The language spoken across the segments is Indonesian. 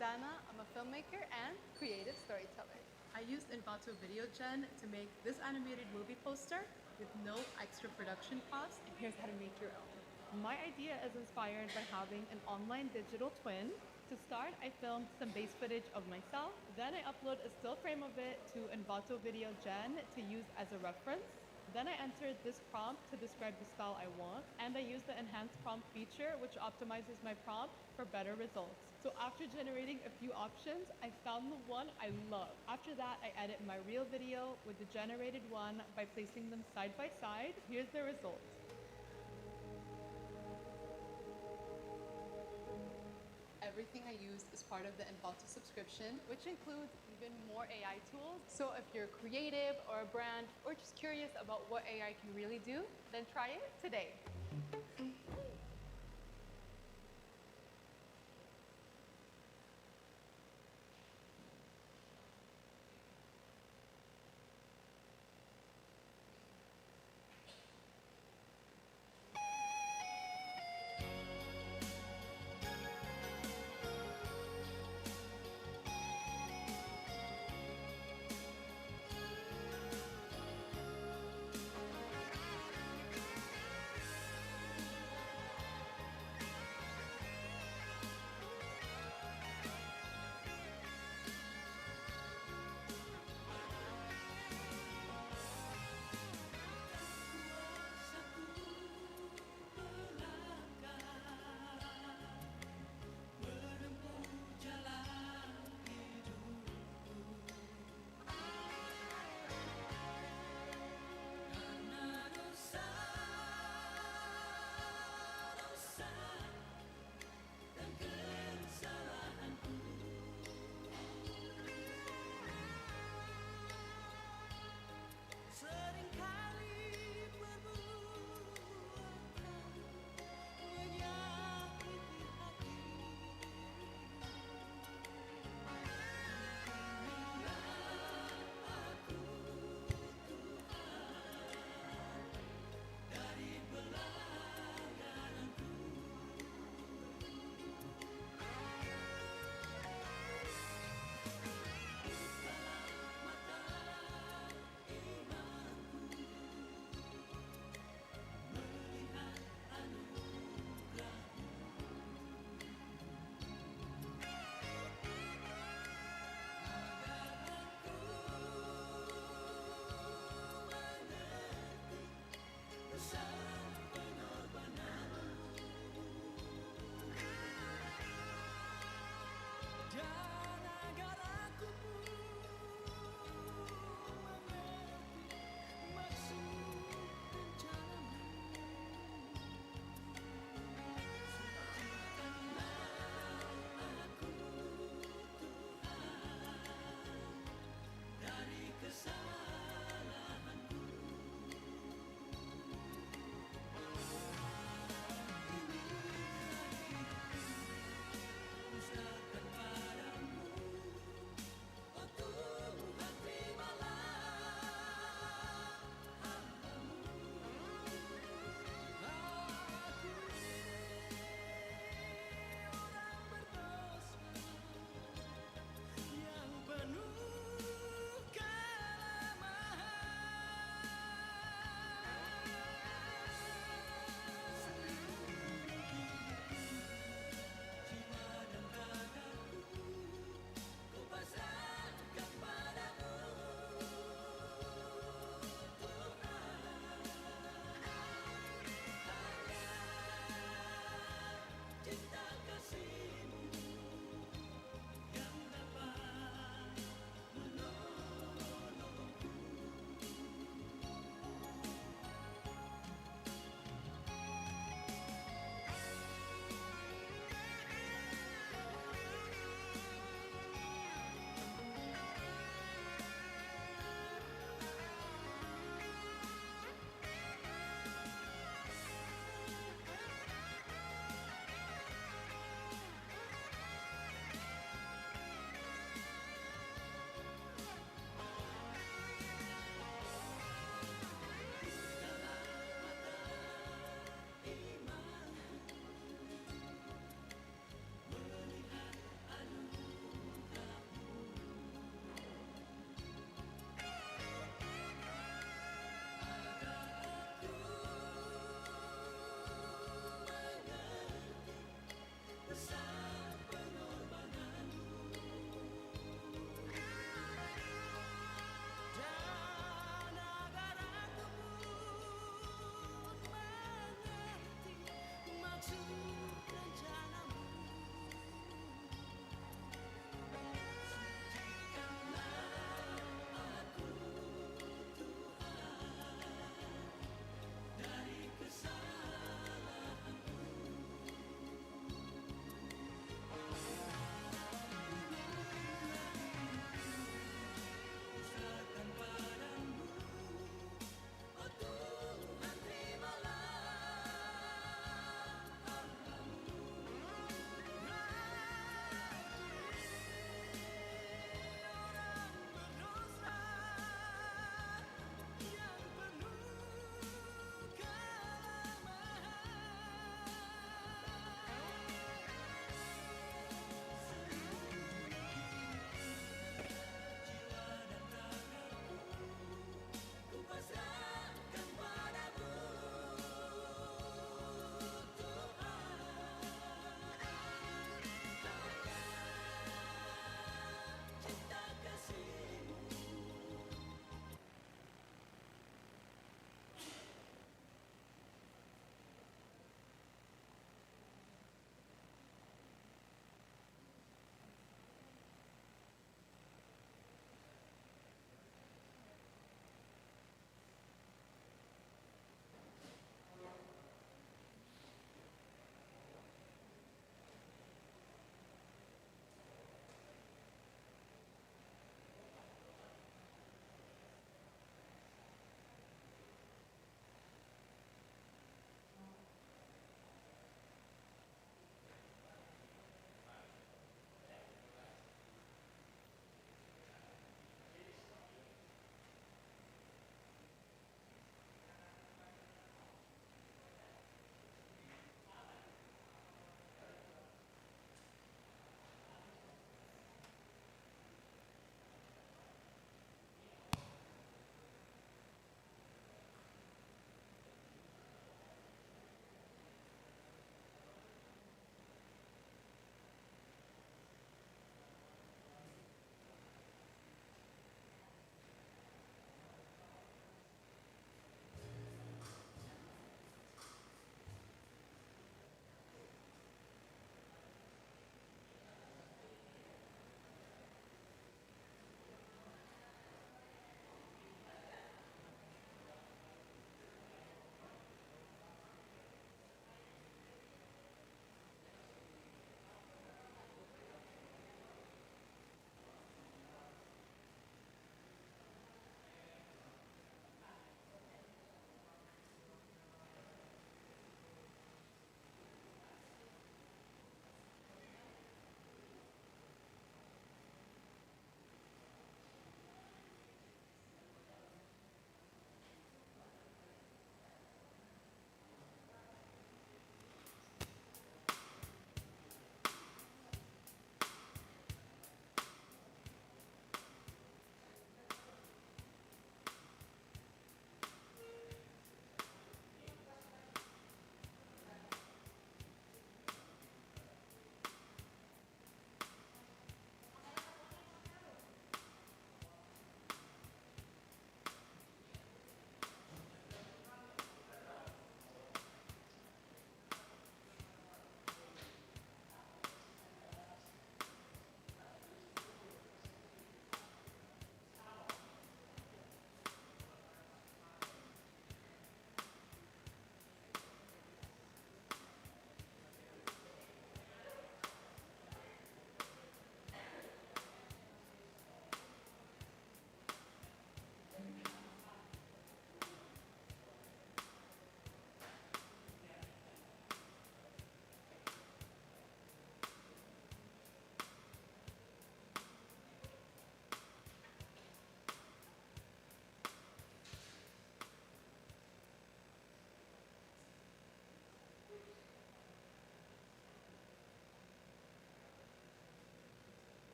Dana. I'm a filmmaker and creative storyteller. I used Envato Video Gen to make this animated movie poster with no extra production costs. And here's how to make your own. My idea is inspired by having an online digital twin. To start, I filmed some base footage of myself. Then I upload a still frame of it to Envato Video Gen to use as a reference. Then I entered this prompt to describe the style I want, and I use the enhanced prompt feature, which optimizes my prompt for better results. So after generating a few options, I found the one I love. After that, I edit my real video with the generated one by placing them side by side. Here's the result. Everything I used is part of the Envato subscription, which includes even more AI tools. So if you're creative or a brand or just curious about what AI can really do, then try it today.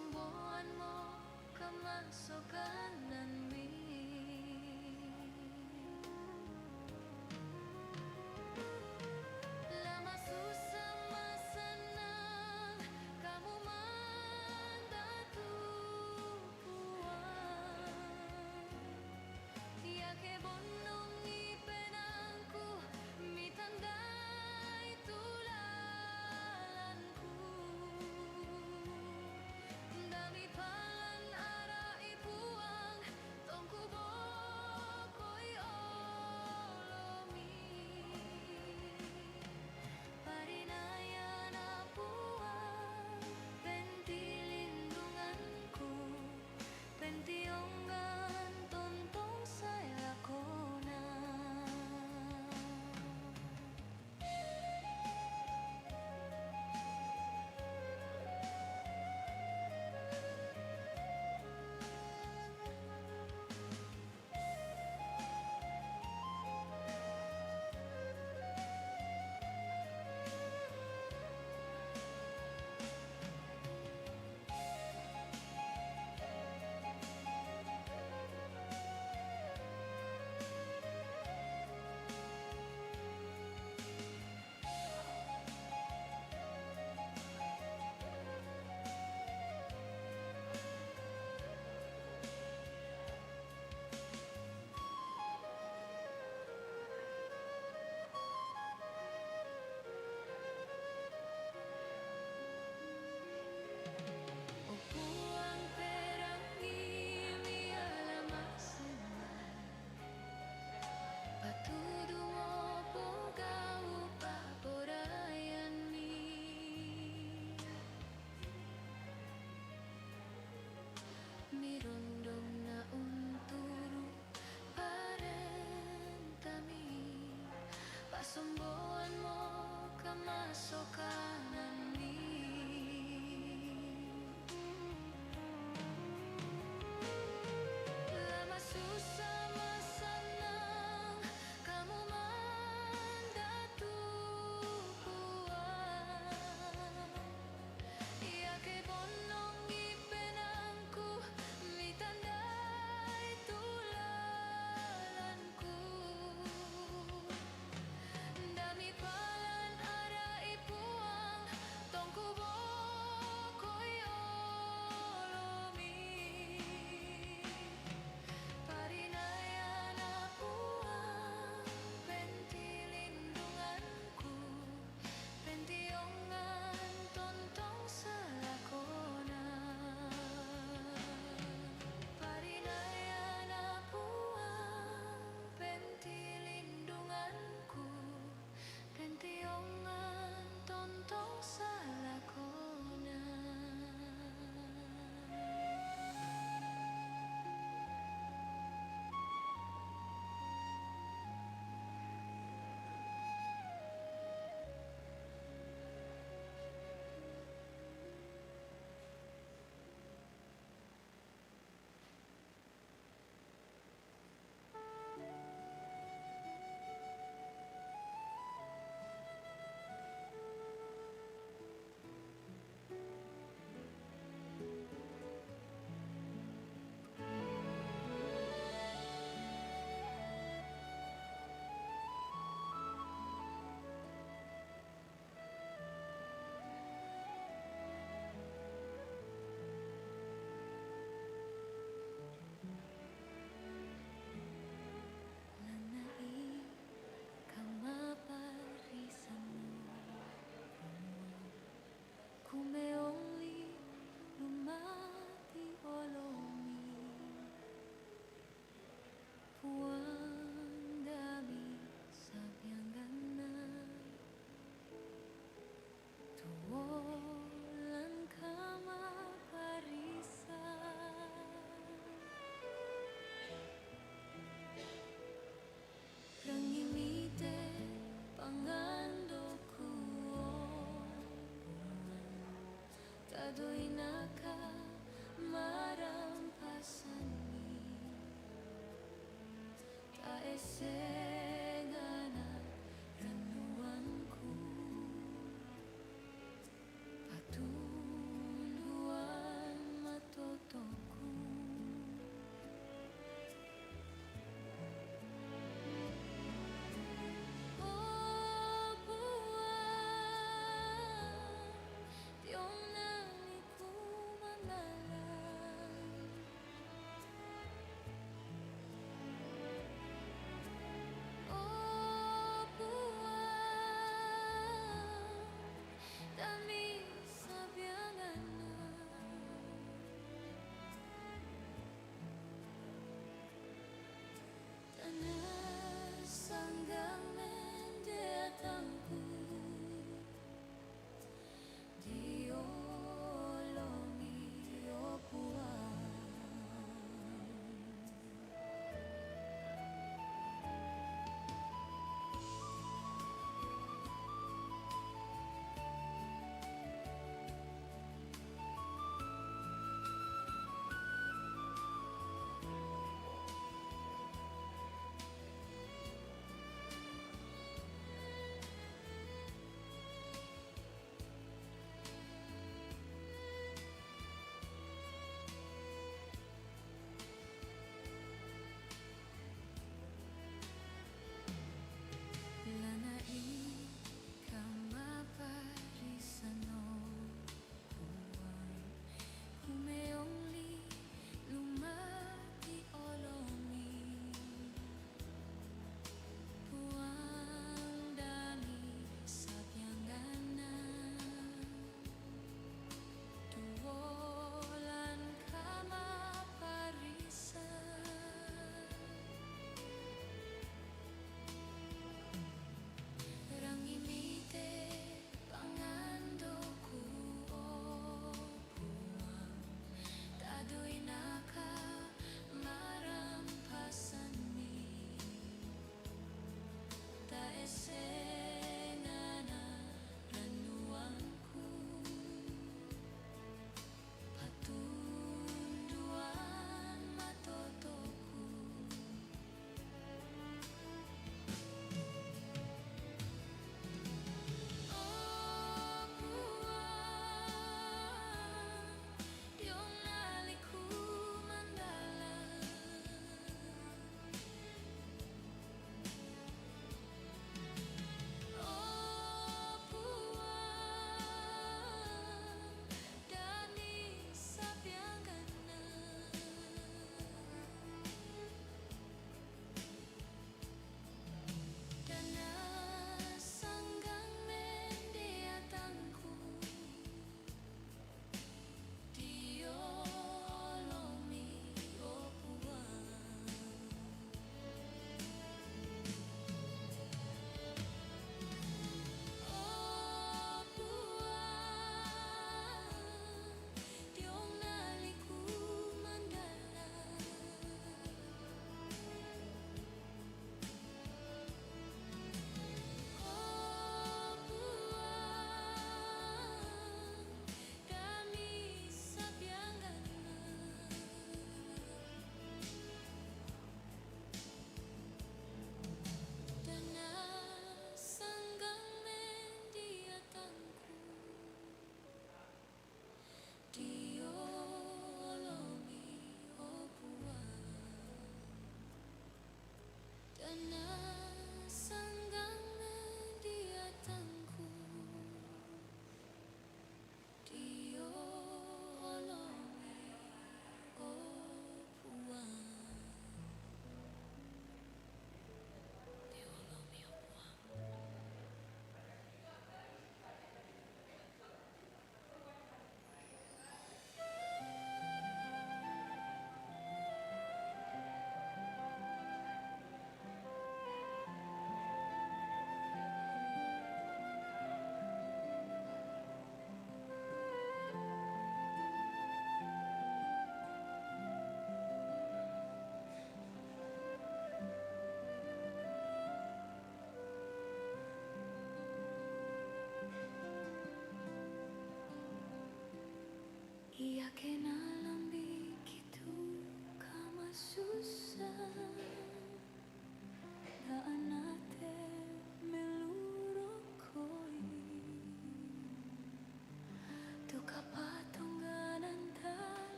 Sumbuan mo kamasok kanan mi Lama susah masanang kamu mandatupuan Yake bonong ipenangku mitandai tulalanku Dami palan ara ipuang tong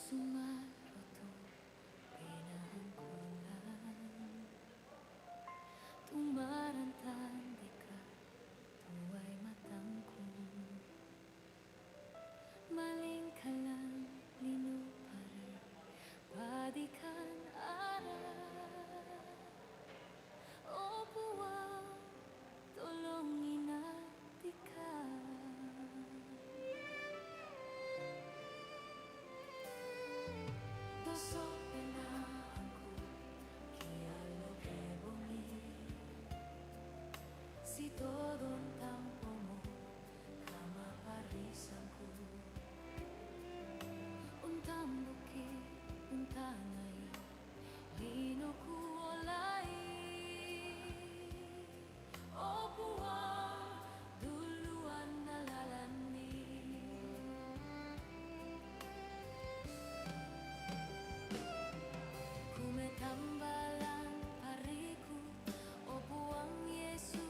sumaroto pinangkulan tumarantan deka tuway matangku maling kalang linupare padikan ara o puwang tolongin atika doso penahanku kialo que bongi si todo un tampo mo kama parisanku un tambuki un tangay lino ku olay o buwan duluan nalalani kumetambalan pariku o buwang Yesu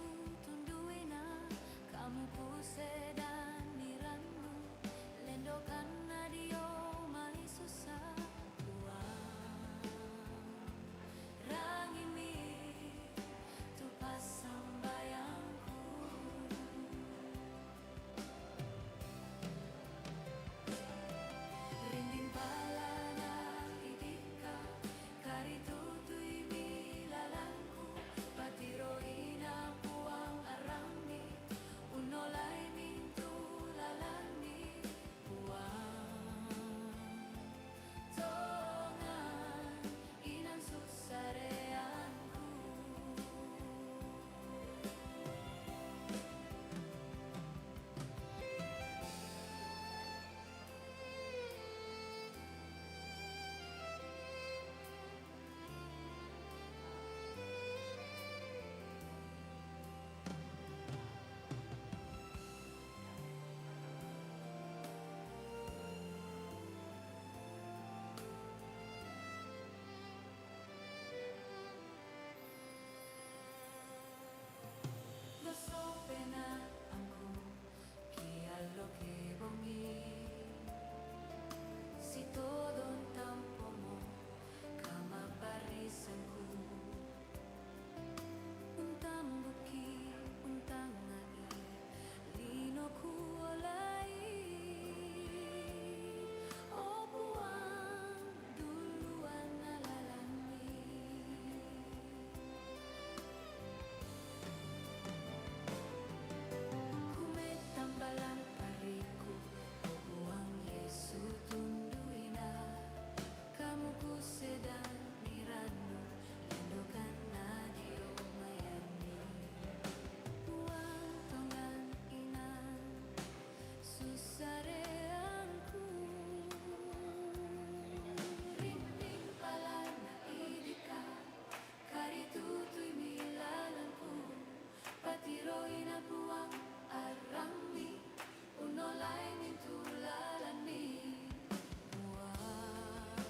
tunduin na kamu pusedan niranmu lendokan na Dio malisusa buwang rangimi tupas sambayangku rinding pala na idika karitutui milalanku patiroin aku ang arami unolay mintulalani buwang tongan inang susareanku doso pena angku kialo que bongi si todo un tampo mo kama parisanku un tambuki un tangai lino ku olay o buwang duluan nalalani kumetambalan pariku o buwang Yesu tunduin na kamu kusedan niranu lendokan na Dio mayani buwang tongan inan susareanku rinding pala na idika karitutui milalanku patiroin na buwang arami unolay mintulalani buwang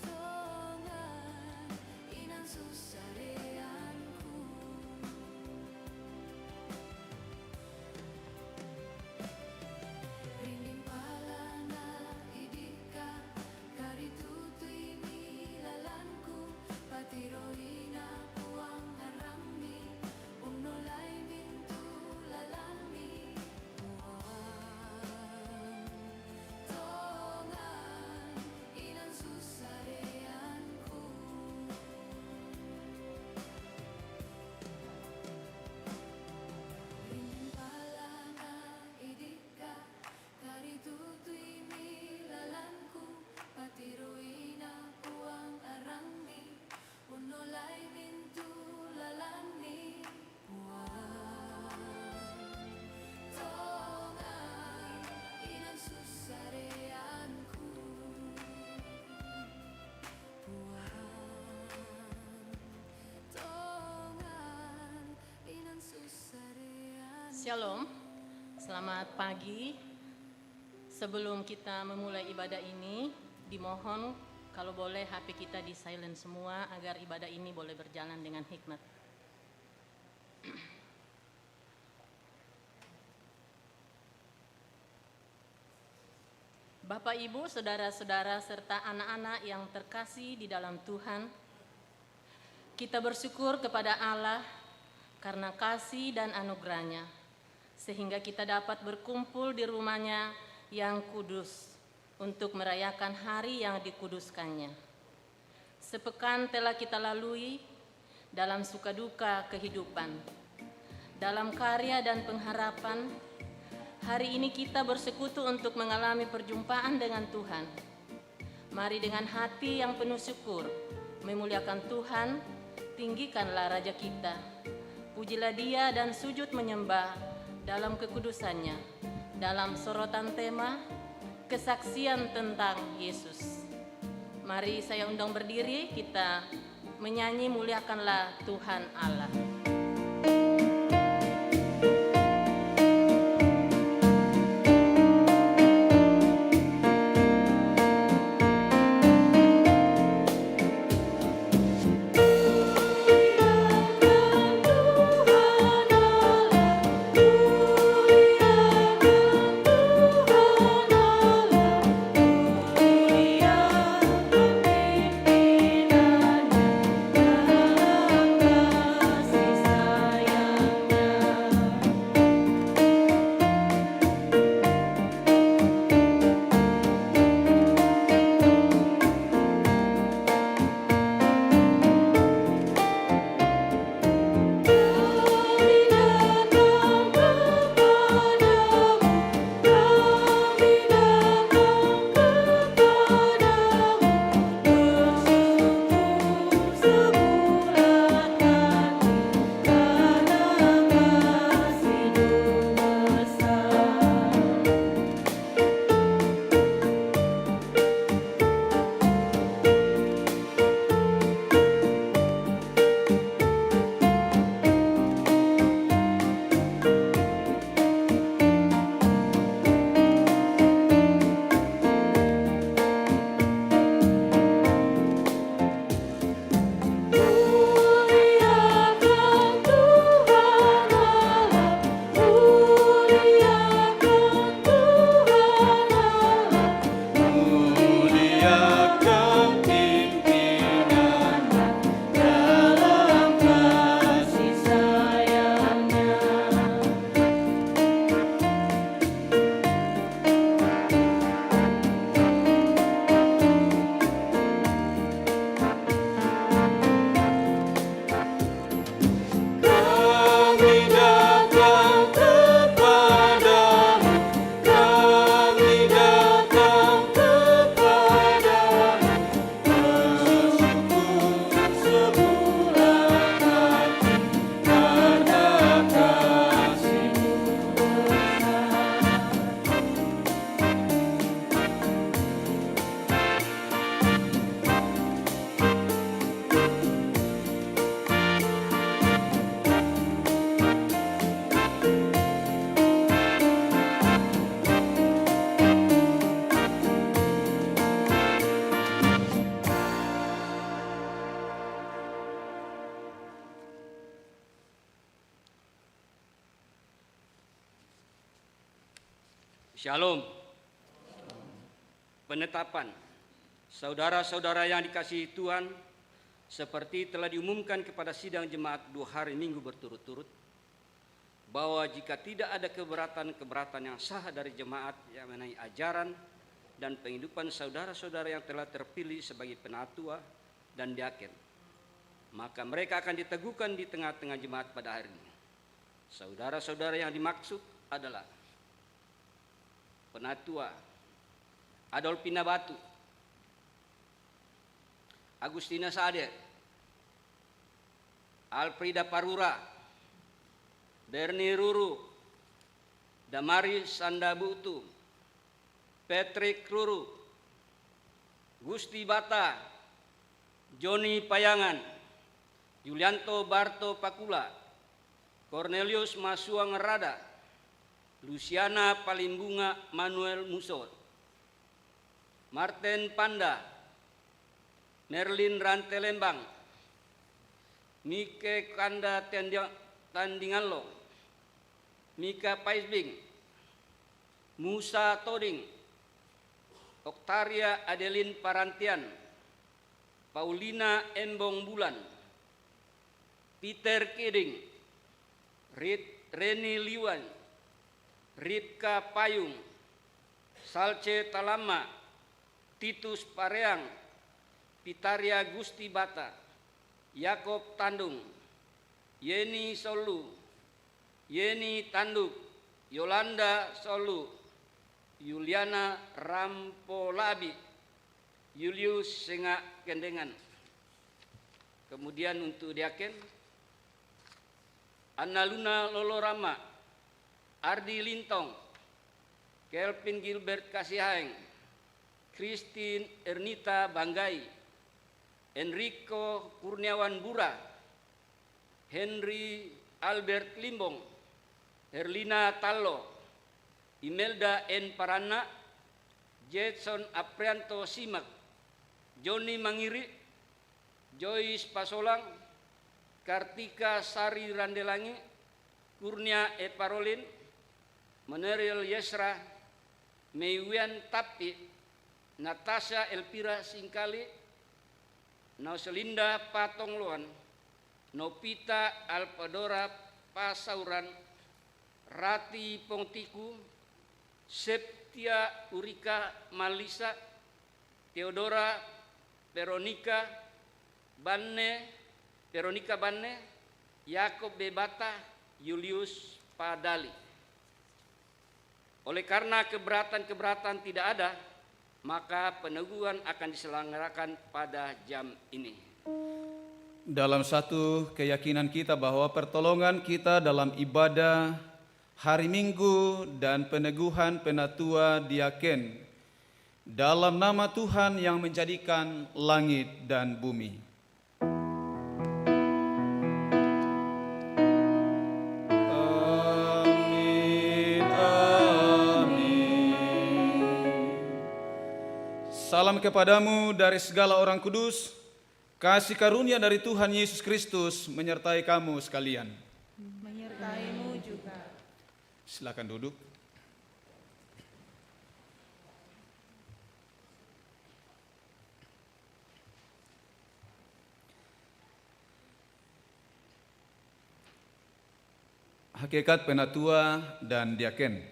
tongan inang susareanku rinding pala na idika karitutui milalanku patiroin na buwang arami unolay mintulalani buwang tongan inang susareanku rinding pala na idika karitutui milalanku patiroin aku ang arami unolay mintulalani buwang tongan inang susareanku buwang tongan inang susareanku. Shalom, selamat pagi. Sebelum kita memulai ibadah ini, dimohon kalau boleh HP kita di silent semua agar ibadah ini boleh berjalan dengan hikmat. Bapak, Ibu, saudara-saudara, serta anak-anak yang terkasih di dalam Tuhan, kita bersyukur kepada Allah karena kasih dan anugerah-Nya, sehingga kita dapat berkumpul di rumah-Nya yang kudus untuk merayakan hari yang dikuduskannya. Sepekan telah kita lalui dalam suka duka kehidupan, dalam karya dan pengharapan. Hari ini kita bersekutu untuk mengalami perjumpaan dengan Tuhan. Mari dengan hati yang penuh syukur memuliakan Tuhan, tinggikanlah Raja kita. Pujilah Dia dan sujud menyembah dalam kekudusannya, dalam sorotan tema kesaksian tentang Yesus. Mari saya undang berdiri, kita menyanyi muliakanlah Tuhan Allah. Shalom. Penetapan, saudara-saudara yang dikasihi Tuhan, seperti telah diumumkan kepada sidang jemaat 2 hari minggu berturut-turut, bahwa jika tidak ada keberatan-keberatan yang sah dari jemaat yang mengenai ajaran dan penghidupan saudara-saudara yang telah terpilih sebagai penatua dan diaken, maka mereka akan diteguhkan di tengah-tengah jemaat pada hari ini. Saudara-saudara yang dimaksud adalah Penatua Adolfina Batu, Agustina Sade, Alfrida Parura, Berni Ruru, Damari Sandabutu, Patrick Ruru, Gusti Bata, Joni Payangan, Yulianto Barto Pakula, Cornelius Masuang Rada, Luciana Palimbunga Manuel Musol, Martin Panda, Nerlin Rantelembang, Mike Kanda Tandinganlo, Mika Paisbing, Musa Toding, Oktaria Adeline Parantian, Paulina Embong Bulan, Peter Keding, Reni Liwan, Ripka Payung, Salce Talama, Titus Pareang, Pitaria Gusti Bata, Yakob Tandung, Yeni Solu, Yeni Tanduk, Yolanda Solu, Yuliana Rampolabi, Julius Senga Kendengan. Kemudian untuk diaken, Anna Luna Lolorama, Ardi Lintong, Kelvin Gilbert Kasihaeng, Christine Ernita Banggai, Enrico Kurniawan Bura, Henry Albert Limbong, Herlina Tallo, Imelda N. Parana, Jetson Aprianto Simak, Joni Mangiri, Joyce Pasolang, Kartika Sari Randelangi, Kurnia E. Parolin, Meneril Yesra, Meiwian Tapi, Natasha Elpira Singkali, Nauselinda Patongloan, Nopita Alpadora Pasauran, Rati Pongtiku, Septia Urika Malisa, Theodora Veronica Banne, Yakob Bebata, Julius Padali. Oleh karena keberatan-keberatan tidak ada, maka peneguhan akan diselenggarakan pada jam ini. Dalam satu keyakinan kita bahwa pertolongan kita dalam ibadah hari Minggu dan peneguhan penatua diaken dalam nama Tuhan yang menjadikan langit dan bumi. Salam kepadamu dari segala orang kudus, kasih karunia dari Tuhan Yesus Kristus menyertai kamu sekalian. menyertaimu juga. Silakan duduk. Hakikat penatua dan diaken.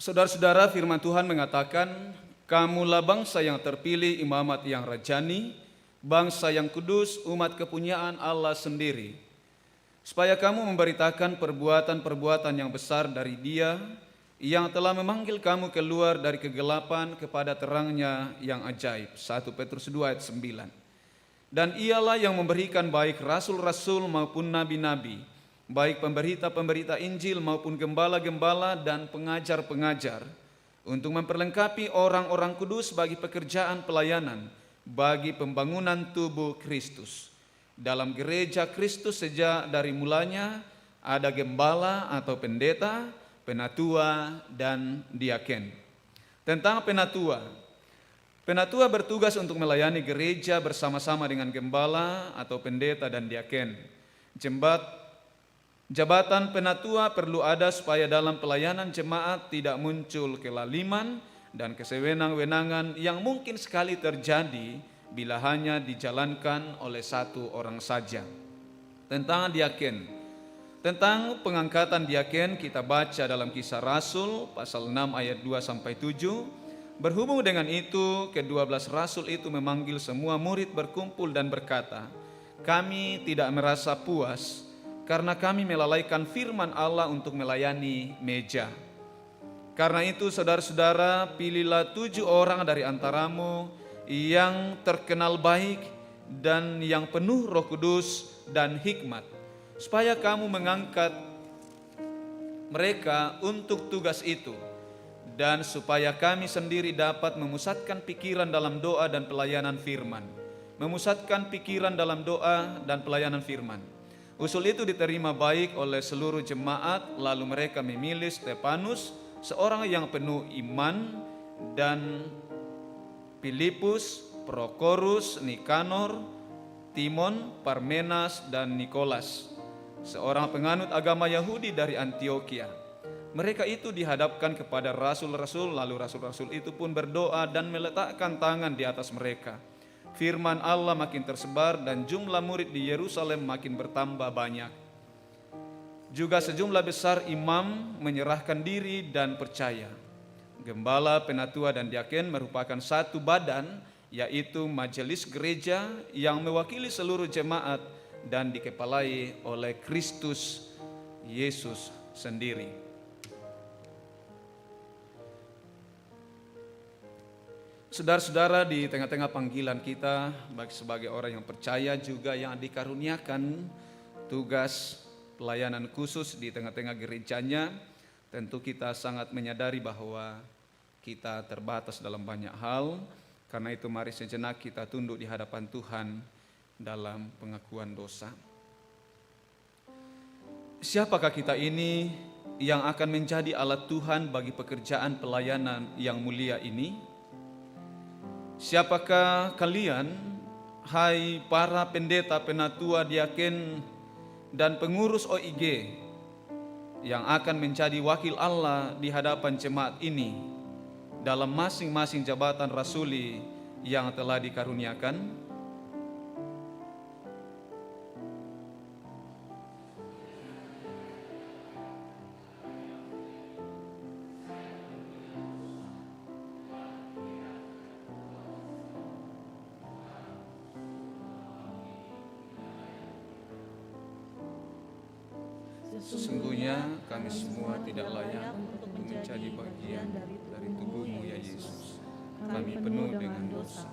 Saudara-saudara, firman Tuhan mengatakan, kamulah bangsa yang terpilih, imamat yang rajani, bangsa yang kudus, umat kepunyaan Allah sendiri, supaya kamu memberitakan perbuatan-perbuatan yang besar dari Dia yang telah memanggil kamu keluar dari kegelapan kepada terangnya yang ajaib. 1 Petrus 2 ayat 9. Dan ialah yang memberikan baik rasul-rasul maupun nabi-nabi, baik pemberita-pemberita Injil maupun gembala-gembala dan pengajar-pengajar, untuk memperlengkapi orang-orang kudus bagi pekerjaan pelayanan, bagi pembangunan tubuh Kristus. Dalam gereja Kristus sejak dari mulanya ada gembala atau pendeta, penatua, dan diaken. Tentang penatua, penatua bertugas untuk melayani gereja bersama-sama dengan gembala atau pendeta dan diaken. Jabatan penatua perlu ada supaya dalam pelayanan jemaat tidak muncul kelaliman dan kesewenang-wenangan yang mungkin sekali terjadi bila hanya dijalankan oleh satu orang saja. Tentang diaken, tentang pengangkatan diaken kita baca dalam Kisah Rasul pasal 6 ayat 2-7. Berhubung dengan itu, ke-12 rasul itu memanggil semua murid berkumpul dan berkata, kami tidak merasa puas karena kami melalaikan firman Allah untuk melayani meja. Karena itu saudara-saudara, pilihlah 7 orang dari antaramu yang terkenal baik dan yang penuh Roh Kudus dan hikmat, supaya kamu mengangkat mereka untuk tugas itu, dan supaya kami sendiri dapat memusatkan pikiran dalam doa dan pelayanan firman. Memusatkan pikiran dalam doa dan pelayanan firman. Usul itu diterima baik oleh seluruh jemaat, lalu mereka memilih Stefanus, seorang yang penuh iman, dan Filipus, Prokorus, Nikanor, Timon, Parmenas, dan Nikolas, seorang penganut agama Yahudi dari Antioquia. Mereka itu dihadapkan kepada rasul-rasul, lalu rasul-rasul itu pun berdoa dan meletakkan tangan di atas mereka. Firman Allah makin tersebar dan jumlah murid di Yerusalem makin bertambah banyak. Juga sejumlah besar imam menyerahkan diri dan percaya. Gembala, penatua, dan diaken merupakan satu badan, yaitu majelis gereja yang mewakili seluruh jemaat dan dikepalai oleh Kristus Yesus sendiri. Saudara-saudara, di tengah-tengah panggilan kita, baik sebagai orang yang percaya juga yang dikaruniakan tugas pelayanan khusus di tengah-tengah gerejanya, tentu kita sangat menyadari bahwa kita terbatas dalam banyak hal. Karena itu mari sejenak kita tunduk di hadapan Tuhan dalam pengakuan dosa. Siapakah kita ini yang akan menjadi alat Tuhan bagi pekerjaan pelayanan yang mulia ini? Siapakah kalian, hai para pendeta, penatua, diaken, dan pengurus OIG yang akan menjadi wakil Allah di hadapan jemaat ini dalam masing-masing jabatan rasuli yang telah dikaruniakan? Sesungguhnya kami semua tidak layak untuk menjadi bagian dari tubuh-Mu ya Yesus. Kami penuh dengan dosa.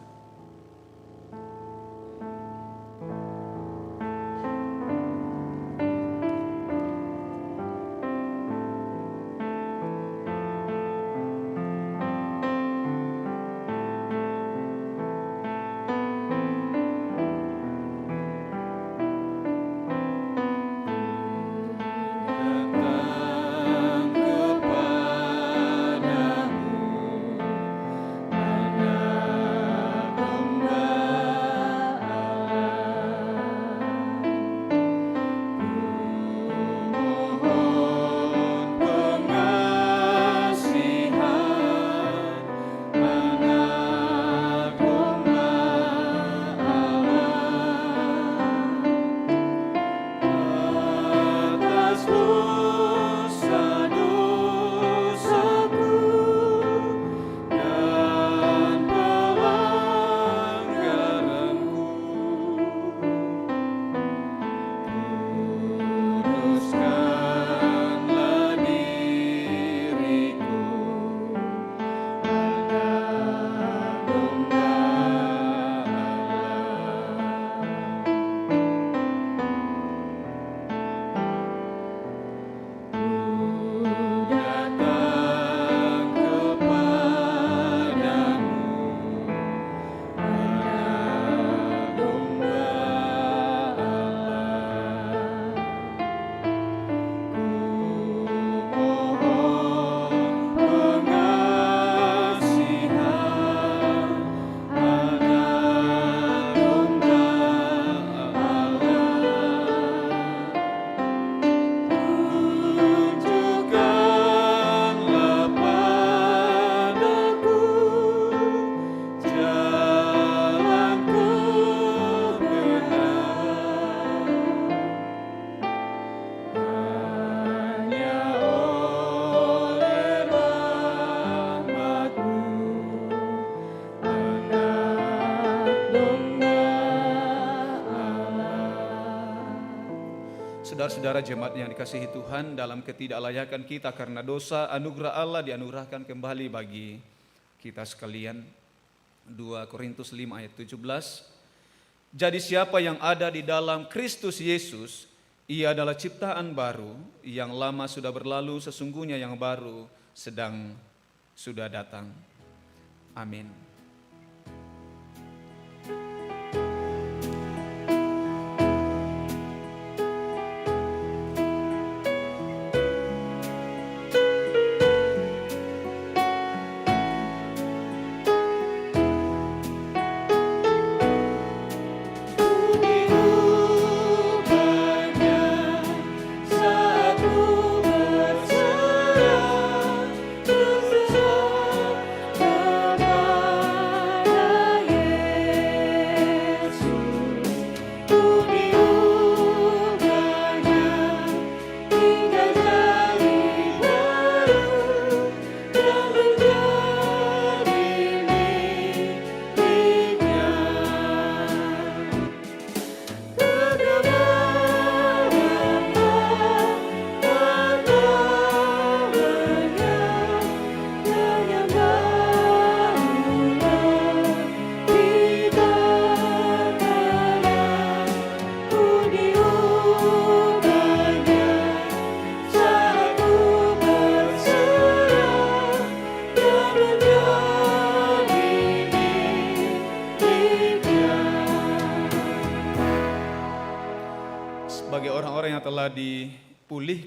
Saudara-saudara jemaat yang dikasihi Tuhan, dalam ketidaklayakan kita karena dosa, anugerah Allah dianugerahkan kembali bagi kita sekalian. 2 Korintus 5 ayat 17. Jadi siapa yang ada di dalam Kristus Yesus, ia adalah ciptaan baru, yang lama sudah berlalu, sesungguhnya yang baru sudah datang. Amin. Saat ku berserah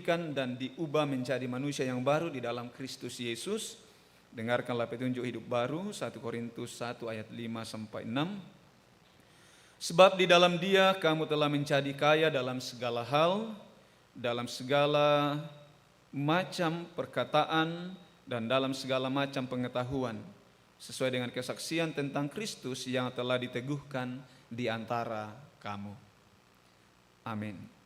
dipulihkan dan diubah menjadi manusia yang baru di dalam Kristus Yesus. Dengarkanlah petunjuk hidup baru 1 Korintus 1 ayat 5-6. Sebab di dalam Dia kamu telah menjadi kaya dalam segala hal, dalam segala macam perkataan dan dalam segala macam pengetahuan, sesuai dengan kesaksian tentang Kristus yang telah diteguhkan di antara kamu. Amin.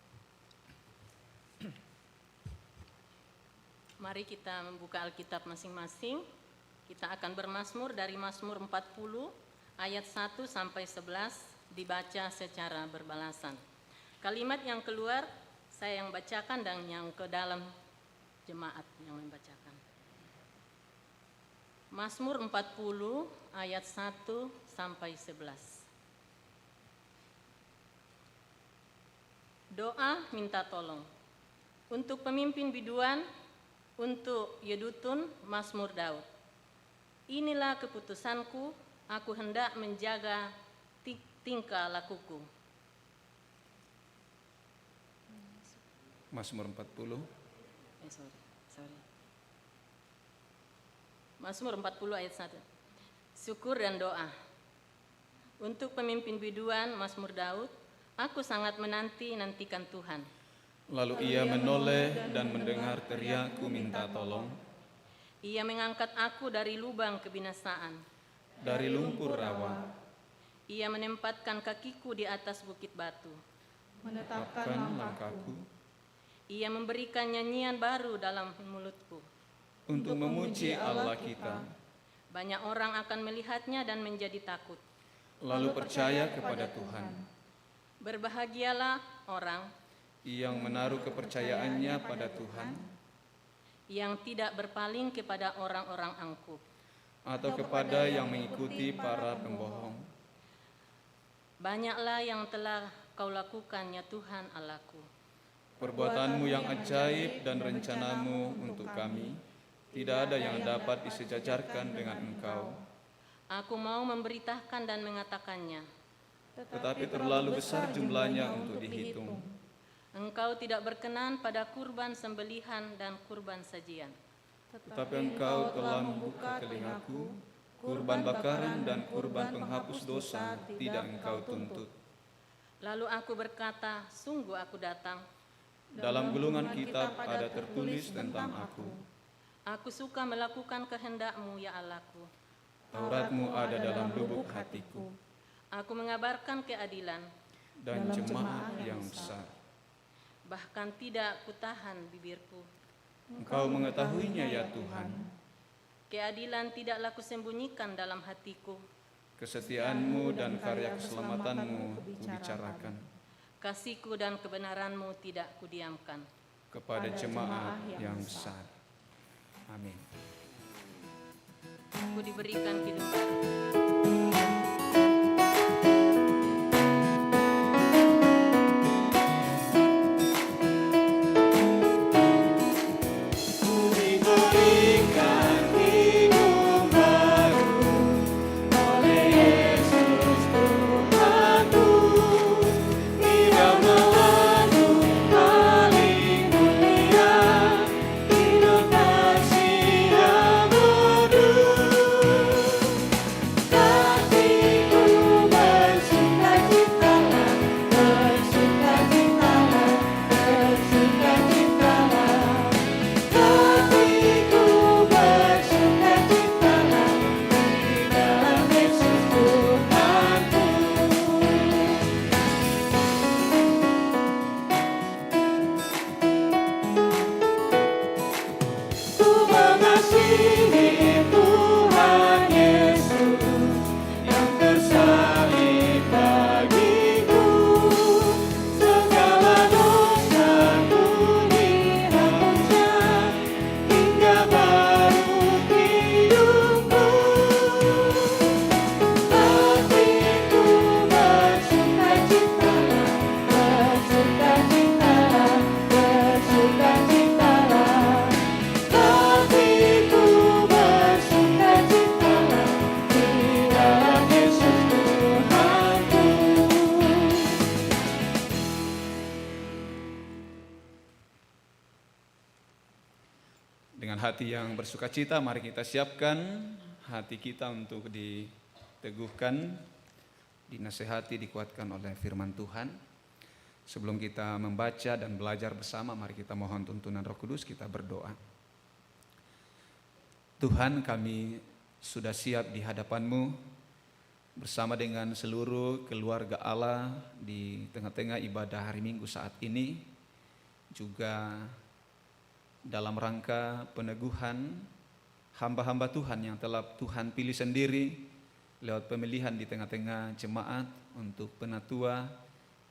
Mari kita membuka Alkitab masing-masing. Kita akan bermazmur dari Mazmur 40 ayat 1 sampai 11 dibaca secara berbalasan. Kalimat yang keluar saya yang bacakan dan yang ke dalam jemaat yang membacakan. Mazmur 40 ayat 1 sampai 11. Doa minta tolong. Untuk pemimpin biduan, untuk Yedutun, Mazmur Daud. Inilah keputusanku, aku hendak menjaga tingkah lakuku. Mazmur 40. Mazmur 40 ayat 1. Syukur dan doa. Untuk pemimpin biduan, Mazmur Daud, aku sangat menanti-nantikan Tuhan. Lalu ia menoleh dan mendengar teriakku minta tolong. Ia mengangkat aku dari lubang kebinasaan. Dari lumpur rawa, Ia menempatkan kakiku di atas bukit batu. menetapkan langkahku Ia memberikan nyanyian baru dalam mulutku. untuk memuji Allah kita. Banyak orang akan melihatnya dan menjadi takut. Lalu percaya kepada Tuhan, Berbahagialah orang yang menaruh kepercayaannya pada Tuhan, yang tidak berpaling kepada orang-orang angkuh. atau kepada yang mengikuti para pembohong. Banyaklah yang telah kau lakukan, ya Tuhan Allahku. Perbuatanmu yang ajaib dan rencanamu untuk kami, tidak ada yang dapat disejajarkan dengan Engkau. Aku mau memberitakan dan mengatakannya. Tetapi terlalu besar jumlahnya untuk dihitung. Engkau tidak berkenan pada kurban sembelihan dan kurban sajian. Tetapi Engkau telah membuka telingaku, kurban bakaran dan kurban penghapus dosa tidak Engkau tuntut. Lalu aku berkata, sungguh aku datang. Dalam gulungan kitab ada tertulis tentang aku. Aku suka melakukan kehendak-Mu, ya Allahku. Tauratmu ada dalam lubuk hatiku, Aku mengabarkan keadilan, dan jemaah yang besar. bahkan tidak kutahan bibirku. Engkau mengetahuinya ya Tuhan. Keadilan tidaklah kusembunyikan dalam hatiku. Kesetiaanmu dan karya keselamatanmu kubicarakan Kasih-Ku dan kebenaran-Mu tidak kudiamkan. kepada jemaah yang besar. Amin. Aku diberikan hidup baru. Kasih yang Dengan hati yang bersukacita, mari kita siapkan hati kita untuk diteguhkan, dinasehati, dikuatkan oleh firman Tuhan. Sebelum kita membaca dan belajar bersama, mari kita mohon tuntunan Roh Kudus, kita berdoa. Tuhan, kami sudah siap di hadapan-Mu bersama dengan seluruh keluarga Allah di tengah-tengah ibadah hari Minggu saat ini, juga dalam rangka peneguhan hamba-hamba Tuhan yang telah Tuhan pilih sendiri lewat pemilihan di tengah-tengah jemaat untuk penatua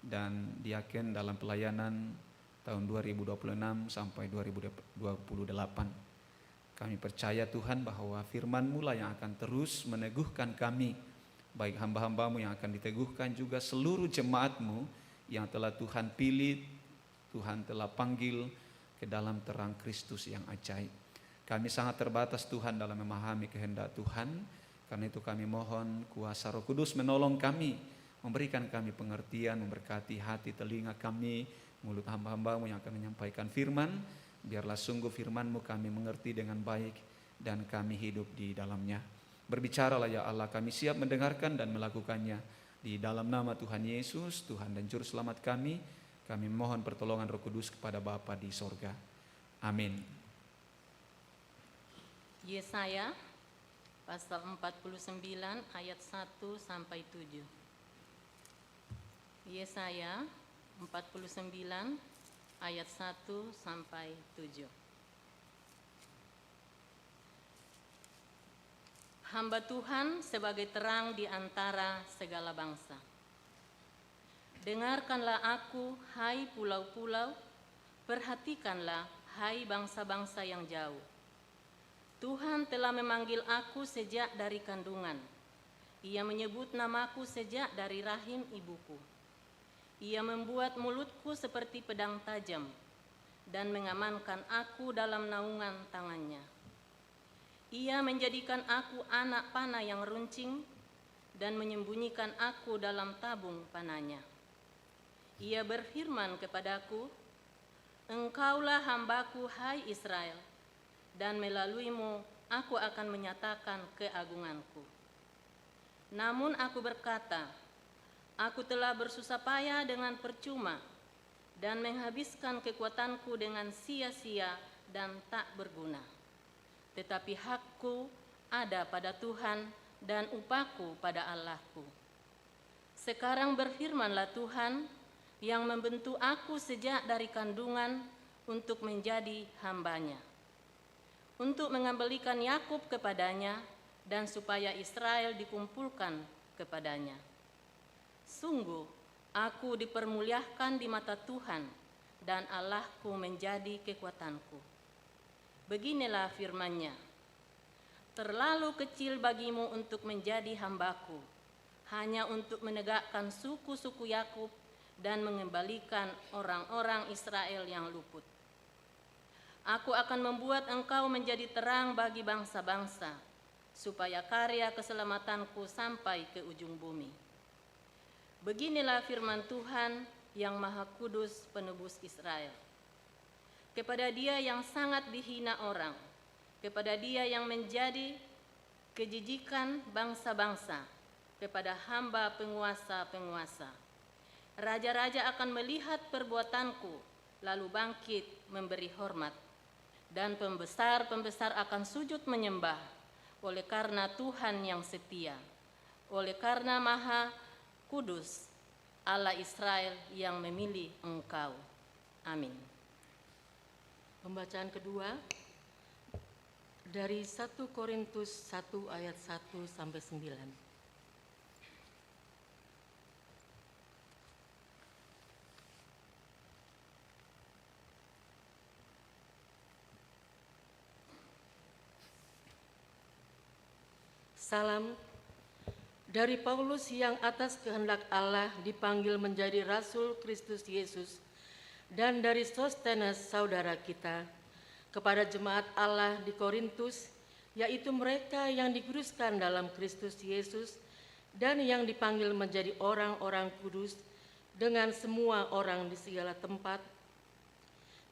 dan diaken dalam pelayanan tahun 2026 sampai 2028. Kami percaya Tuhan bahwa firman-Mu lah yang akan terus meneguhkan kami, baik hamba-hamba-Mu yang akan diteguhkan, juga seluruh jemaat-Mu yang telah Tuhan pilih, Tuhan telah panggil ke dalam terang Kristus yang ajaib. Kami sangat terbatas Tuhan dalam memahami kehendak Tuhan. Karena itu kami mohon kuasa Roh Kudus menolong kami, memberikan kami pengertian, memberkati hati telinga kami, mulut hamba-hamba-Mu yang akan menyampaikan firman. Biarlah sungguh firman-Mu kami mengerti dengan baik dan kami hidup di dalamnya. Berbicaralah ya Allah, kami siap mendengarkan dan melakukannya. Di dalam nama Tuhan Yesus, Tuhan dan Juru Selamat kami mohon pertolongan Roh Kudus kepada Bapa di sorga. Amin. Yesaya pasal 49 ayat 1 sampai 7. Yesaya 49 ayat 1 sampai 7. Hamba Tuhan sebagai terang di antara segala bangsa. Dengarkanlah aku, hai pulau-pulau, perhatikanlah, hai bangsa-bangsa yang jauh. Tuhan telah memanggil aku sejak dari kandungan. Ia menyebut namaku sejak dari rahim ibuku. Ia membuat mulutku seperti pedang tajam dan mengamankan aku dalam naungan tangannya. Ia menjadikan aku anak panah yang runcing dan menyembunyikan aku dalam tabung panahnya. Ia berfirman kepadaku, Engkaulah hambaku, hai Israel, dan melaluimu aku akan menyatakan keagunganku. Namun aku berkata, aku telah bersusah payah dengan percuma dan menghabiskan kekuatanku dengan sia-sia dan tak berguna. Tetapi hakku ada pada Tuhan dan upahku pada Allahku. Sekarang berfirmanlah Tuhan, yang membentuk aku sejak dari kandungan untuk menjadi hambanya, untuk mengembalikan Yakub kepadanya dan supaya Israel dikumpulkan kepadanya. Sungguh, aku dipermuliakan di mata Tuhan dan Allahku menjadi kekuatanku. Beginilah firman-Nya, terlalu kecil bagimu untuk menjadi hambaku, hanya untuk menegakkan suku-suku Yakub dan mengembalikan orang-orang Israel yang luput. Aku akan membuat engkau menjadi terang bagi bangsa-bangsa, supaya karya keselamatanku sampai ke ujung bumi. Beginilah firman Tuhan yang Maha Kudus, penebus Israel. Kepada Dia yang sangat dihina orang, kepada Dia yang menjadi kejijikan bangsa-bangsa, kepada hamba penguasa-penguasa. Raja-raja akan melihat perbuatanku, lalu bangkit memberi hormat, dan pembesar-pembesar akan sujud menyembah, oleh karena Tuhan yang setia, oleh karena Maha Kudus, Allah Israel yang memilih engkau. Amin. Pembacaan kedua dari 1 Korintus 1 ayat 1 sampai 9. Salam dari Paulus yang atas kehendak Allah dipanggil menjadi Rasul Kristus Yesus, dan dari Sostenes saudara kita, kepada jemaat Allah di Korintus, yaitu mereka yang dikuduskan dalam Kristus Yesus dan yang dipanggil menjadi orang-orang kudus dengan semua orang di segala tempat,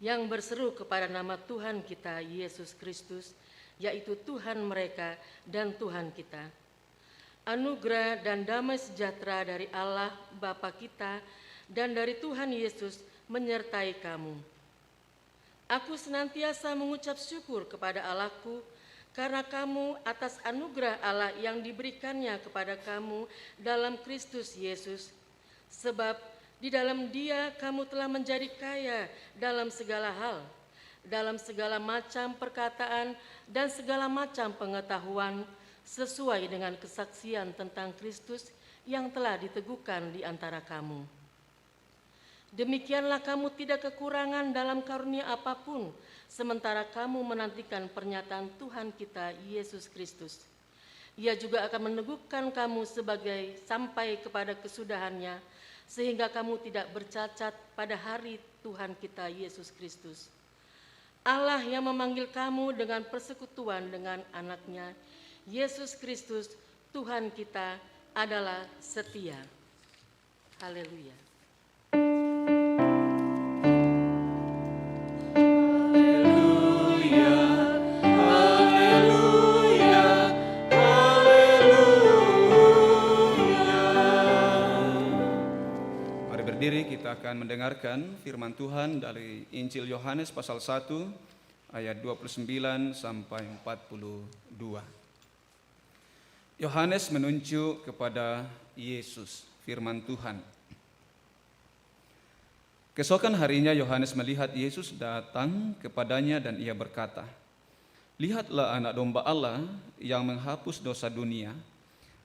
yang berseru kepada nama Tuhan kita Yesus Kristus, yaitu Tuhan mereka dan Tuhan kita. Anugerah dan damai sejahtera dari Allah Bapa kita dan dari Tuhan Yesus menyertai kamu. Aku senantiasa mengucap syukur kepada Allahku karena kamu atas anugerah Allah yang diberikannya kepada kamu dalam Kristus Yesus. Sebab di dalam Dia kamu telah menjadi kaya dalam segala hal, dalam segala macam perkataan dan segala macam pengetahuan, sesuai dengan kesaksian tentang Kristus yang telah diteguhkan di antara kamu. Demikianlah kamu tidak kekurangan dalam karunia apapun, sementara kamu menantikan pernyataan Tuhan kita Yesus Kristus. Ia juga akan meneguhkan kamu sebagai sampai kepada kesudahannya, sehingga kamu tidak bercacat pada hari Tuhan kita Yesus Kristus. Allah yang memanggil kamu dengan persekutuan dengan anaknya, Yesus Kristus, Tuhan kita adalah setia. Haleluya. Mari berdiri, kita akan mendengarkan firman Tuhan dari Injil Yohanes pasal 1 ayat 29 sampai 42. Yohanes menunjuk kepada Yesus, firman Tuhan. Keesokan harinya Yohanes melihat Yesus datang kepadanya dan ia berkata, "Lihatlah anak domba Allah yang menghapus dosa dunia.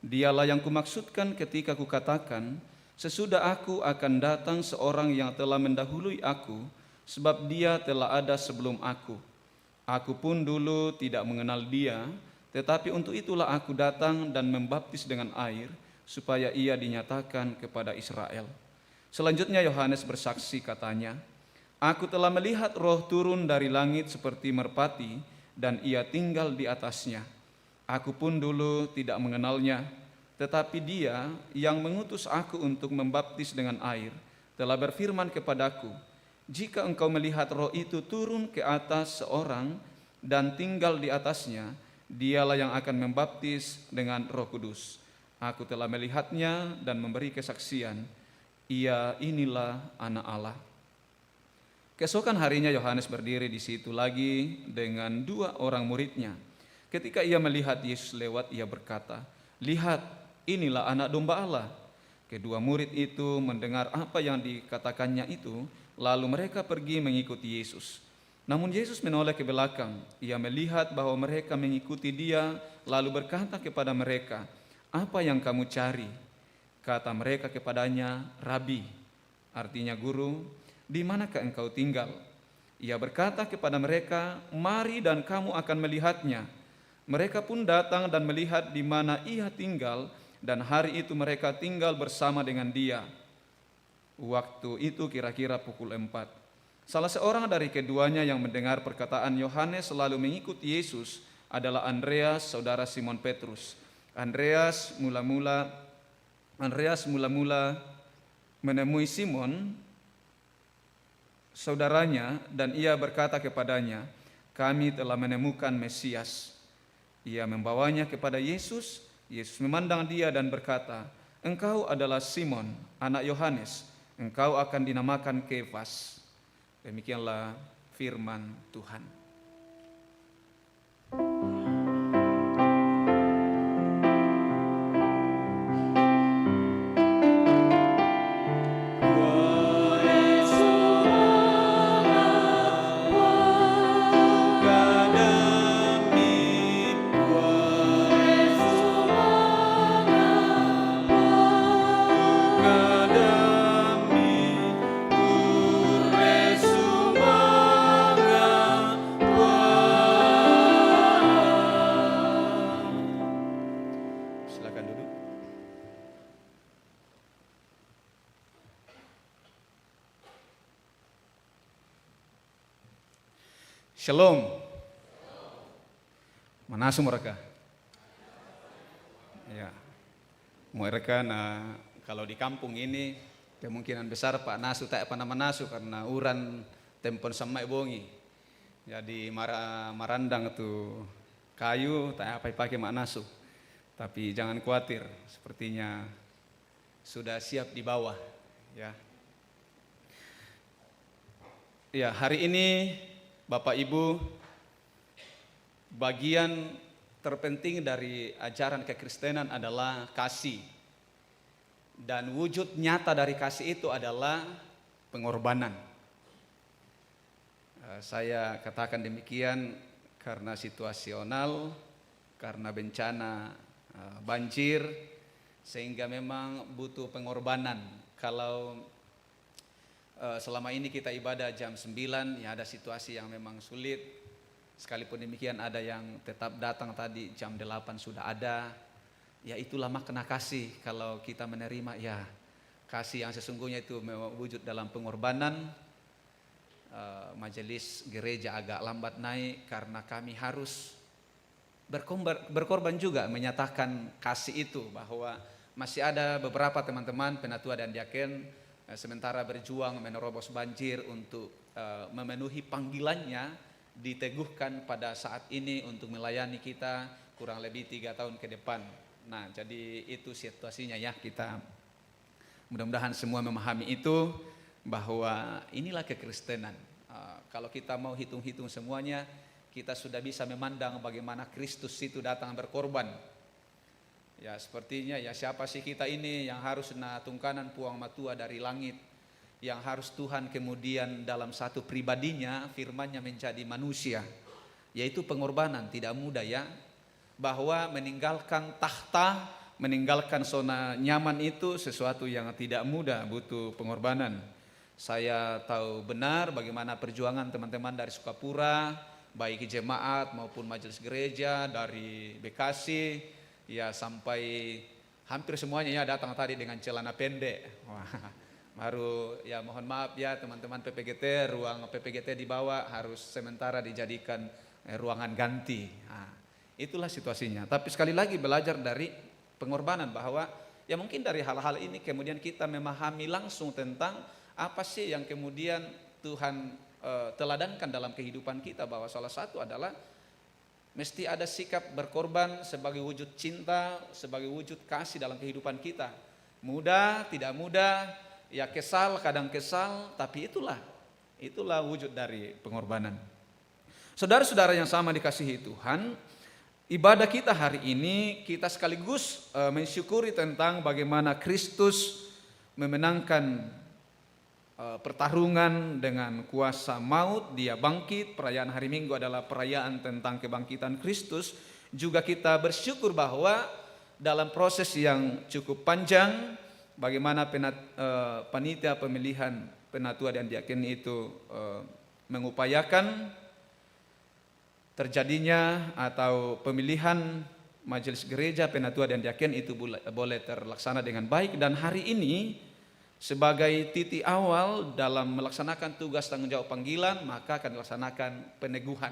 Dialah yang kumaksudkan ketika kukatakan, sesudah aku akan datang seorang yang telah mendahului aku, sebab dia telah ada sebelum aku. Aku pun dulu tidak mengenal dia, tetapi untuk itulah aku datang dan membaptis dengan air, supaya ia dinyatakan kepada Israel." Selanjutnya Yohanes bersaksi katanya, "Aku telah melihat roh turun dari langit seperti merpati, dan ia tinggal di atasnya. Aku pun dulu tidak mengenalnya, tetapi dia yang mengutus aku untuk membaptis dengan air, telah berfirman kepadaku, jika engkau melihat roh itu turun ke atas seorang dan tinggal di atasnya, dialah yang akan membaptis dengan Roh Kudus. Aku telah melihatnya dan memberi kesaksian, ia inilah anak Allah." Keesokan harinya Yohanes berdiri di situ lagi dengan 2 orang muridnya. Ketika ia melihat Yesus lewat, ia berkata, "Lihat, inilah anak domba Allah." Kedua murid itu mendengar apa yang dikatakannya itu, lalu mereka pergi mengikuti Yesus. Namun Yesus menoleh ke belakang. Ia melihat bahwa mereka mengikuti dia, lalu berkata kepada mereka, "Apa yang kamu cari?" Kata mereka kepadanya, "Rabi," artinya guru, "di manakah engkau tinggal?" Ia berkata kepada mereka, "Mari dan kamu akan melihatnya." Mereka pun datang dan melihat di mana ia tinggal, dan hari itu mereka tinggal bersama dengan dia. Waktu itu kira-kira pukul 4. Salah seorang dari keduanya yang mendengar perkataan Yohanes selalu mengikuti Yesus adalah Andreas, saudara Simon Petrus. Andreas mula-mula menemui Simon, saudaranya, dan ia berkata kepadanya, "Kami telah menemukan Mesias." Ia membawanya kepada Yesus. Yesus memandang dia dan berkata, "Engkau adalah Simon, anak Yohanes. Engkau akan dinamakan Kefas." Demikianlah firman Tuhan. Shalom. Manasu mereka. Ya. Mereka kalau di kampung ini kemungkinan besar Pak Nasu tak pernah manasu karena uran tempon samai bongi. Jadi marandang itu kayu tak apa pakai mak nasu. Tapi jangan khawatir, sepertinya sudah siap di bawah, ya. Ya, hari ini Bapak Ibu, bagian terpenting dari ajaran kekristenan adalah kasih. Dan wujud nyata dari kasih itu adalah pengorbanan. Saya katakan demikian karena situasional, karena bencana banjir, sehingga memang butuh pengorbanan. Kalau selama ini kita ibadah jam 9, ya ada situasi yang memang sulit. Sekalipun demikian ada yang tetap datang tadi jam 8 sudah ada. Ya itulah makna kasih. Kalau kita menerima, ya kasih yang sesungguhnya itu wujud dalam pengorbanan. Majelis gereja agak lambat naik karena kami harus berkorban juga menyatakan kasih itu, bahwa masih ada beberapa teman-teman penatua dan diaken sementara berjuang menerobos banjir untuk memenuhi panggilannya, diteguhkan pada saat ini untuk melayani kita kurang lebih 3 tahun ke depan. Nah, jadi itu situasinya ya, kita mudah-mudahan semua memahami itu, bahwa inilah kekristenan. Kalau kita mau hitung-hitung semuanya, kita sudah bisa memandang bagaimana Kristus itu datang berkorban. Ya sepertinya ya siapa sih kita ini yang harus tungkanan puang matua dari langit, yang harus Tuhan kemudian dalam satu pribadinya firman-Nya menjadi manusia, yaitu pengorbanan. Tidak mudah ya, bahwa meninggalkan tahta, meninggalkan zona nyaman itu sesuatu yang tidak mudah, butuh pengorbanan. Saya tahu benar bagaimana perjuangan teman-teman dari Sukapura, baik jemaat maupun majelis gereja dari Bekasi, ya sampai hampir semuanya ya datang tadi dengan celana pendek. Wah, baru ya mohon maaf ya teman-teman PPGT, ruang PPGT di bawah harus sementara dijadikan ruangan ganti. Nah, itulah situasinya. Tapi sekali lagi belajar dari pengorbanan, bahwa ya mungkin dari hal-hal ini kemudian kita memahami langsung tentang apa sih yang kemudian Tuhan teladankan dalam kehidupan kita, bahwa salah satu adalah mesti ada sikap berkorban sebagai wujud cinta, sebagai wujud kasih dalam kehidupan kita. Mudah, tidak mudah, ya kesal, kadang kesal, tapi itulah wujud dari pengorbanan. Saudara-saudara yang sama dikasihi Tuhan, ibadah kita hari ini kita sekaligus mensyukuri tentang bagaimana Kristus memenangkan pertarungan dengan kuasa maut, dia bangkit. Perayaan hari Minggu adalah perayaan tentang kebangkitan Kristus. Juga kita bersyukur bahwa dalam proses yang cukup panjang, bagaimana panitia pemilihan penatua dan diaken itu mengupayakan terjadinya atau pemilihan majelis gereja, penatua dan diaken itu boleh terlaksana dengan baik. Dan hari ini sebagai titik awal dalam melaksanakan tugas tanggung jawab panggilan, maka akan dilaksanakan peneguhan.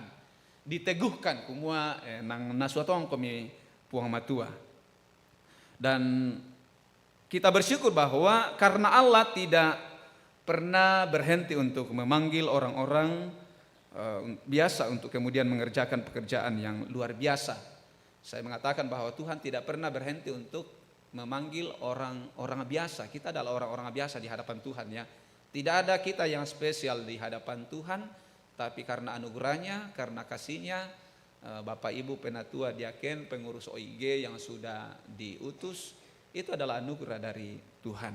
Diteguhkan kumua nang nasuatong kami puang matua. Dan kita bersyukur bahwa karena Allah tidak pernah berhenti untuk memanggil orang-orang biasa untuk kemudian mengerjakan pekerjaan yang luar biasa. Saya mengatakan bahwa Tuhan tidak pernah berhenti untuk memanggil orang-orang biasa. Kita adalah orang-orang biasa di hadapan Tuhan ya. Tidak ada kita yang spesial di hadapan Tuhan, tapi karena anugerahnya, karena kasihnya, Bapak Ibu penatua, diaken, pengurus OIG yang sudah diutus, itu adalah anugerah dari Tuhan.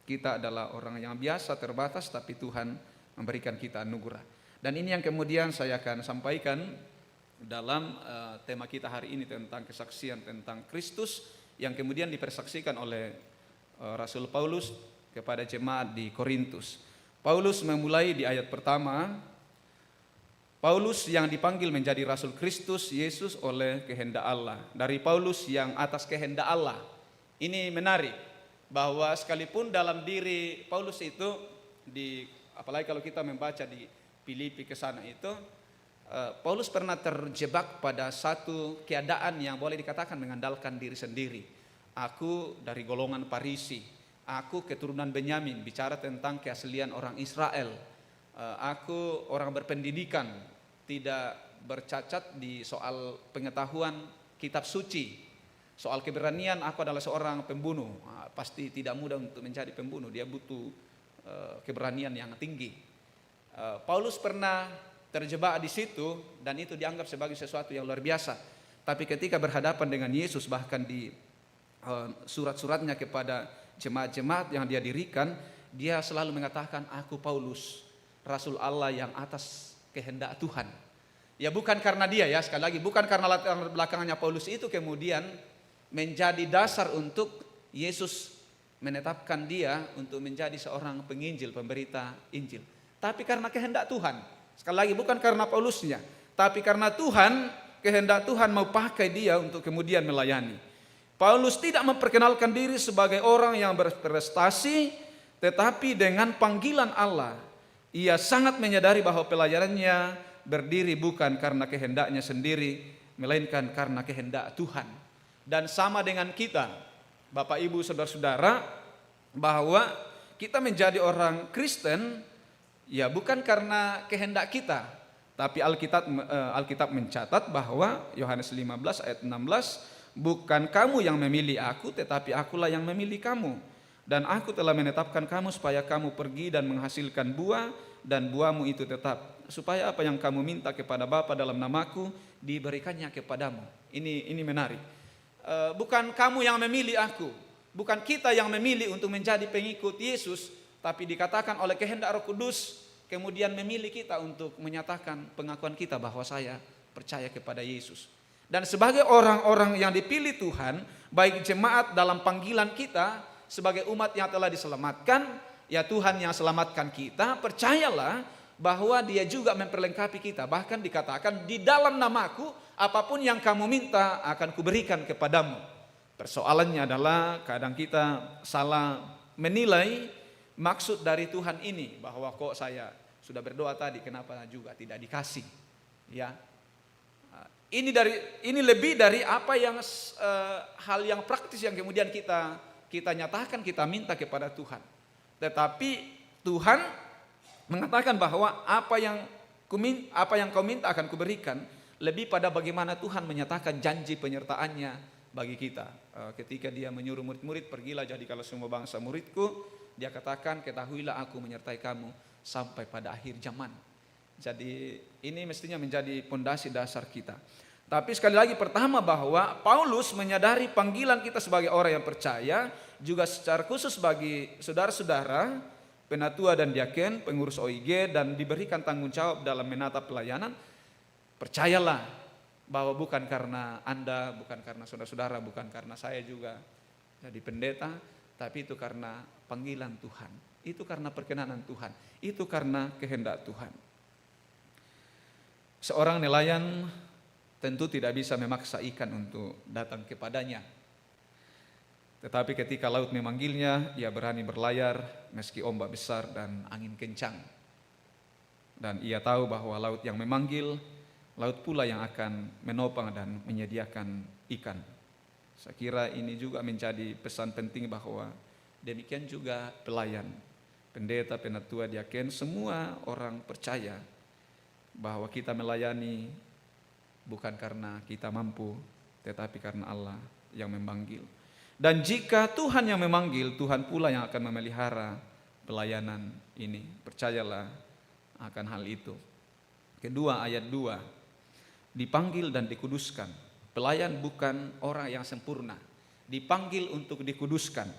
Kita adalah orang yang biasa, terbatas, tapi Tuhan memberikan kita anugerah. Dan ini yang kemudian saya akan sampaikan dalam tema kita hari ini tentang kesaksian tentang Kristus, yang kemudian dipersaksikan oleh Rasul Paulus kepada jemaat di Korintus. Paulus memulai di ayat pertama, Paulus yang dipanggil menjadi Rasul Kristus Yesus oleh kehendak Allah. Dari Paulus yang atas kehendak Allah. Ini menarik, bahwa sekalipun dalam diri Paulus itu, apalagi kalau kita membaca di Filipi ke sana itu, Paulus pernah terjebak pada satu keadaan yang boleh dikatakan mengandalkan diri sendiri. Aku dari golongan Farisi, aku keturunan Benyamin, bicara tentang keaslian orang Israel. Aku orang berpendidikan, tidak bercacat di soal pengetahuan kitab suci. Soal keberanian, aku adalah seorang pembunuh. Pasti tidak mudah untuk menjadi pembunuh, dia butuh keberanian yang tinggi. Paulus pernah terjebak di situ dan itu dianggap sebagai sesuatu yang luar biasa. Tapi ketika berhadapan dengan Yesus, bahkan di surat-suratnya kepada jemaat-jemaat yang dia dirikan, dia selalu mengatakan, aku Paulus, Rasul Allah yang atas kehendak Tuhan. Ya bukan karena dia, ya sekali lagi, bukan karena latar belakangnya Paulus itu kemudian menjadi dasar untuk Yesus menetapkan dia untuk menjadi seorang penginjil, pemberita Injil. Tapi karena kehendak Tuhan. Sekali lagi, bukan karena Paulusnya, tapi karena Tuhan, kehendak Tuhan mau pakai dia untuk kemudian melayani. Paulus tidak memperkenalkan diri sebagai orang yang berprestasi, tetapi dengan panggilan Allah, ia sangat menyadari bahwa pelayarannya berdiri bukan karena kehendaknya sendiri, melainkan karena kehendak Tuhan. Dan sama dengan kita, Bapak Ibu Saudara-saudara, bahwa kita menjadi orang Kristen ya bukan karena kehendak kita, tapi Alkitab mencatat bahwa Yohanes 15 ayat 16, bukan kamu yang memilih aku, tetapi akulah yang memilih kamu. Dan aku telah menetapkan kamu supaya kamu pergi dan menghasilkan buah, dan buahmu itu tetap, supaya apa yang kamu minta kepada Bapa dalam namaku diberikannya kepadamu. Ini menarik. Bukan kamu yang memilih aku, bukan kita yang memilih untuk menjadi pengikut Yesus, tapi dikatakan oleh kehendak Roh Kudus kemudian memilih kita untuk menyatakan pengakuan kita bahwa saya percaya kepada Yesus. Dan sebagai orang-orang yang dipilih Tuhan, baik jemaat dalam panggilan kita sebagai umat yang telah diselamatkan, ya Tuhan yang selamatkan kita, percayalah bahwa dia juga memperlengkapi kita. Bahkan dikatakan di dalam namaku apapun yang kamu minta akan kuberikan kepadamu. Persoalannya adalah kadang kita salah menilai maksud dari Tuhan ini, bahwa kok saya sudah berdoa tadi kenapa juga tidak dikasih. Ya, ini lebih dari apa yang hal yang praktis yang kemudian kita nyatakan, kita minta kepada Tuhan. Tetapi Tuhan mengatakan bahwa apa yang kau minta akan kuberikan, lebih pada bagaimana Tuhan menyatakan janji penyertaannya bagi kita. Ketika dia menyuruh murid-murid, pergilah jadikanlah semua bangsa muridku, dia katakan, ketahuilah aku menyertai kamu sampai pada akhir zaman. Jadi ini mestinya menjadi pondasi dasar kita. Tapi sekali lagi, pertama bahwa Paulus menyadari panggilan kita sebagai orang yang percaya, juga secara khusus bagi saudara-saudara, penatua dan diaken, pengurus OIG, dan diberikan tanggung jawab dalam menata pelayanan. Percayalah bahwa bukan karena Anda, bukan karena saudara-saudara, bukan karena saya juga jadi pendeta, tapi itu karena panggilan Tuhan, itu karena perkenanan Tuhan, itu karena kehendak Tuhan. Seorang nelayan tentu tidak bisa memaksa ikan untuk datang kepadanya. Tetapi ketika laut memanggilnya, ia berani berlayar meski ombak besar dan angin kencang. Dan ia tahu bahwa laut yang memanggil, laut pula yang akan menopang dan menyediakan ikan. Saya kira ini juga menjadi pesan penting bahwa demikian juga pelayan, pendeta, penatua, diaken, semua orang percaya bahwa kita melayani bukan karena kita mampu, tetapi karena Allah yang memanggil. Dan jika Tuhan yang memanggil, Tuhan pula yang akan memelihara pelayanan ini. Percayalah akan hal itu. Kedua, ayat 2, dipanggil dan dikuduskan. Pelayan bukan orang yang sempurna, dipanggil untuk dikuduskan.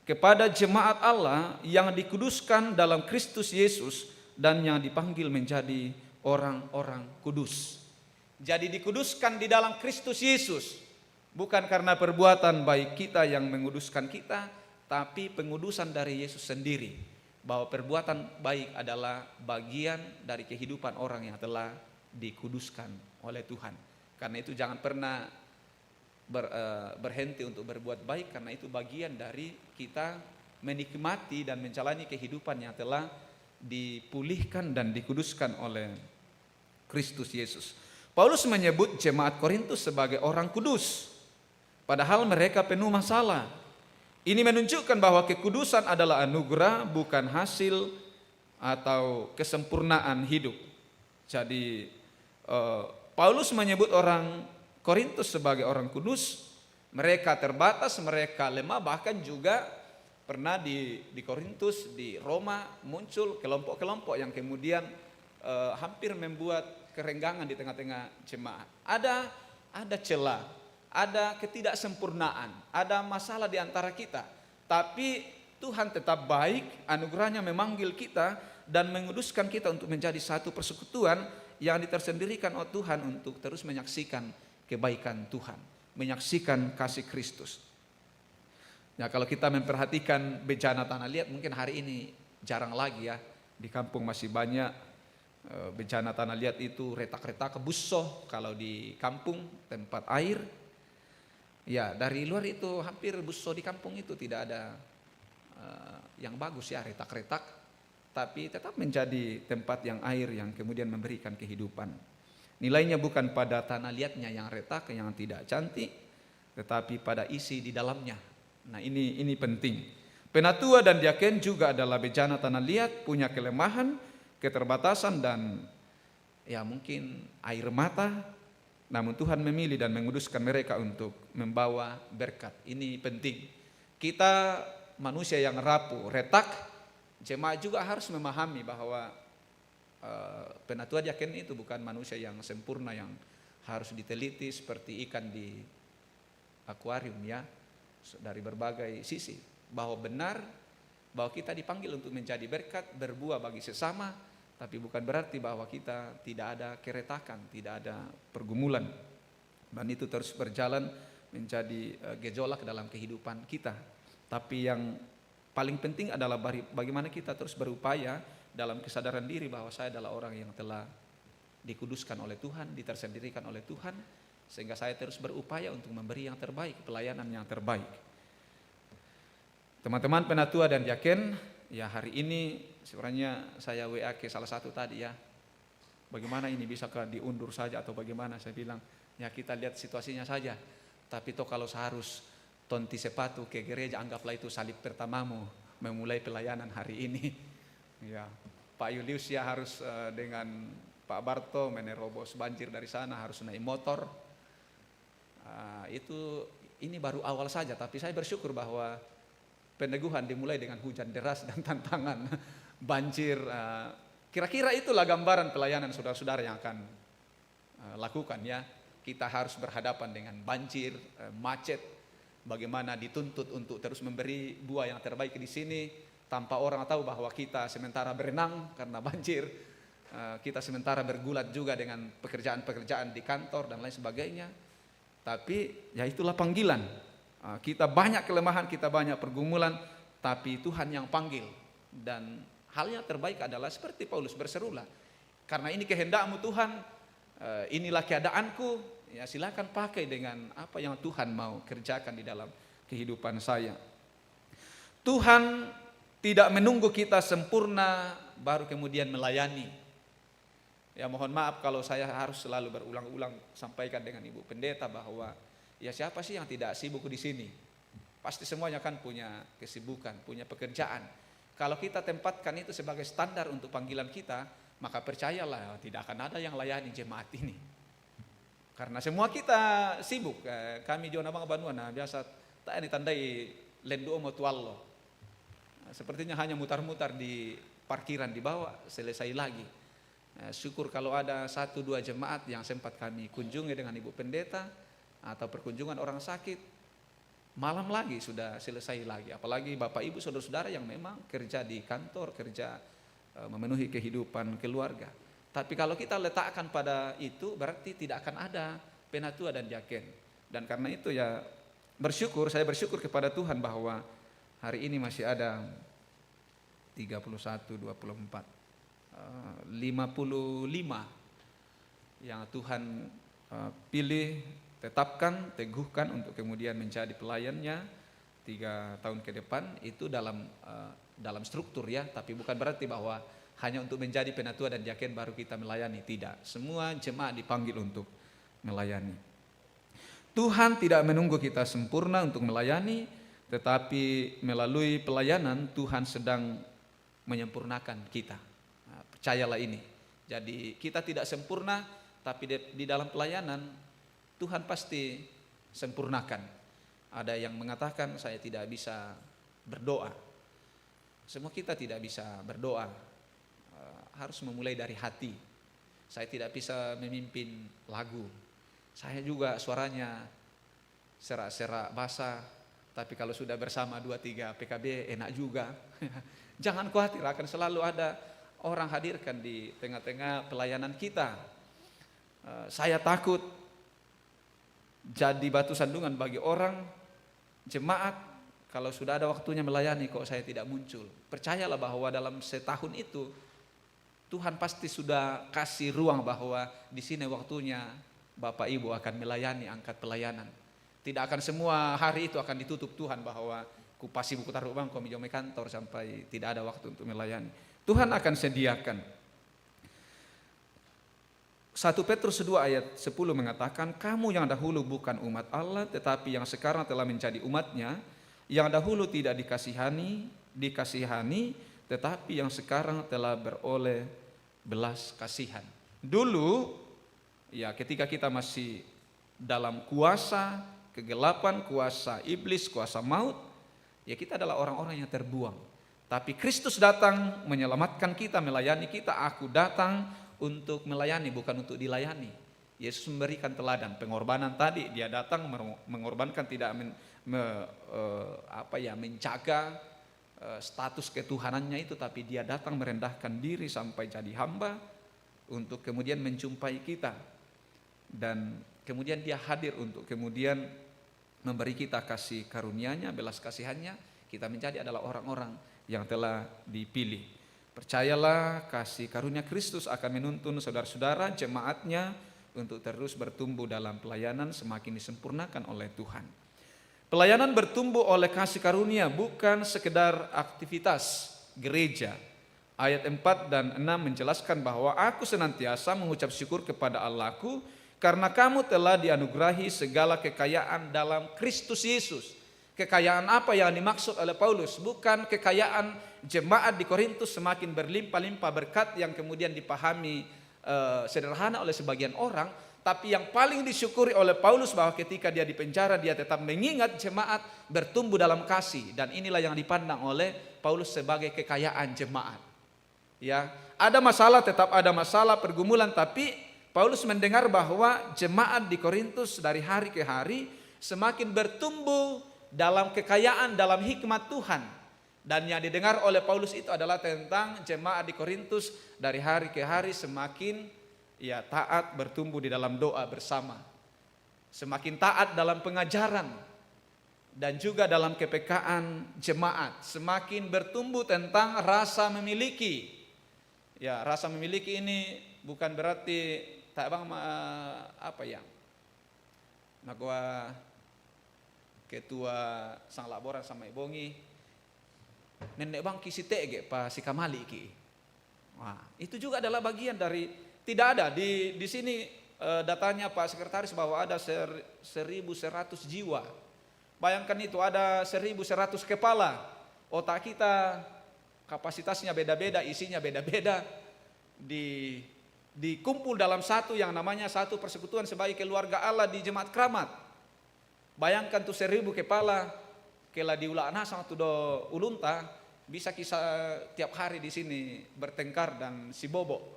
Kepada jemaat Allah yang dikuduskan dalam Kristus Yesus dan yang dipanggil menjadi orang-orang kudus. Jadi dikuduskan di dalam Kristus Yesus, bukan karena perbuatan baik kita yang menguduskan kita, tapi pengudusan dari Yesus sendiri. Bahwa perbuatan baik adalah bagian dari kehidupan orang yang telah dikuduskan oleh Tuhan. Karena itu jangan pernah berhenti untuk berbuat baik, karena itu bagian dari kita menikmati dan menjalani kehidupan yang telah dipulihkan dan dikuduskan oleh Kristus Yesus. Paulus menyebut jemaat Korintus sebagai orang kudus, padahal mereka penuh masalah. Ini menunjukkan bahwa kekudusan adalah anugerah, bukan hasil atau kesempurnaan hidup. Jadi Paulus menyebut orang Korintus sebagai orang kudus. Mereka terbatas, mereka lemah, bahkan juga pernah di Korintus, di Roma muncul kelompok-kelompok yang kemudian hampir membuat kerenggangan di tengah-tengah jemaat. Ada celah, ada ketidaksempurnaan, ada masalah di antara kita. Tapi Tuhan tetap baik, anugerahnya memanggil kita dan menguduskan kita untuk menjadi satu persekutuan yang ditersendirikan oleh Tuhan untuk terus menyaksikan kebaikan Tuhan, menyaksikan kasih Kristus. Nah, kalau kita memperhatikan bejana tanah liat, mungkin hari ini jarang lagi ya. Di kampung masih banyak bejana tanah liat itu, retak-retak busoh kalau di kampung tempat air. Ya, dari luar itu hampir busoh di kampung itu tidak ada yang bagus ya, retak-retak, tapi tetap menjadi tempat yang air yang kemudian memberikan kehidupan. Nilainya bukan pada tanah liatnya yang retak, yang tidak cantik, tetapi pada isi di dalamnya. Nah, ini penting. Penatua dan diaken juga adalah bejana tanah liat, punya kelemahan, keterbatasan dan ya mungkin air mata. Namun Tuhan memilih dan menguduskan mereka untuk membawa berkat. Ini penting. Kita manusia yang rapuh, retak, jemaat juga harus memahami bahwa penatua diaken itu bukan manusia yang sempurna yang harus diteliti seperti ikan di akuarium ya, dari berbagai sisi. Bahwa benar bahwa kita dipanggil untuk menjadi berkat, berbuah bagi sesama, tapi bukan berarti bahwa kita tidak ada keretakan, tidak ada pergumulan. Dan itu terus berjalan menjadi gejolak dalam kehidupan kita. Tapi yang paling penting adalah bagaimana kita terus berupaya dalam kesadaran diri bahwa saya adalah orang yang telah dikuduskan oleh Tuhan, ditersendirikan oleh Tuhan, sehingga saya terus berupaya untuk memberi yang terbaik, pelayanan yang terbaik. Teman-teman penatua dan diaken, ya hari ini sebenarnya saya WA ke salah satu tadi ya, bagaimana ini bisakah diundur saja atau bagaimana? Saya bilang ya kita lihat situasinya saja, tapi toh kalau seharus tonti sepatu ke gereja, anggaplah itu salib pertamamu memulai pelayanan hari ini. Ya, Pak Julius ya harus dengan Pak Barto menerobos banjir dari sana, harus naik motor. Ini baru awal saja, tapi saya bersyukur bahwa peneguhan dimulai dengan hujan deras dan tantangan banjir. Kira-kira itulah gambaran pelayanan saudara-saudara yang akan lakukan ya. Kita harus berhadapan dengan banjir, macet, bagaimana dituntut untuk terus memberi buah yang terbaik di sini tanpa orang tahu bahwa kita sementara berenang karena banjir, kita sementara bergulat juga dengan pekerjaan-pekerjaan di kantor dan lain sebagainya. Tapi ya itulah panggilan. Kita banyak kelemahan, kita banyak pergumulan, tapi Tuhan yang panggil. Dan hal yang terbaik adalah seperti Paulus berserulah, karena ini kehendak-Mu Tuhan, inilah keadaanku, ya silakan pakai dengan apa yang Tuhan mau kerjakan di dalam kehidupan saya. Tuhan tidak menunggu kita sempurna baru kemudian melayani. Ya mohon maaf kalau saya harus selalu berulang-ulang sampaikan dengan Ibu Pendeta bahwa ya siapa sih yang tidak sibuk di sini? Pasti semuanya kan punya kesibukan, punya pekerjaan. Kalau kita tempatkan itu sebagai standar untuk panggilan kita, maka percayalah tidak akan ada yang layani jemaat ini. Karena semua kita sibuk. Kami Jona Bang Banuana biasa tak ini tandai lendu omo tuallo. Sepertinya hanya mutar-mutar di parkiran di bawah, selesai lagi. Syukur kalau ada 1-2 jemaat yang sempat kami kunjungi dengan Ibu Pendeta atau perkunjungan orang sakit, malam lagi sudah selesai lagi. Apalagi Bapak Ibu saudara-saudara yang memang kerja di kantor, kerja memenuhi kehidupan keluarga. Tapi kalau kita letakkan pada itu berarti tidak akan ada penatua dan diaken. Dan karena itu ya saya bersyukur kepada Tuhan bahwa hari ini masih ada 31, 24, 55 yang Tuhan pilih, tetapkan, teguhkan untuk kemudian menjadi pelayannya 3 tahun ke depan. Itu dalam struktur ya, tapi bukan berarti bahwa hanya untuk menjadi penatua dan diaken baru kita melayani. Tidak, semua jemaat dipanggil untuk melayani. Tuhan tidak menunggu kita sempurna untuk melayani, tetapi melalui pelayanan Tuhan sedang menyempurnakan kita. Percayalah ini. Jadi kita tidak sempurna, tapi di dalam pelayanan Tuhan pasti sempurnakan. Ada yang mengatakan saya tidak bisa berdoa. Semua kita tidak bisa berdoa. Harus memulai dari hati. Saya tidak bisa memimpin lagu. Saya juga suaranya serak-serak basah, tapi kalau sudah bersama 2-3 PKB enak juga. Jangan khawatir, akan selalu ada orang hadirkan di tengah-tengah pelayanan kita. Saya takut jadi batu sandungan bagi orang, jemaat, kalau sudah ada waktunya melayani kok saya tidak muncul. Percayalah bahwa dalam setahun itu Tuhan pasti sudah kasih ruang bahwa di sini waktunya Bapak Ibu akan melayani, angkat pelayanan. Tidak akan semua hari itu akan ditutup Tuhan bahwa kupasi buku taruh bang, komi jome kantor sampai tidak ada waktu untuk melayani. Tuhan akan sediakan. 1 Petrus 2 ayat 10 mengatakan, kamu yang dahulu bukan umat Allah tetapi yang sekarang telah menjadi umatnya, yang dahulu tidak dikasihani tetapi yang sekarang telah beroleh belas kasihan. Dulu ya ketika kita masih dalam kuasa kegelapan, kuasa iblis, kuasa maut, ya kita adalah orang-orang yang terbuang. Tapi Kristus datang menyelamatkan kita, melayani kita. Aku datang untuk melayani, bukan untuk dilayani. Yesus memberikan teladan pengorbanan tadi. Dia datang mengorbankan, tidak menjaga status ketuhanannya itu, tapi dia datang merendahkan diri sampai jadi hamba untuk kemudian menjumpai kita. Dan kemudian dia hadir untuk kemudian memberi kita kasih karunia-Nya, belas kasihannya. Kita menjadi adalah orang-orang yang telah dipilih. Percayalah, kasih karunia Kristus akan menuntun saudara-saudara jemaatnya untuk terus bertumbuh dalam pelayanan semakin disempurnakan oleh Tuhan. Pelayanan bertumbuh oleh kasih karunia, bukan sekedar aktivitas gereja. Ayat 4 dan 6 menjelaskan bahwa aku senantiasa mengucap syukur kepada Allahku karena kamu telah dianugerahi segala kekayaan dalam Kristus Yesus. Kekayaan apa yang dimaksud oleh Paulus? Bukan kekayaan jemaat di Korintus semakin berlimpah-limpah berkat yang kemudian dipahami sederhana oleh sebagian orang, tapi yang paling disyukuri oleh Paulus bahwa ketika dia di penjara dia tetap mengingat jemaat bertumbuh dalam kasih, dan inilah yang dipandang oleh Paulus sebagai kekayaan jemaat. Ya, ada masalah, tetap ada masalah, pergumulan, tapi Paulus mendengar bahwa jemaat di Korintus dari hari ke hari semakin bertumbuh dalam kekayaan, dalam hikmat Tuhan. Dan yang didengar oleh Paulus itu adalah tentang jemaat di Korintus dari hari ke hari semakin taat, bertumbuh di dalam doa bersama, semakin taat dalam pengajaran dan juga dalam kepekaan jemaat, semakin bertumbuh tentang rasa memiliki. Ya, rasa memiliki ini bukan berarti tak bang Nagwa ketua sang laboran sama ibongi nenek bang kisi tege pa si kamali ki. Wah, itu juga adalah bagian dari. Tidak ada di sini datanya Pak Sekretaris bahwa ada 1.100 jiwa. Bayangkan itu, ada 1.100 kepala. Otak kita kapasitasnya beda-beda, isinya beda-beda. Dikumpul dalam satu yang namanya satu persekutuan sebagai keluarga Allah di Jemaat Kramat. Bayangkan tuh 1.000 kepala, kela diulah nasang tuh do ulunta, bisa kisah tiap hari di sini bertengkar dan si bobo.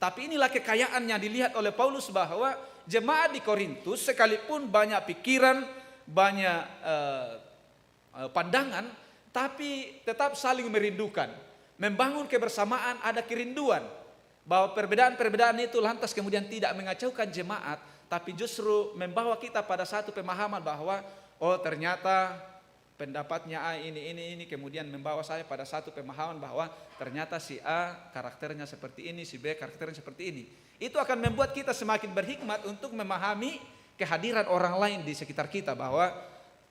Tapi inilah kekayaan yang dilihat oleh Paulus bahwa jemaat di Korintus sekalipun banyak pikiran, banyak pandangan, tapi tetap saling merindukan. Membangun kebersamaan, ada kerinduan. Bahwa perbedaan-perbedaan itu lantas kemudian tidak mengacaukan jemaat, tapi justru membawa kita pada satu pemahaman bahwa oh ternyata pendapatnya A ini kemudian membawa saya pada satu pemahaman bahwa ternyata si A karakternya seperti ini, si B karakternya seperti ini. Itu akan membuat kita semakin berhikmat untuk memahami kehadiran orang lain di sekitar kita, bahwa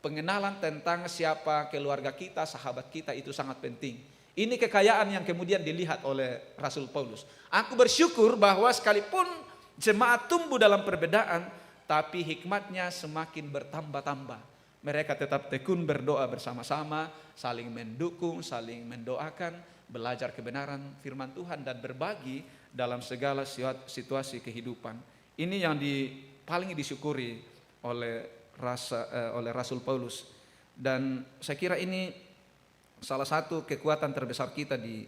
pengenalan tentang siapa keluarga kita, sahabat kita itu sangat penting. Ini kekayaan yang kemudian dilihat oleh Rasul Paulus. Aku bersyukur bahwa sekalipun jemaat tumbuh dalam perbedaan, tapi hikmatnya semakin bertambah-tambah. Mereka tetap tekun berdoa bersama-sama, saling mendukung, saling mendoakan, belajar kebenaran firman Tuhan dan berbagi dalam segala situasi kehidupan. Ini yang paling disyukuri oleh Rasul Paulus. Dan saya kira ini salah satu kekuatan terbesar kita di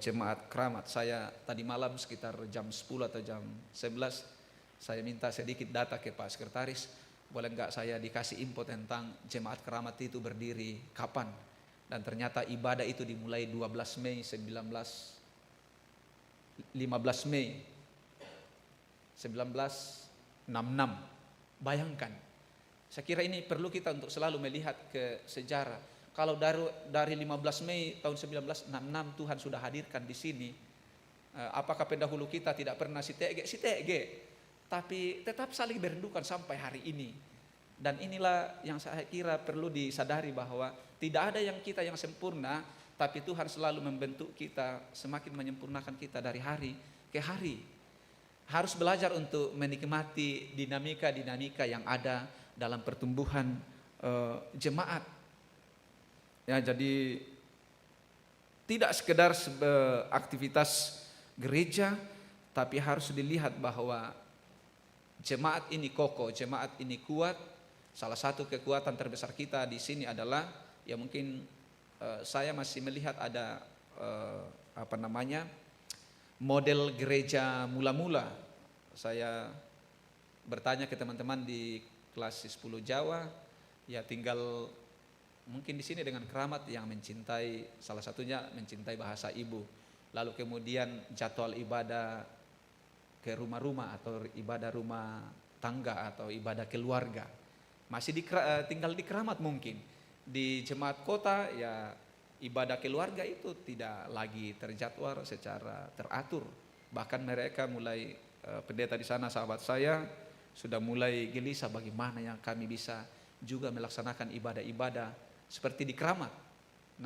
Jemaat Keramat. Saya tadi malam sekitar jam 10 atau jam 11 saya minta sedikit data ke Pak Sekretaris, boleh enggak saya dikasih info tentang Jemaat Keramat itu berdiri kapan. Dan ternyata ibadah itu dimulai 12 Mei 15 Mei 1966. Bayangkan, saya kira ini perlu kita untuk selalu melihat ke sejarah. Kalau dari 15 Mei tahun 1966 Tuhan sudah hadirkan di sini, apakah pendahulu kita tidak pernah sitege, tapi tetap saling berindukan sampai hari ini. Dan inilah yang saya kira perlu disadari bahwa tidak ada yang kita yang sempurna, tapi Tuhan selalu membentuk kita, semakin menyempurnakan kita dari hari ke hari. Harus belajar untuk menikmati dinamika-dinamika yang ada dalam pertumbuhan jemaat. Ya, jadi tidak sekedar aktivitas gereja, tapi harus dilihat bahwa jemaat ini kokoh, jemaat ini kuat. Salah satu kekuatan terbesar kita di sini adalah, ya mungkin saya masih melihat ada model gereja mula-mula. Saya bertanya ke teman-teman di kelas 10 Jawa, ya tinggal mungkin di sini dengan Keramat yang mencintai, salah satunya mencintai bahasa ibu. Lalu kemudian jadwal ibadah ke rumah-rumah atau ibadah rumah tangga atau ibadah keluarga masih tinggal di Keramat. Mungkin di jemaat kota ya ibadah keluarga itu tidak lagi terjadwal secara teratur. Bahkan mereka mulai pendeta di sana, sahabat saya, sudah mulai gelisah bagaimana yang kami bisa juga melaksanakan ibadah-ibadah seperti di Keramat.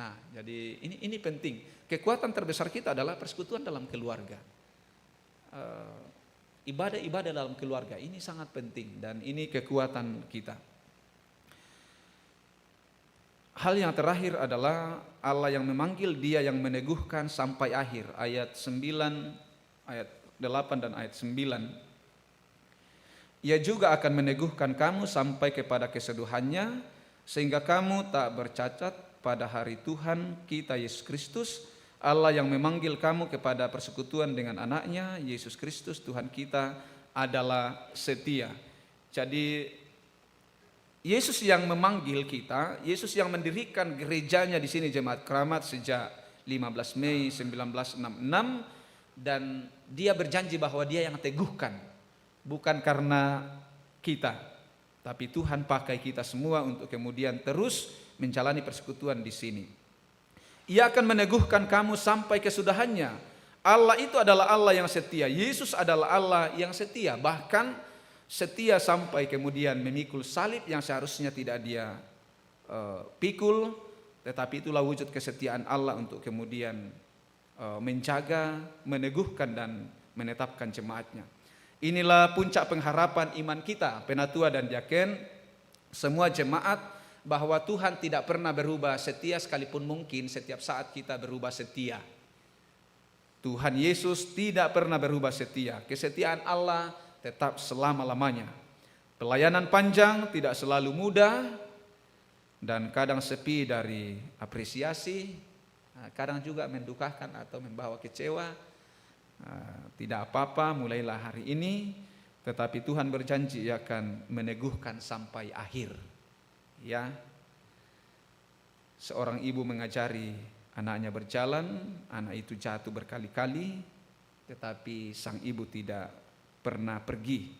Nah, jadi ini penting. Kekuatan terbesar kita adalah persekutuan dalam keluarga. Ibadah-ibadah dalam keluarga ini sangat penting dan ini kekuatan kita. Hal yang terakhir adalah Allah yang memanggil, Dia yang meneguhkan sampai akhir. Ayat 9, ayat 8 dan ayat 9. Ia juga akan meneguhkan kamu sampai kepada keseduhannya, sehingga kamu tak bercacat pada hari Tuhan kita Yesus Kristus. Allah yang memanggil kamu kepada persekutuan dengan anaknya, Yesus Kristus Tuhan kita adalah setia. Jadi Yesus yang memanggil kita, Yesus yang mendirikan gerejanya di sini Jemaat Keramat sejak 15 Mei 1966, dan Dia berjanji bahwa Dia yang teguhkan, bukan karena kita, tapi Tuhan pakai kita semua untuk kemudian terus menjalani persekutuan di sini. Ia akan meneguhkan kamu sampai kesudahannya. Allah itu adalah Allah yang setia. Yesus adalah Allah yang setia, bahkan setia sampai kemudian memikul salib yang seharusnya tidak Dia pikul, tetapi itulah wujud kesetiaan Allah untuk kemudian menjaga, meneguhkan dan menetapkan jemaatnya. Inilah puncak pengharapan iman kita, penatua dan diaken, semua jemaat, bahwa Tuhan tidak pernah berubah setia, sekalipun mungkin setiap saat kita berubah setia. Tuhan Yesus tidak pernah berubah setia. Kesetiaan Allah tetap selama-lamanya. Pelayanan panjang tidak selalu mudah dan kadang sepi dari apresiasi, kadang juga mendukakan atau membawa kecewa. Tidak apa-apa, mulailah hari ini, tetapi Tuhan berjanji akan meneguhkan sampai akhir. Ya, seorang ibu mengajari anaknya berjalan, anak itu jatuh berkali-kali, tetapi sang ibu tidak pernah pergi.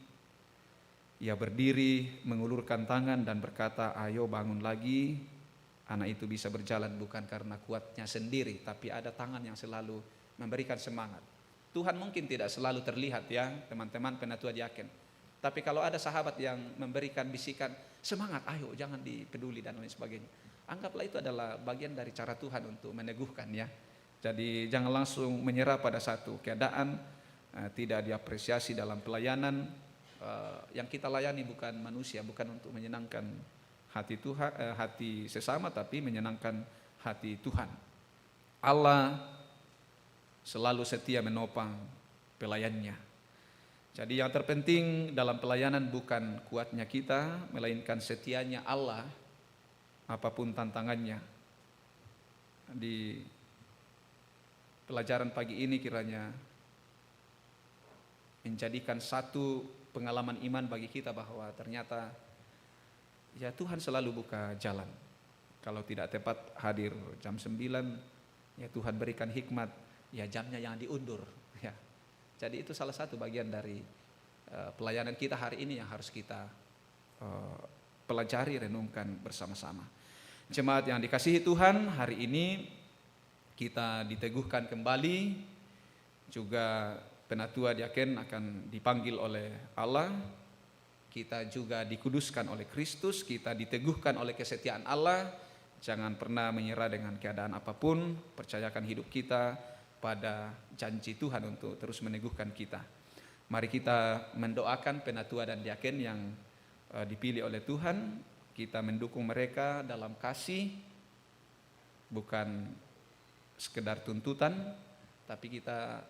Ia berdiri, mengulurkan tangan dan berkata, ayo bangun lagi. Anak itu bisa berjalan bukan karena kuatnya sendiri, tapi ada tangan yang selalu memberikan semangat. Tuhan mungkin tidak selalu terlihat, ya teman-teman penatua diaken, tapi kalau ada sahabat yang memberikan bisikan, semangat, ayo jangan dipeduli dan lain sebagainya, anggaplah itu adalah bagian dari cara Tuhan untuk meneguhkan, ya. Jadi jangan langsung menyerah pada satu keadaan, tidak diapresiasi dalam pelayanan. Yang kita layani bukan manusia, bukan untuk menyenangkan hati sesama, tapi menyenangkan hati Tuhan. Allah selalu setia menopang pelayannya. Jadi yang terpenting dalam pelayanan bukan kuatnya kita, melainkan setianya Allah apapun tantangannya. Di pelajaran pagi ini kiranya menjadikan satu pengalaman iman bagi kita bahwa ternyata ya Tuhan selalu buka jalan. Kalau tidak tepat hadir jam 9, ya Tuhan berikan hikmat, ya jamnya yang diundur. Ya. Jadi itu salah satu bagian dari pelayanan kita hari ini yang harus kita pelajari, renungkan bersama-sama. Jemaat yang dikasihi Tuhan, hari ini kita diteguhkan kembali, juga penatua diaken akan dipanggil oleh Allah, kita juga dikuduskan oleh Kristus, kita diteguhkan oleh kesetiaan Allah. Jangan pernah menyerah dengan keadaan apapun, percayakan hidup kita pada janji Tuhan untuk terus meneguhkan kita. Mari kita mendoakan penatua dan diaken yang dipilih oleh Tuhan. Kita mendukung mereka dalam kasih, bukan sekedar tuntutan, tapi kita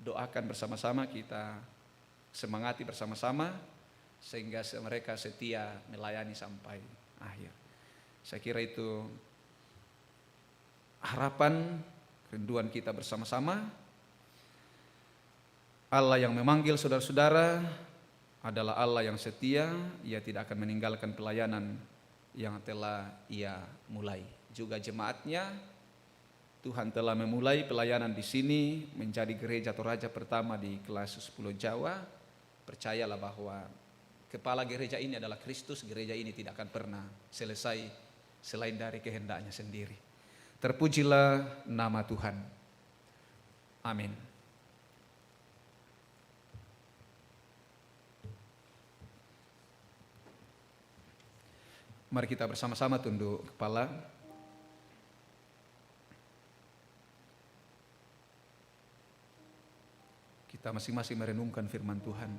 doakan bersama-sama, kita semangati bersama-sama, sehingga mereka setia melayani sampai akhir. Saya kira itu harapan, rinduan kita bersama-sama. Allah yang memanggil saudara-saudara adalah Allah yang setia. Ia tidak akan meninggalkan pelayanan yang telah Ia mulai. Juga jemaatnya, Tuhan telah memulai pelayanan di sini menjadi gereja Toraja pertama di kelas 10 Jawa. Percayalah bahwa kepala gereja ini adalah Kristus. Gereja ini tidak akan pernah selesai selain dari kehendaknya sendiri. Terpujilah nama Tuhan. Amin. Mari kita bersama-sama tunduk kepala. Kita masing-masing merenungkan firman Tuhan.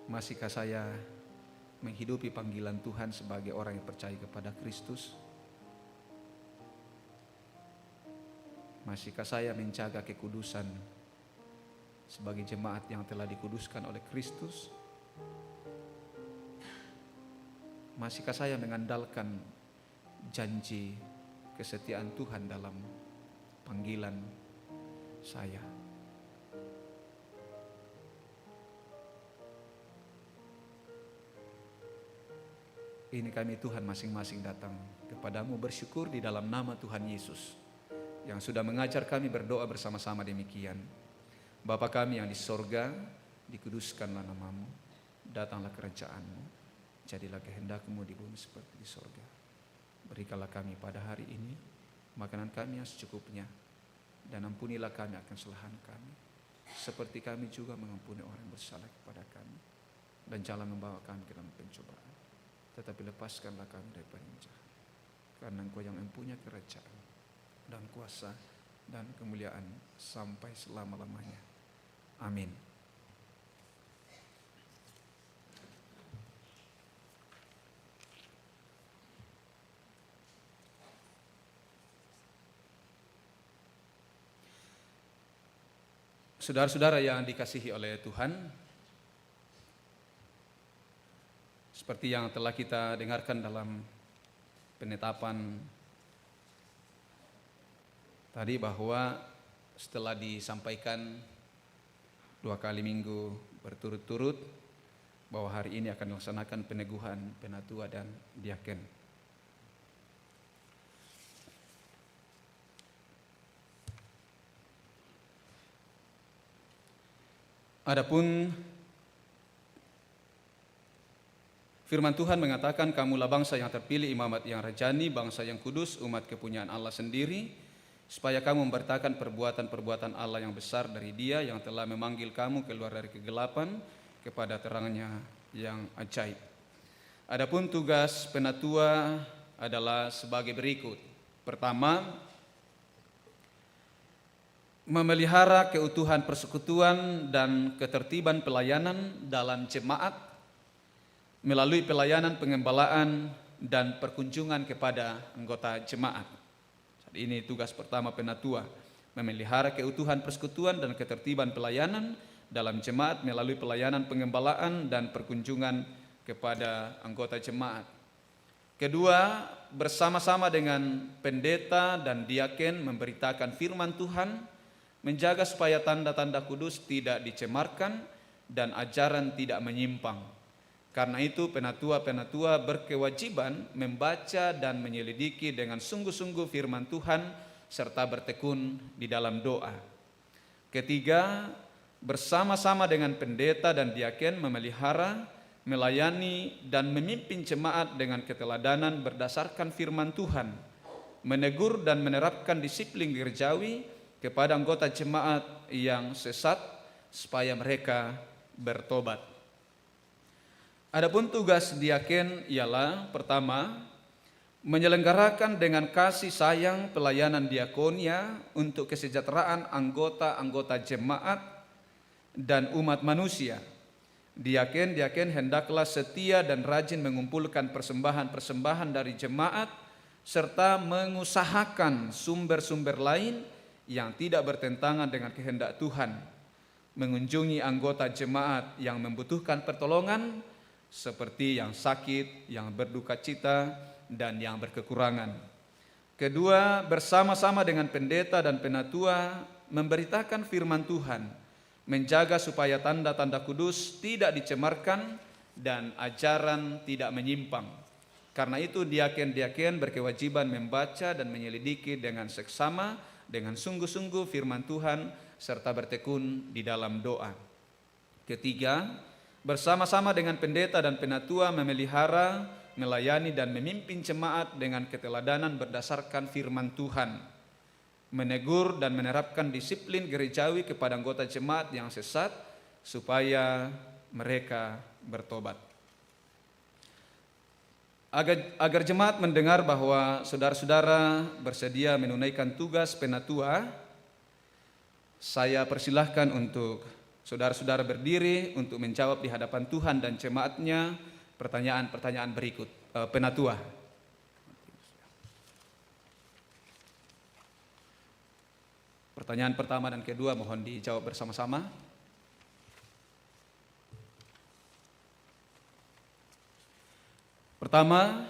Masihkah saya menghidupi panggilan Tuhan sebagai orang yang percaya kepada Kristus? Masihkah saya menjaga kekudusan sebagai jemaat yang telah dikuduskan oleh Kristus? Masihkah saya mengandalkan janji kesetiaan Tuhan dalam panggilan saya? Ini kami Tuhan masing-masing datang kepadamu bersyukur di dalam nama Tuhan Yesus yang sudah mengajar kami berdoa bersama-sama demikian. Bapa kami yang di sorga, dikuduskanlah namamu, datanglah kerajaanmu, jadilah kehendak-Mu di bumi seperti di sorga. Berikanlah kami pada hari ini makanan kami yang secukupnya, dan ampunilah kami akan kesalahan kami, seperti kami juga mengampuni orang yang bersalah kepada kami. Dan jangan membawa kami ke dalam pencobaan, tetapi lepaskanlah kami daripada yang jahat. Karena Engkau yang mempunyai kerajaan dan kuasa dan kemuliaan sampai selama-lamanya. Amin. Saudara-saudara yang dikasihi oleh Tuhan, seperti yang telah kita dengarkan dalam penetapan tadi, bahwa setelah disampaikan 2 kali minggu berturut-turut bahwa hari ini akan dilaksanakan peneguhan penatua dan diaken. Adapun firman Tuhan mengatakan, kamulah bangsa yang terpilih, imamat yang rajani, bangsa yang kudus, umat kepunyaan Allah sendiri, supaya kamu memberitakan perbuatan-perbuatan Allah yang besar dari Dia yang telah memanggil kamu keluar dari kegelapan kepada terangnya yang ajaib. Adapun tugas penatua adalah sebagai berikut. Pertama, memelihara keutuhan persekutuan dan ketertiban pelayanan dalam jemaat melalui pelayanan pengembalaan dan perkunjungan kepada anggota jemaat. Ini tugas pertama penatua, memelihara keutuhan persekutuan dan ketertiban pelayanan dalam jemaat melalui pelayanan pengembalaan dan perkunjungan kepada anggota jemaat. Kedua, bersama-sama dengan pendeta dan diaken memberitakan firman Tuhan, menjaga supaya tanda-tanda kudus tidak dicemarkan dan ajaran tidak menyimpang. Karena itu penatua-penatua berkewajiban membaca dan menyelidiki dengan sungguh-sungguh firman Tuhan serta bertekun di dalam doa. Ketiga, bersama-sama dengan pendeta dan diaken memelihara, melayani dan memimpin jemaat dengan keteladanan berdasarkan firman Tuhan, menegur dan menerapkan disiplin gerejawi kepada anggota jemaat yang sesat supaya mereka bertobat. Adapun tugas diaken ialah pertama, menyelenggarakan dengan kasih sayang pelayanan diakonia untuk kesejahteraan anggota-anggota jemaat dan umat manusia. Diaken hendaklah setia dan rajin mengumpulkan persembahan-persembahan dari jemaat serta mengusahakan sumber-sumber lain yang tidak bertentangan dengan kehendak Tuhan, mengunjungi anggota jemaat yang membutuhkan pertolongan seperti yang sakit, yang berduka cita, dan yang berkekurangan. Kedua, bersama-sama dengan pendeta dan penatua memberitakan firman Tuhan, menjaga supaya tanda-tanda kudus tidak dicemarkan dan ajaran tidak menyimpang. Karena itu diaken-diaken berkewajiban membaca dan menyelidiki dengan seksama, dengan sungguh-sungguh firman Tuhan, serta bertekun di dalam doa. Ketiga, bersama-sama dengan pendeta dan penatua memelihara, melayani dan memimpin jemaat dengan keteladanan berdasarkan firman Tuhan, menegur dan menerapkan disiplin gerejawi kepada anggota jemaat yang sesat supaya mereka bertobat. Agar jemaat mendengar bahwa saudara-saudara bersedia menunaikan tugas penatua, saya persilahkan untuk saudara-saudara berdiri untuk menjawab di hadapan Tuhan dan jemaatnya pertanyaan-pertanyaan berikut. Penatua. Pertanyaan pertama dan kedua mohon dijawab bersama-sama. Pertama,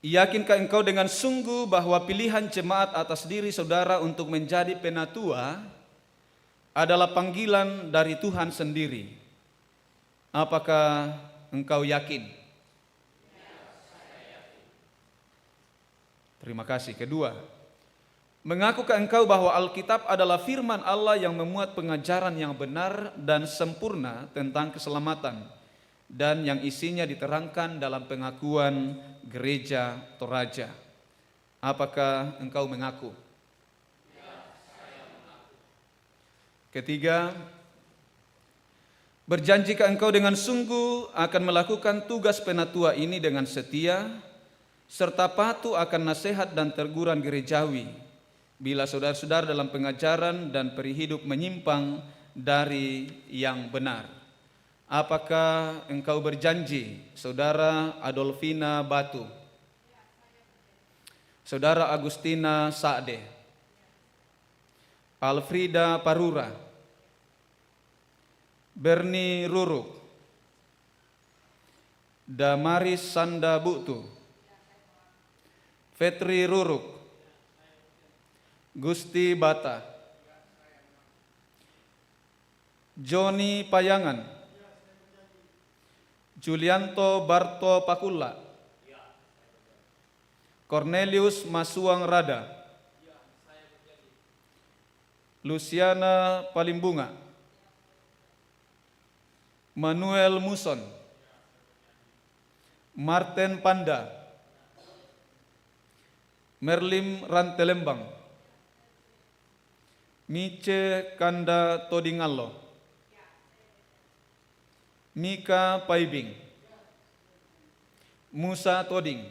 yakinkah engkau dengan sungguh bahwa pilihan jemaat atas diri saudara untuk menjadi penatua adalah panggilan dari Tuhan sendiri? Apakah engkau yakin? Terima kasih. Kedua, mengakukah engkau bahwa Alkitab adalah firman Allah yang memuat pengajaran yang benar dan sempurna tentang keselamatan dan yang isinya diterangkan dalam pengakuan gereja Toraja? Apakah engkau mengaku? Ketiga, berjanjikah engkau dengan sungguh akan melakukan tugas penatua ini dengan setia, serta patuh akan nasihat dan teguran gerejawi bila saudara-saudara dalam pengajaran dan perihidup menyimpang dari yang benar? Apakah engkau berjanji, Saudara Adolfina Batu, Saudara Agustina Sa'de, Alfrida Parura, Berni Ruruk, Damaris Sanda Buktu, Fetri Ruruk, Gusti Bata, Joni Payangan, Julianto Barto Pakula, Cornelius Masuang Rada, Luciana Palimbunga, Manuel Muson, Martin Panda, Merlim Rantelembang, Mice Kanda Todingallo, Mika Paibing, Musa Toding,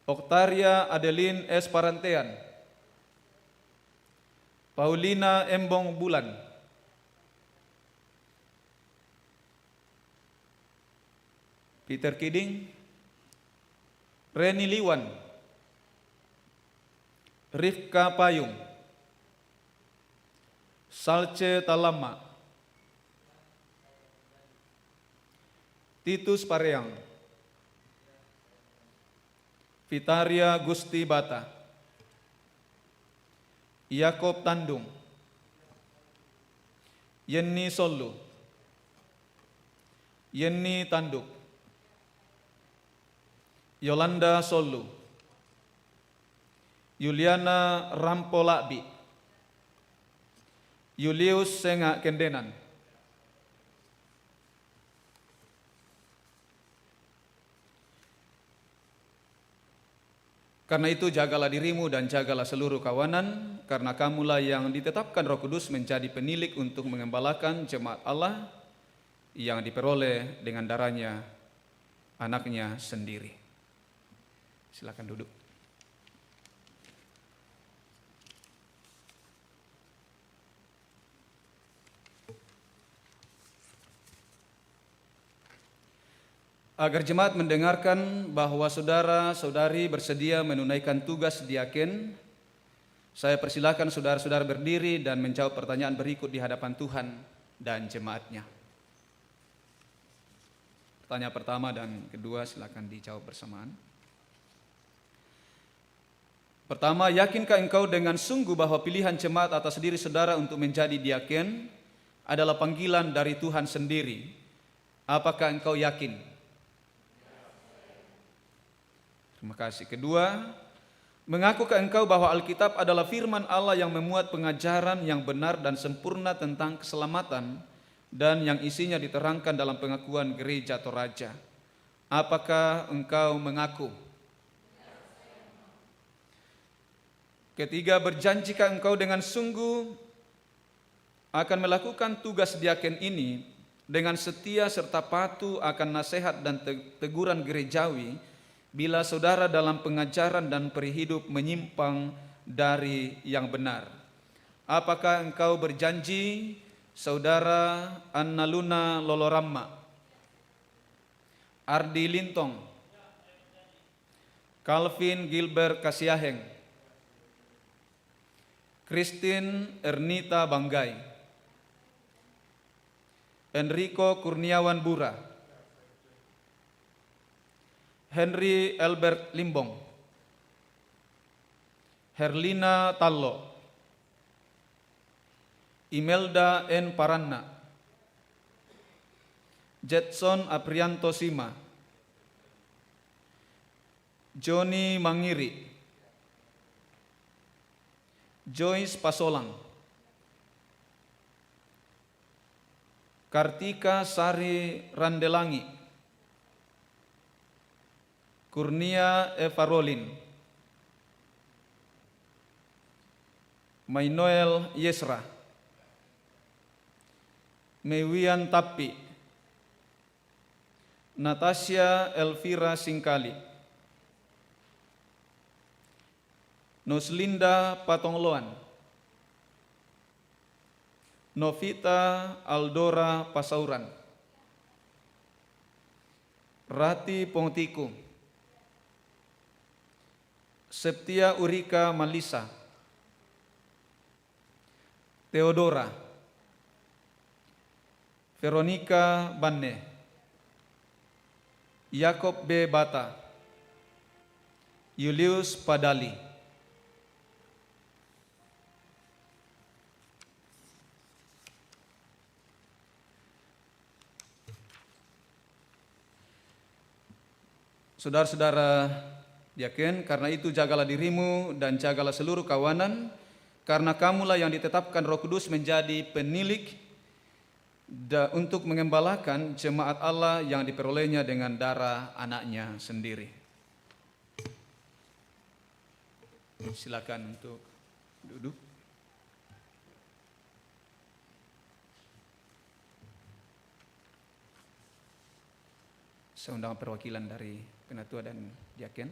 Oktaria Adeline S. Parantean, Paulina Embong Bulan, Peter Kiding, Reni Liwan, Rifka Payung, Salce Talama, Titus Pareang, Vitaria Gusti Bata, Yakob Tandung, Yenni Solu, Yenni Tanduk, Yolanda Solu, Yuliana Rampolakbi, Julius Senga Kendenan, karena itu jagalah dirimu dan jagalah seluruh kawanan, karena kamulah yang ditetapkan Roh Kudus menjadi penilik untuk mengembalakan jemaat Allah yang diperoleh dengan darahnya anaknya sendiri. Silakan duduk. Agar jemaat mendengarkan bahwa saudara-saudari bersedia menunaikan tugas diaken, saya persilakan saudara-saudara berdiri dan menjawab pertanyaan berikut di hadapan Tuhan dan jemaatnya. Pertanyaan pertama dan kedua silakan dijawab bersamaan. Pertama, yakinkah engkau dengan sungguh bahwa pilihan jemaat atas diri saudara untuk menjadi diaken adalah panggilan dari Tuhan sendiri? Apakah engkau yakin? Terima kasih. Kedua, mengakukah engkau bahwa Alkitab adalah firman Allah yang memuat pengajaran yang benar dan sempurna tentang keselamatan dan yang isinya diterangkan dalam pengakuan gereja atau raja? Apakah engkau mengaku? Ketiga, berjanjikah engkau dengan sungguh akan melakukan tugas diaken ini dengan setia serta patuh akan nasihat dan teguran gerejawi bila saudara dalam pengajaran dan perihidup menyimpang dari yang benar? Apakah engkau berjanji, saudara Annaluna Loloramma, Ardi Lintong, Calvin Gilbert Kasiaheng, Christine Ernita Banggai, Enrico Kurniawan Bura, Henry Albert Limbong, Herlina Tallo, Imelda N. Paranna, Jetson Aprianto Sima, Joni Mangiri, Joyce Pasolang, Kartika Sari Randelangi, Kurnia Evarolin, Mainoel Yesra, Mewian Tapi, Natasha Elvira Singkali, Nuslinda Patongloan, Novita Aldora Pasauran, Rati Pongtiku, Septia Urika Malisa, Theodora, Veronica Banne, Yakob B. Bata, Julius Padali. Saudara-saudara diaken, karena itu jagalah dirimu dan jagalah seluruh kawanan, karena kamulah yang ditetapkan Roh Kudus menjadi penilik untuk mengembalakan jemaat Allah yang diperolehnya dengan darah anaknya sendiri. Silakan untuk duduk. Saya undang perwakilan dari penatua dan diaken.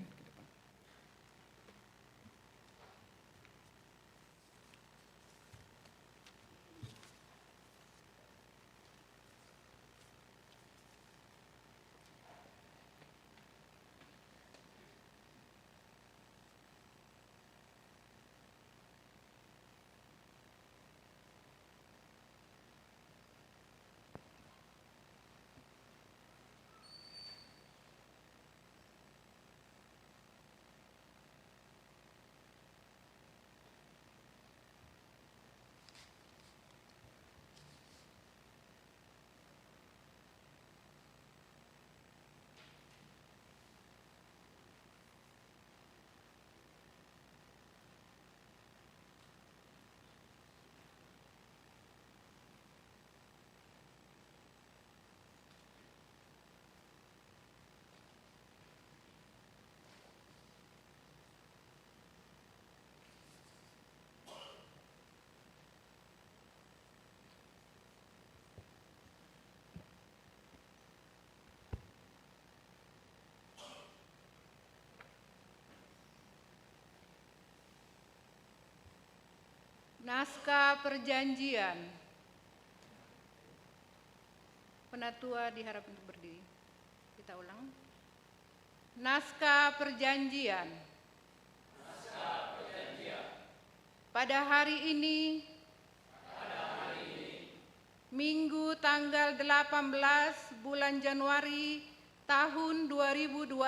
Naskah perjanjian. Penatua diharap untuk berdiri. Kita ulang. Naskah perjanjian. Pada hari ini, Minggu tanggal 18 bulan Januari tahun 2026,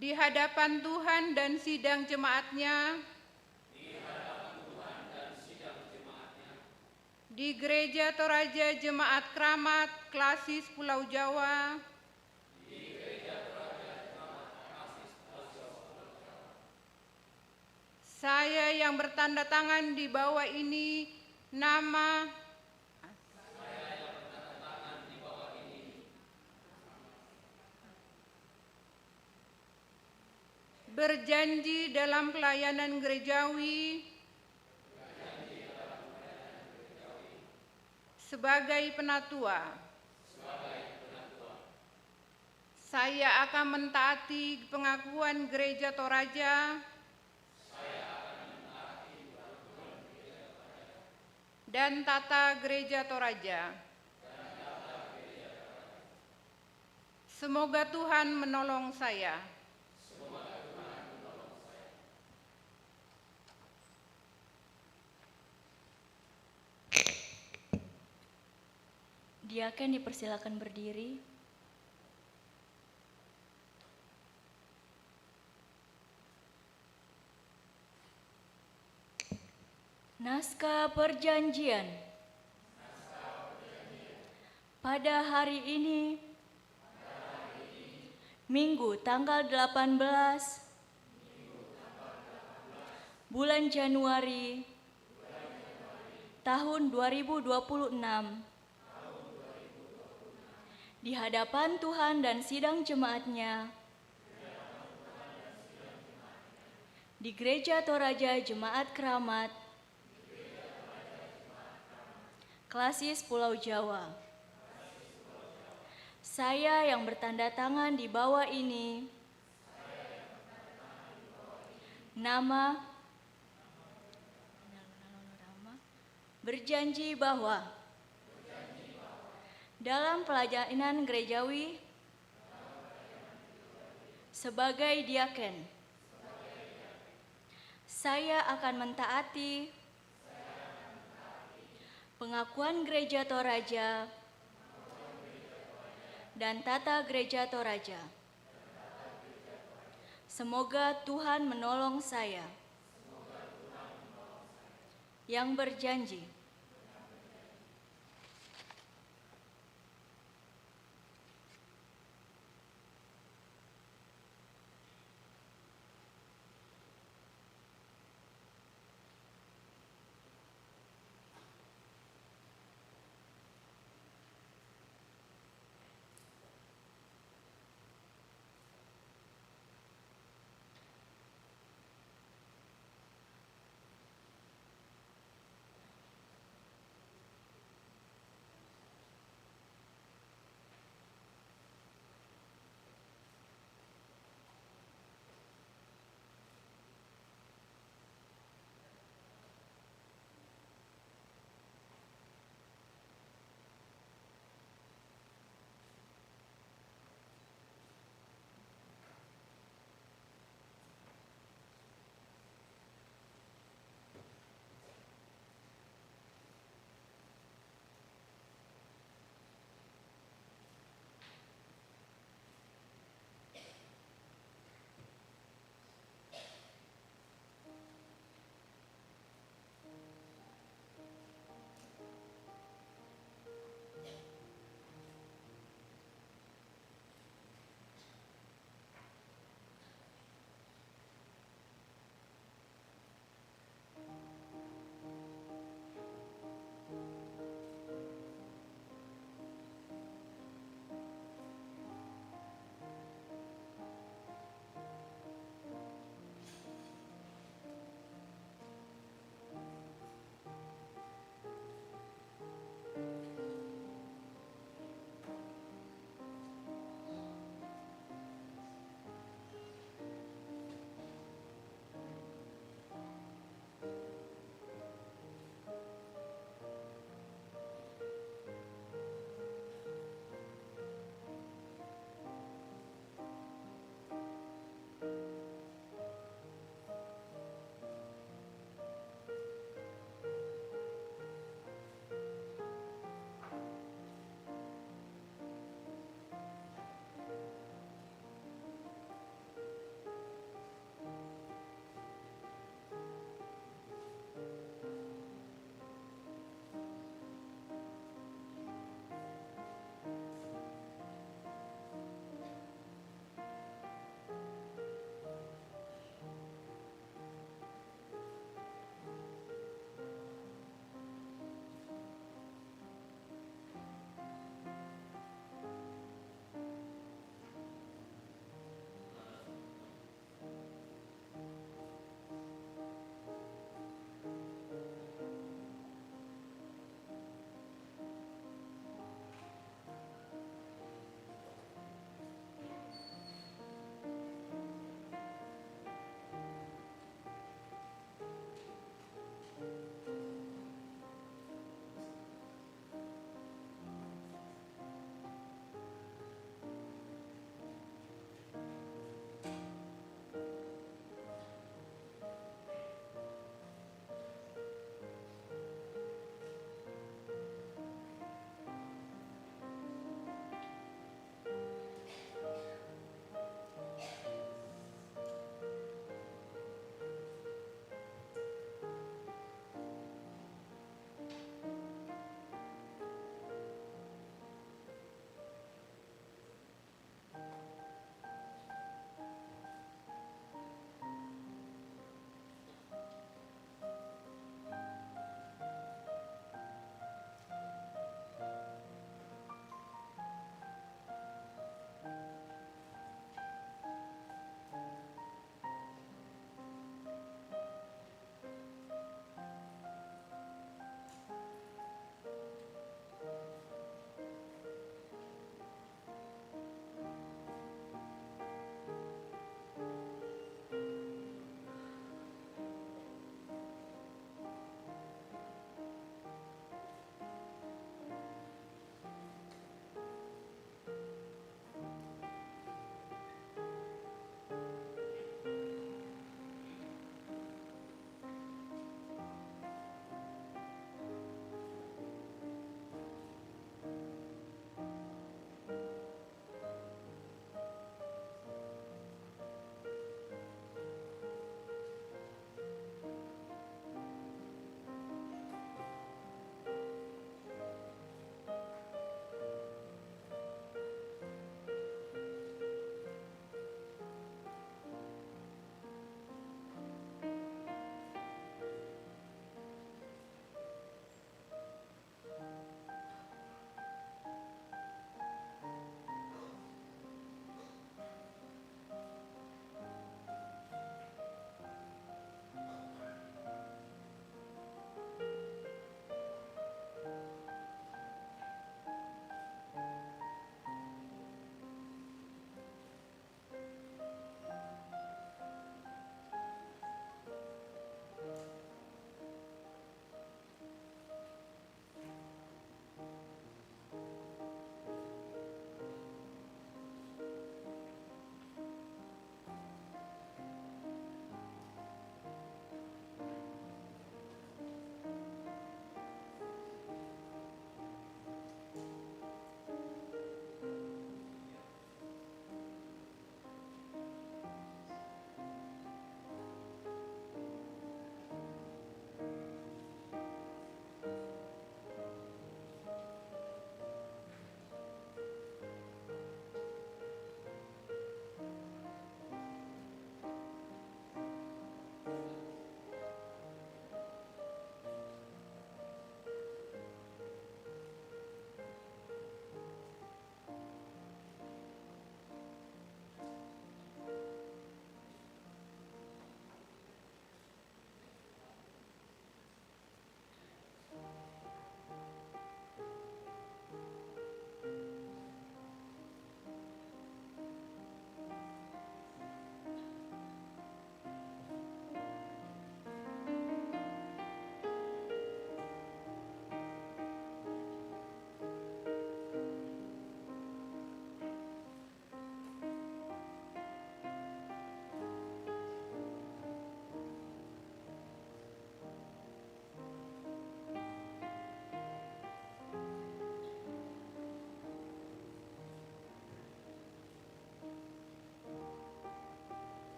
di hadapan Tuhan dan sidang jemaatnya, di Gereja Toraja Jemaat Kramat Klasis Pulau Jawa, saya yang bertanda tangan di bawah ini nama berjanji dalam pelayanan gerejawi sebagai penatua. Saya akan mentaati pengakuan Gereja Toraja dan tata Gereja Toraja. Semoga Tuhan menolong saya. Diaken dipersilakan berdiri. Naskah perjanjian. Pada hari ini, Minggu tanggal 18 bulan Januari tahun 2026, di hadapan Tuhan dan sidang jemaatnya, di Gereja Toraja Jemaat Kramat Klasis Pulau Jawa, saya yang bertanda tangan di bawah ini, nama berjanji bahwa dalam pelayanan gerejawi sebagai diaken, saya akan mentaati pengakuan Gereja Toraja dan tata Gereja Toraja. Semoga Tuhan menolong saya. Yang berjanji.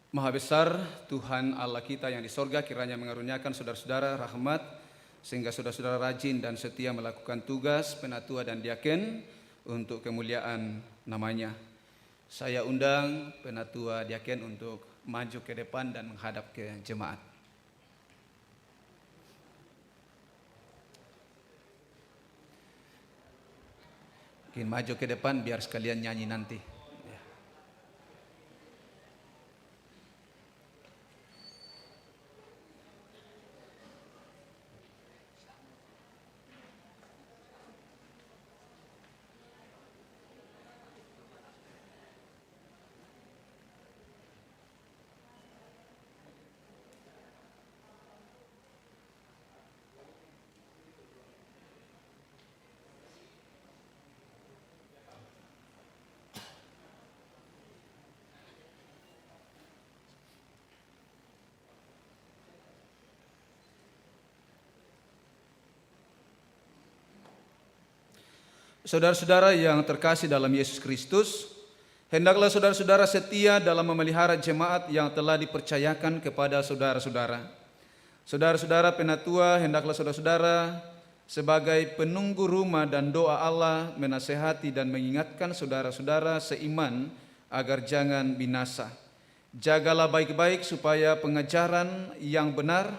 Maha besar Tuhan Allah kita yang di sorga, kiranya mengaruniakan saudara-saudara rahmat, sehingga saudara-saudara rajin dan setia melakukan tugas penatua dan diaken untuk kemuliaan namanya. Saya undang penatua diaken untuk maju ke depan dan menghadap ke jemaat. Mungkin maju ke depan biar sekalian nyanyi nanti. Saudara-saudara yang terkasih dalam Yesus Kristus, hendaklah saudara-saudara setia dalam memelihara jemaat yang telah dipercayakan kepada saudara-saudara. Saudara-saudara penatua, hendaklah saudara-saudara sebagai penunggu rumah dan doa Allah menasehati dan mengingatkan saudara-saudara seiman agar jangan binasa. Jagalah baik-baik supaya pengajaran yang benar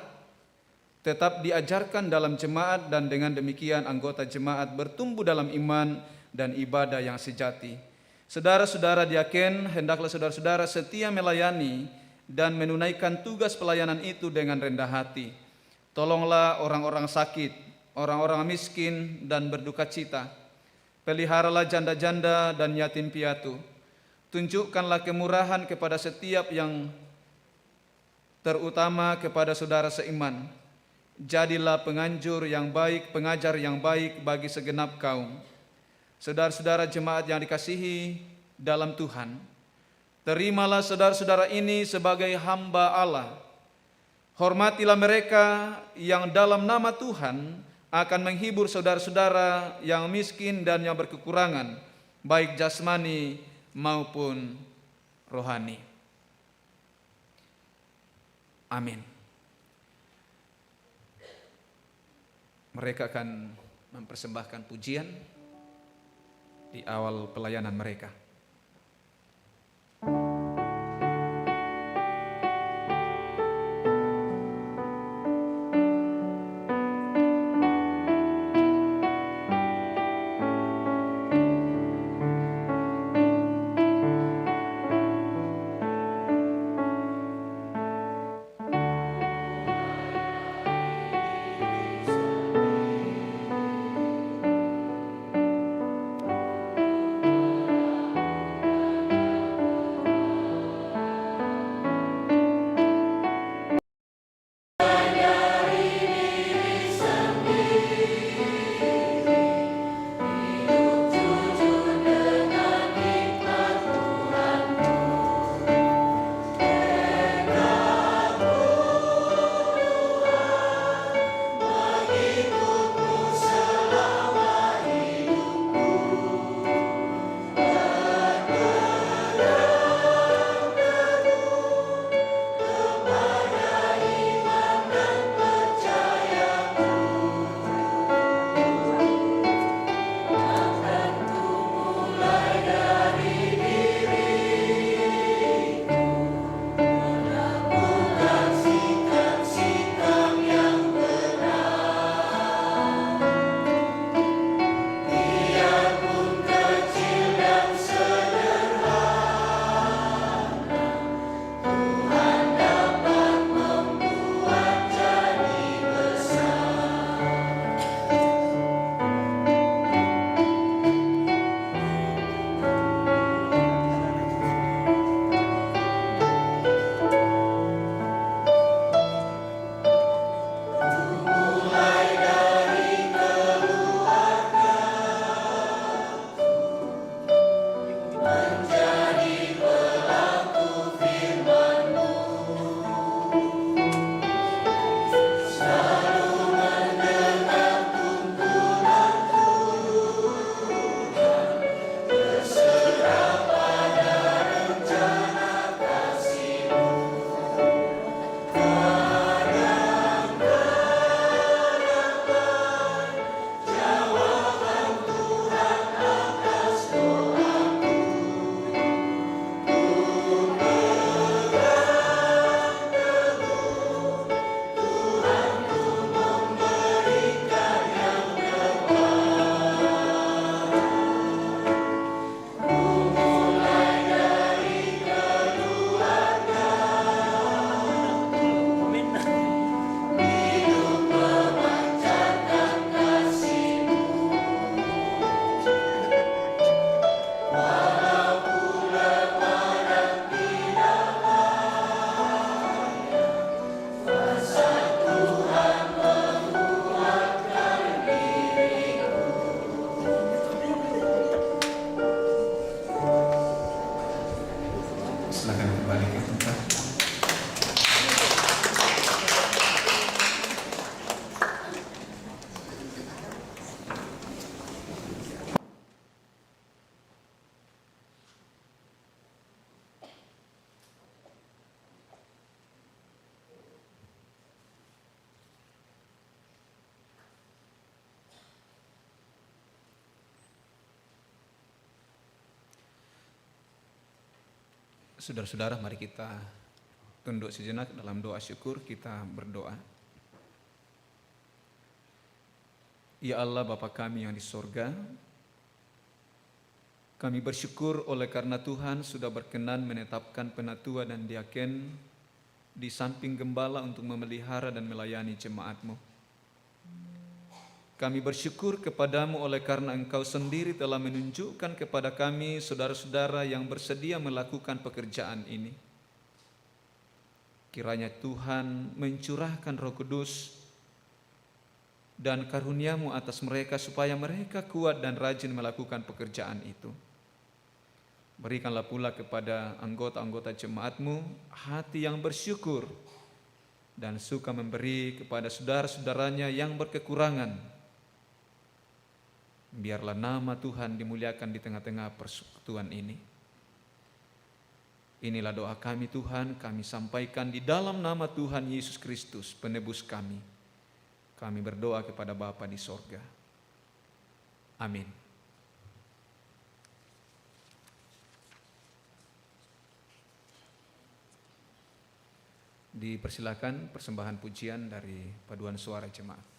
tetap diajarkan dalam jemaat, dan dengan demikian anggota jemaat bertumbuh dalam iman dan ibadah yang sejati. Saudara-saudara diaken, hendaklah saudara-saudara setia melayani dan menunaikan tugas pelayanan itu dengan rendah hati. Tolonglah orang-orang sakit, orang-orang miskin dan berduka cita. Peliharalah janda-janda dan yatim piatu. Tunjukkanlah kemurahan kepada setiap yang terutama kepada saudara seiman. Jadilah penganjur yang baik, pengajar yang baik bagi segenap kaum. Saudara-saudara jemaat yang dikasihi dalam Tuhan, terimalah saudara-saudara ini sebagai hamba Allah. Hormatilah mereka yang dalam nama Tuhan akan menghibur saudara-saudara yang miskin dan yang berkekurangan, baik jasmani maupun rohani. Amin. Mereka akan mempersembahkan pujian di awal pelayanan mereka. Saudara-saudara, mari kita tunduk sejenak dalam doa syukur, kita berdoa. Ya Allah Bapa kami yang di sorga, kami bersyukur oleh karena Tuhan sudah berkenan menetapkan penatua dan diaken di samping gembala untuk memelihara dan melayani jemaat-Mu. Kami bersyukur kepadamu oleh karena Engkau sendiri telah menunjukkan kepada kami saudara-saudara yang bersedia melakukan pekerjaan ini. Kiranya Tuhan mencurahkan Roh Kudus dan karunia-Mu atas mereka supaya mereka kuat dan rajin melakukan pekerjaan itu. Berikanlah pula kepada anggota-anggota jemaat-Mu hati yang bersyukur dan suka memberi kepada saudara-saudaranya yang berkekurangan. Biarlah nama Tuhan dimuliakan di tengah-tengah persekutuan ini. Inilah doa kami Tuhan, kami sampaikan di dalam nama Tuhan Yesus Kristus, penebus kami. Kami berdoa kepada Bapa di sorga. Amin. Dipersilakan persembahan pujian dari paduan suara jemaat.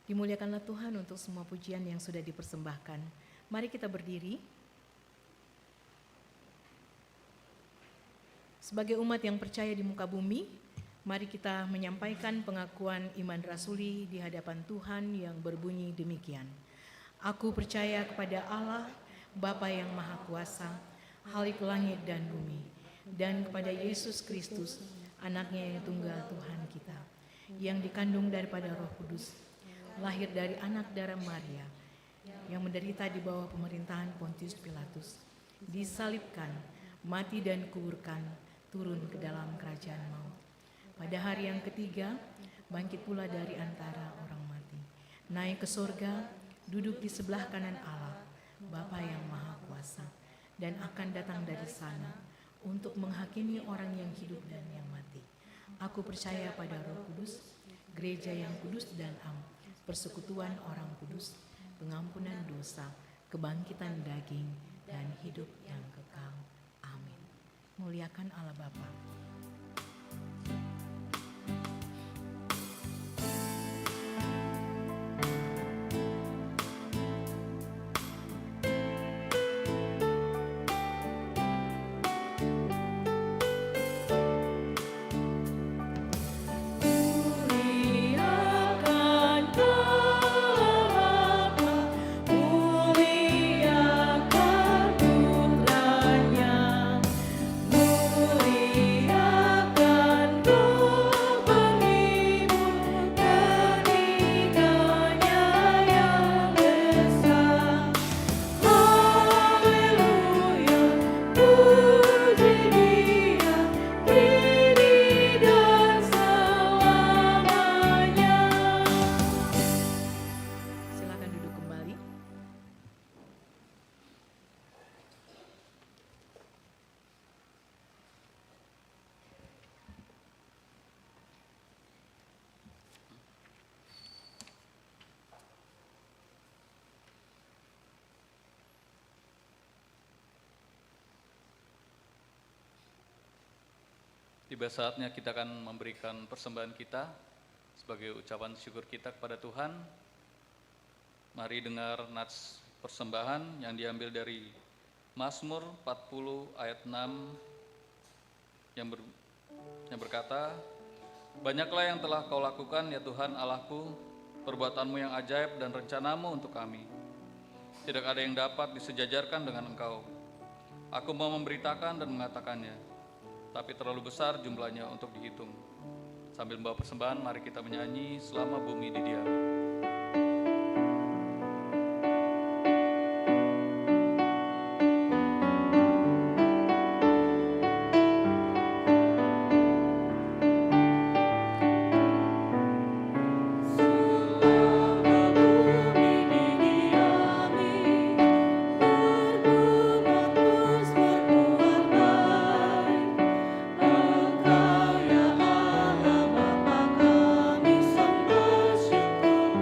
Dimuliakanlah Tuhan untuk semua pujian yang sudah dipersembahkan. Mari kita berdiri. Sebagai umat yang percaya di muka bumi, mari kita menyampaikan pengakuan iman rasuli di hadapan Tuhan yang berbunyi demikian. Aku percaya kepada Allah, Bapa yang Maha Kuasa, Khalik langit dan bumi, dan kepada Yesus Kristus, anaknya yang tunggal Tuhan kita, yang dikandung daripada Roh Kudus, lahir dari anak darah Maria, yang menderita di bawah pemerintahan Pontius Pilatus, disalibkan, mati dan kuburkan, turun ke dalam kerajaan maut. Pada hari yang ketiga, bangkit pula dari antara orang mati, naik ke surga, duduk di sebelah kanan Allah, Bapa yang Maha Kuasa, dan akan datang dari sana untuk menghakimi orang yang hidup dan yang mati. Aku percaya pada Roh Kudus, gereja yang kudus dan am, persekutuan orang kudus, pengampunan dosa, kebangkitan daging, dan hidup yang kekal. Amin. Muliakan Allah Bapa. Tiba saatnya kita akan memberikan persembahan kita sebagai ucapan syukur kita kepada Tuhan. Mari dengar nats persembahan yang diambil dari Mazmur 40 ayat 6 yang berkata, "Banyaklah yang telah kau lakukan ya Tuhan Allahku, perbuatanmu yang ajaib dan rencanamu untuk kami. Tidak ada yang dapat disejajarkan dengan Engkau. Aku mau memberitakan dan mengatakannya, tapi terlalu besar jumlahnya untuk dihitung." Sambil membawa persembahan, mari kita menyanyi selama bumi didiami. Engkau ya Allah Bapa kami sembah syukur.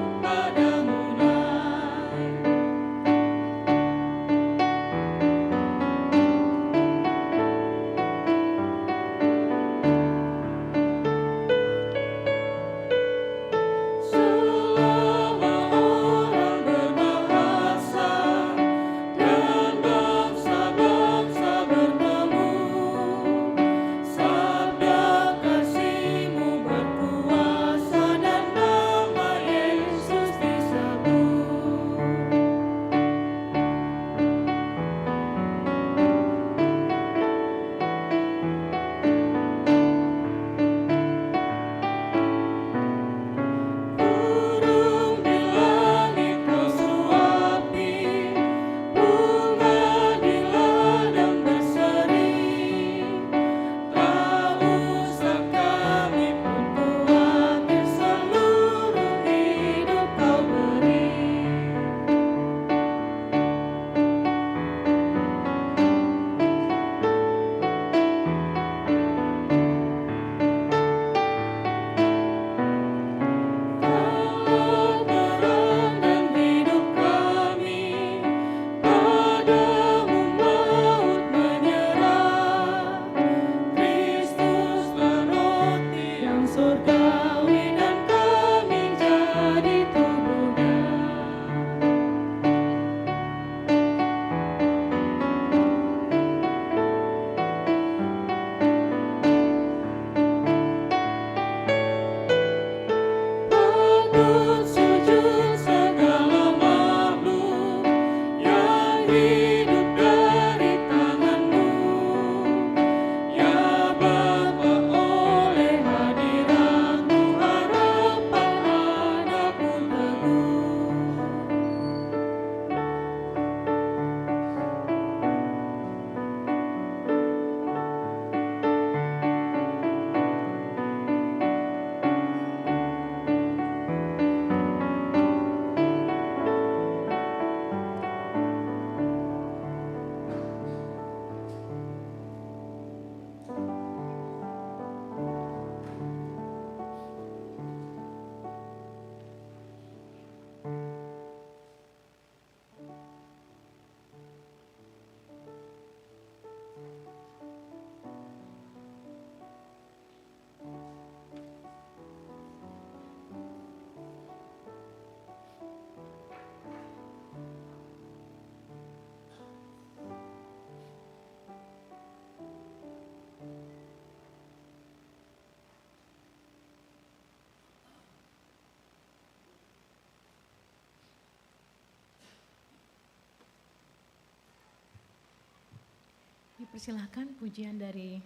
Persilahkan pujian dari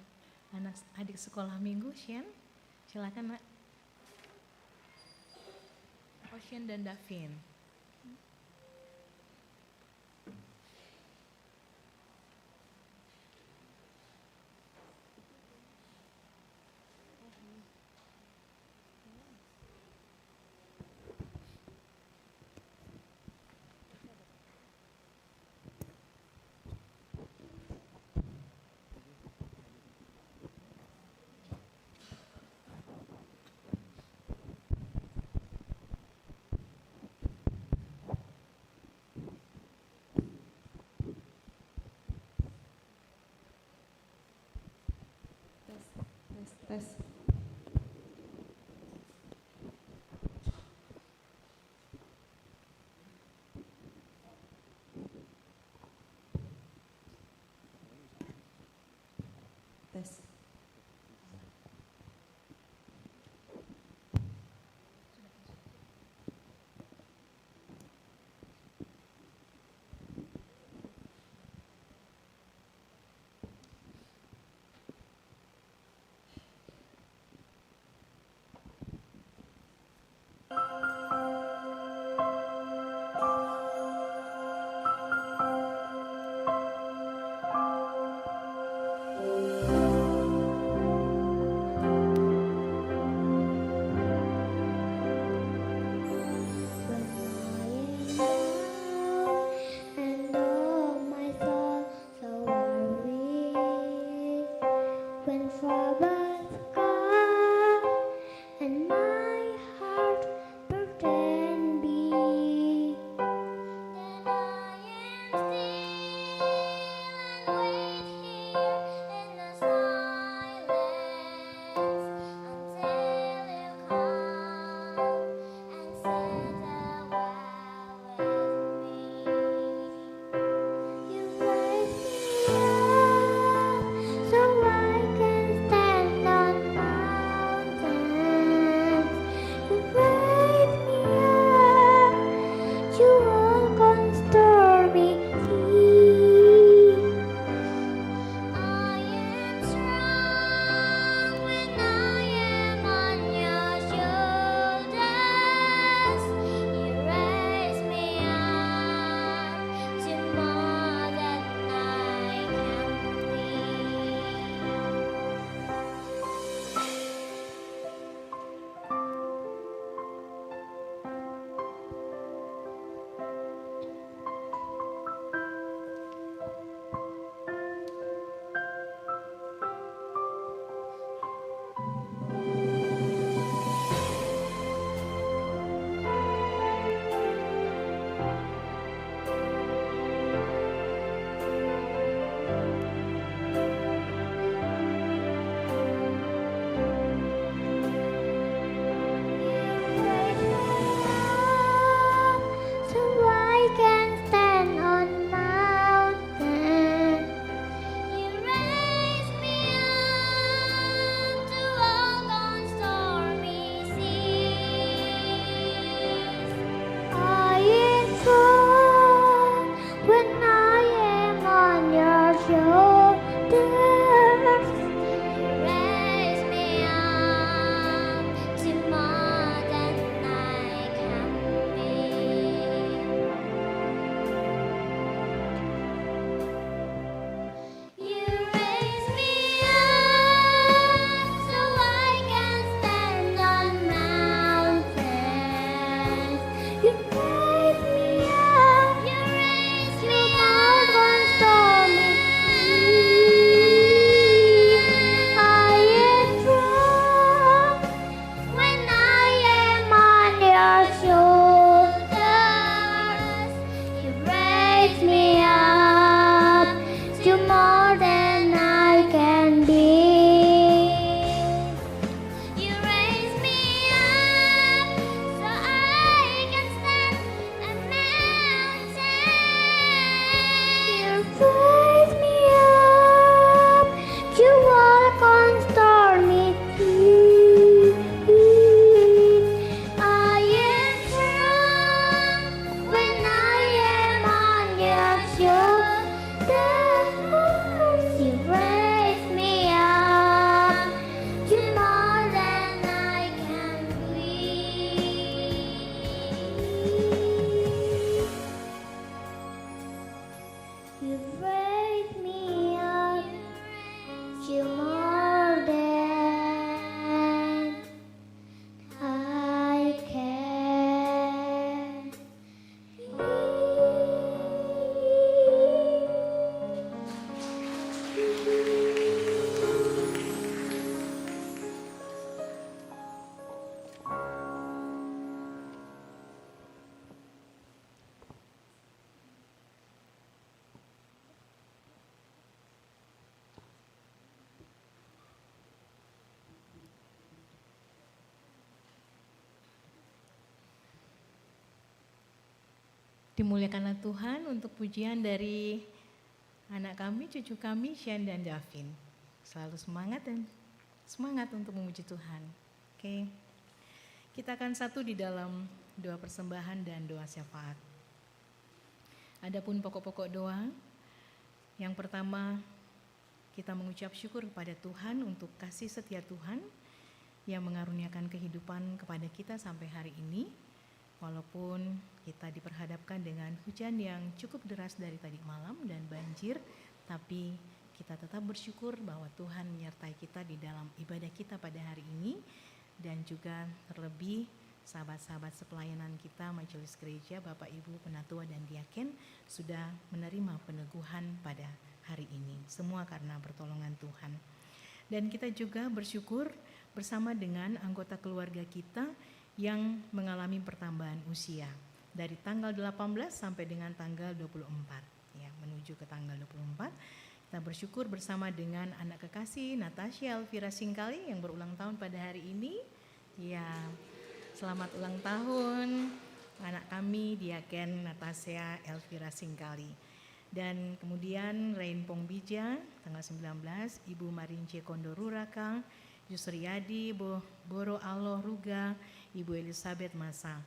adik sekolah minggu, Shen. Silakan, Nak. Shen dan Davin. Tes. Tes. Dimuliakanlah Tuhan untuk pujian dari anak kami, cucu kami, Shen dan Davin. Selalu semangat untuk memuji Tuhan. Oke. Kita akan satu di dalam doa persembahan dan doa syafaat. Adapun pokok-pokok doa, yang pertama kita mengucap syukur kepada Tuhan untuk kasih setia Tuhan yang mengaruniakan kehidupan kepada kita sampai hari ini. Walaupun kita diperhadapkan dengan hujan yang cukup deras dari tadi malam dan banjir, tapi kita tetap bersyukur bahwa Tuhan menyertai kita di dalam ibadah kita pada hari ini, dan juga terlebih sahabat-sahabat sepelayanan kita majelis gereja, Bapak Ibu Penatua dan Diaken sudah menerima peneguhan pada hari ini. Semua karena pertolongan Tuhan. Dan kita juga bersyukur bersama dengan anggota keluarga kita yang mengalami pertambahan usia dari tanggal 18 sampai dengan tanggal 24 ya, menuju ke tanggal 24. Kita bersyukur bersama dengan anak kekasih Natasha Elvira Singkali yang berulang tahun pada hari ini. Ya, selamat ulang tahun anak kami Diaken Natasha Elvira Singkali. Dan kemudian Rain Pongbija tanggal 19, Ibu Marince Kondoruraka, Yusriyadi Boro Aloh Ruga, Ibu Elizabeth Masa,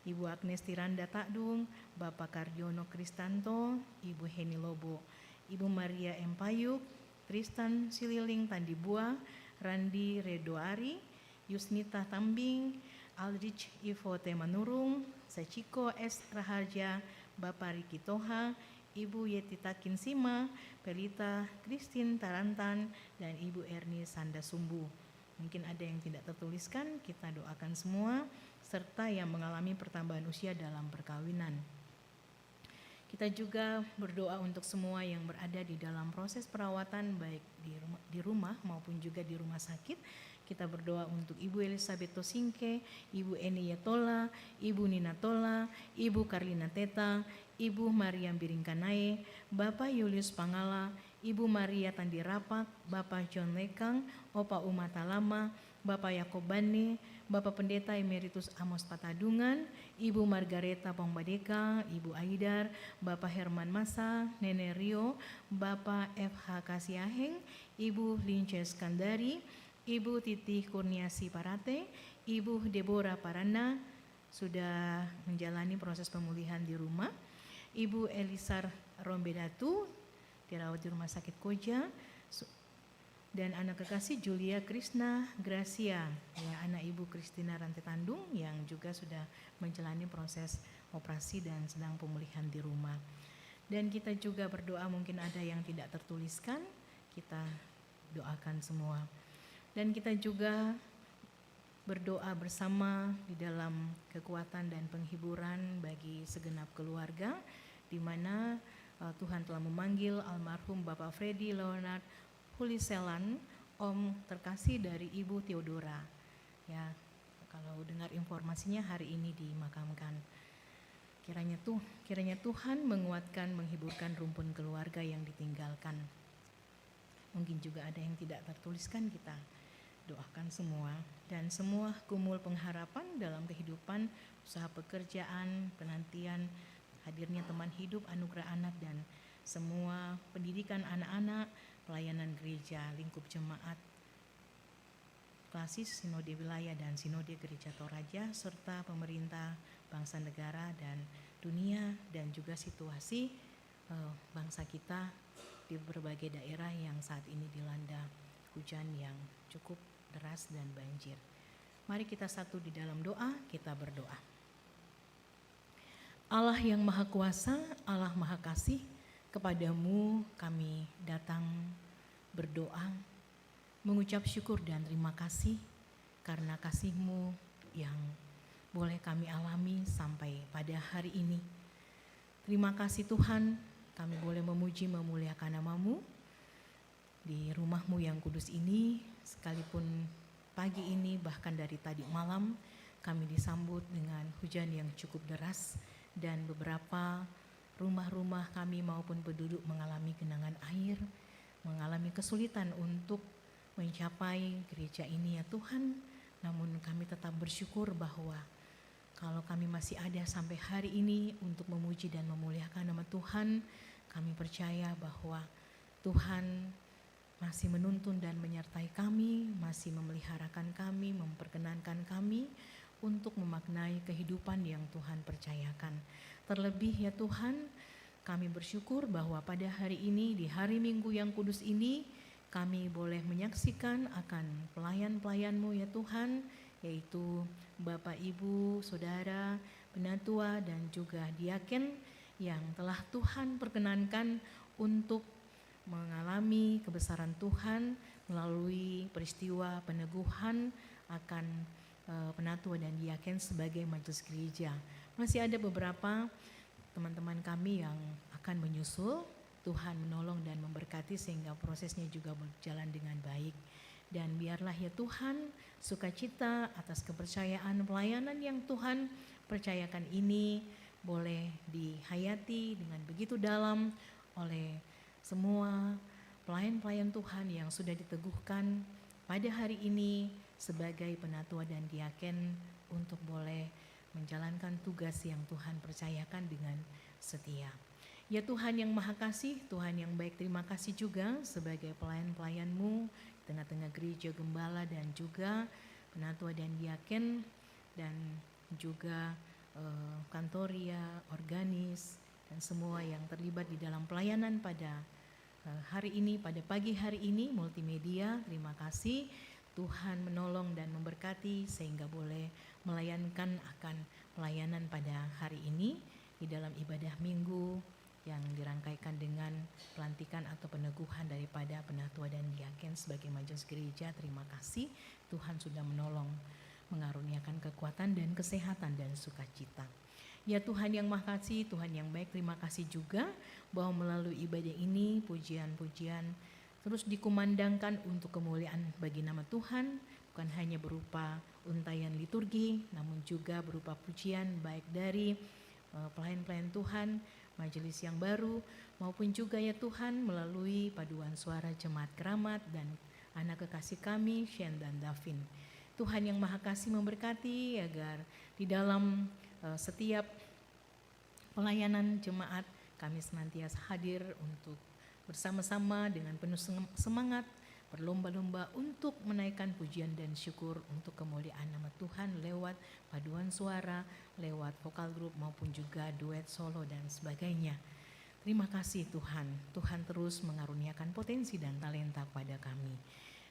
Ibu Agnes Tiranda Takdung, Bapak Kardiono Kristanto, Ibu Heni Lobo, Ibu Maria Empayuk, Tristan Sililing Tandibua, Randi Redoari, Yusnita Tambing, Aldrich Ivo Temanurung, Sachiko S. Raharja, Bapak Riki Toha, Ibu Yetita Kinsima, Pelita Christine Tarantan, dan Ibu Erni Sandasumbu. Mungkin ada yang tidak tertuliskan, kita doakan semua, serta yang mengalami pertambahan usia dalam perkawinan. Kita juga berdoa untuk semua yang berada di dalam proses perawatan, baik di rumah maupun juga di rumah sakit. Kita berdoa untuk Ibu Elizabeth Tosingke, Ibu Eni Yatola, Ibu Nina Tola, Ibu Karlina Teta, Ibu Mariam Biringkanae, Bapak Julius Pangala, Ibu Maria Tandirapak, Bapak John Lekang, Opa Umata Lama, Bapak Yakob Bane, Bapak Pendeta Emeritus Amos Patadungan, Ibu Margareta Pongbadeka, Ibu Aidar, Bapak Herman Masa, Nenek Rio, Bapak FH Kasiaheng, Ibu Lince Skandari, Ibu Titi Kurniasi Parate, Ibu Deborah Parana sudah menjalani proses pemulihan di rumah, Ibu Elisar Rombedatu dirawat di rumah sakit Koja, dan anak kekasih Julia Krishna Gracia, ya, anak Ibu Kristina Rantai Tandung yang juga sudah menjalani proses operasi dan sedang pemulihan di rumah. Dan kita juga berdoa, mungkin ada yang tidak tertuliskan, kita doakan semua. Dan kita juga berdoa bersama di dalam kekuatan dan penghiburan bagi segenap keluarga, di mana Tuhan telah memanggil almarhum Bapak Freddy Leonard Huliselan, Om terkasih dari Ibu Theodora. Ya, kalau dengar informasinya hari ini dimakamkan. Kiranya Tuhan menguatkan, menghiburkan rumpun keluarga yang ditinggalkan. Mungkin juga ada yang tidak tertuliskan, kita doakan semua. Dan semua kumul pengharapan dalam kehidupan, usaha pekerjaan, penantian, hadirnya teman hidup, anugerah anak, dan semua pendidikan anak-anak, pelayanan gereja, lingkup jemaat, klasis, sinode wilayah, dan sinode gereja Toraja, serta pemerintah, bangsa negara, dan dunia, dan juga situasi bangsa kita di berbagai daerah yang saat ini dilanda hujan yang cukup deras dan banjir. Mari kita satu di dalam doa, kita berdoa. Allah yang Maha Kuasa, Allah Maha Kasih, kepadamu kami datang berdoa, mengucap syukur dan terima kasih karena kasih-Mu yang boleh kami alami sampai pada hari ini. Terima kasih Tuhan, kami boleh memuji memuliakan nama-Mu di rumah-Mu yang kudus ini, sekalipun pagi ini bahkan dari tadi malam kami disambut dengan hujan yang cukup deras, dan beberapa rumah-rumah kami maupun penduduk mengalami genangan air, mengalami kesulitan untuk mencapai gereja ini ya Tuhan. Namun kami tetap bersyukur bahwa kalau kami masih ada sampai hari ini untuk memuji dan memuliakan nama Tuhan, kami percaya bahwa Tuhan masih menuntun dan menyertai kami, masih memeliharakan kami, memperkenankan kami untuk memaknai kehidupan yang Tuhan percayakan. Terlebih ya Tuhan, kami bersyukur bahwa pada hari ini, di hari Minggu yang kudus ini, kami boleh menyaksikan akan pelayan-pelayan-Mu ya Tuhan, yaitu Bapak, Ibu, Saudara, penatua dan juga diaken yang telah Tuhan perkenankan untuk mengalami kebesaran Tuhan melalui peristiwa peneguhan akan penatua dan diaken sebagai majelis gereja. Masih ada beberapa teman-teman kami yang akan menyusul. Tuhan menolong dan memberkati sehingga prosesnya juga berjalan dengan baik. Dan biarlah ya Tuhan, sukacita atas kepercayaan pelayanan yang Tuhan percayakan ini boleh dihayati dengan begitu dalam oleh semua pelayan-pelayan Tuhan yang sudah diteguhkan pada hari ini sebagai penatua dan diaken untuk boleh menjalankan tugas yang Tuhan percayakan dengan setia. Ya Tuhan yang Maha Kasih, Tuhan yang baik, terima kasih juga sebagai pelayan-pelayan-Mu di tengah-tengah gereja gembala dan juga penatua dan diaken dan juga kantoria, organis dan semua yang terlibat di dalam pelayanan pada hari ini, pada pagi hari ini, multimedia. Terima kasih Tuhan menolong dan memberkati sehingga boleh melayankan akan pelayanan pada hari ini di dalam ibadah minggu yang dirangkaikan dengan pelantikan atau peneguhan daripada penatua dan diaken sebagai majelis gereja. Terima kasih Tuhan sudah menolong, mengaruniakan kekuatan dan kesehatan dan sukacita. Ya Tuhan yang Maha Kasih, Tuhan yang baik, terima kasih juga bahwa melalui ibadah ini pujian-pujian terus dikumandangkan untuk kemuliaan bagi nama Tuhan, bukan hanya berupa untayan liturgi, namun juga berupa pujian baik dari pelayan-pelayan Tuhan, majelis yang baru, maupun juga ya Tuhan melalui paduan suara jemaat keramat dan anak kekasih kami, Shen dan Davin. Tuhan yang Maha Kasih memberkati agar di dalam setiap pelayanan jemaat kami senantiasa hadir untuk bersama-sama dengan penuh semangat berlomba-lomba untuk menaikkan pujian dan syukur untuk kemuliaan nama Tuhan lewat paduan suara, lewat vokal grup maupun juga duet solo dan sebagainya. Terima kasih Tuhan, Tuhan terus mengaruniakan potensi dan talenta pada kami.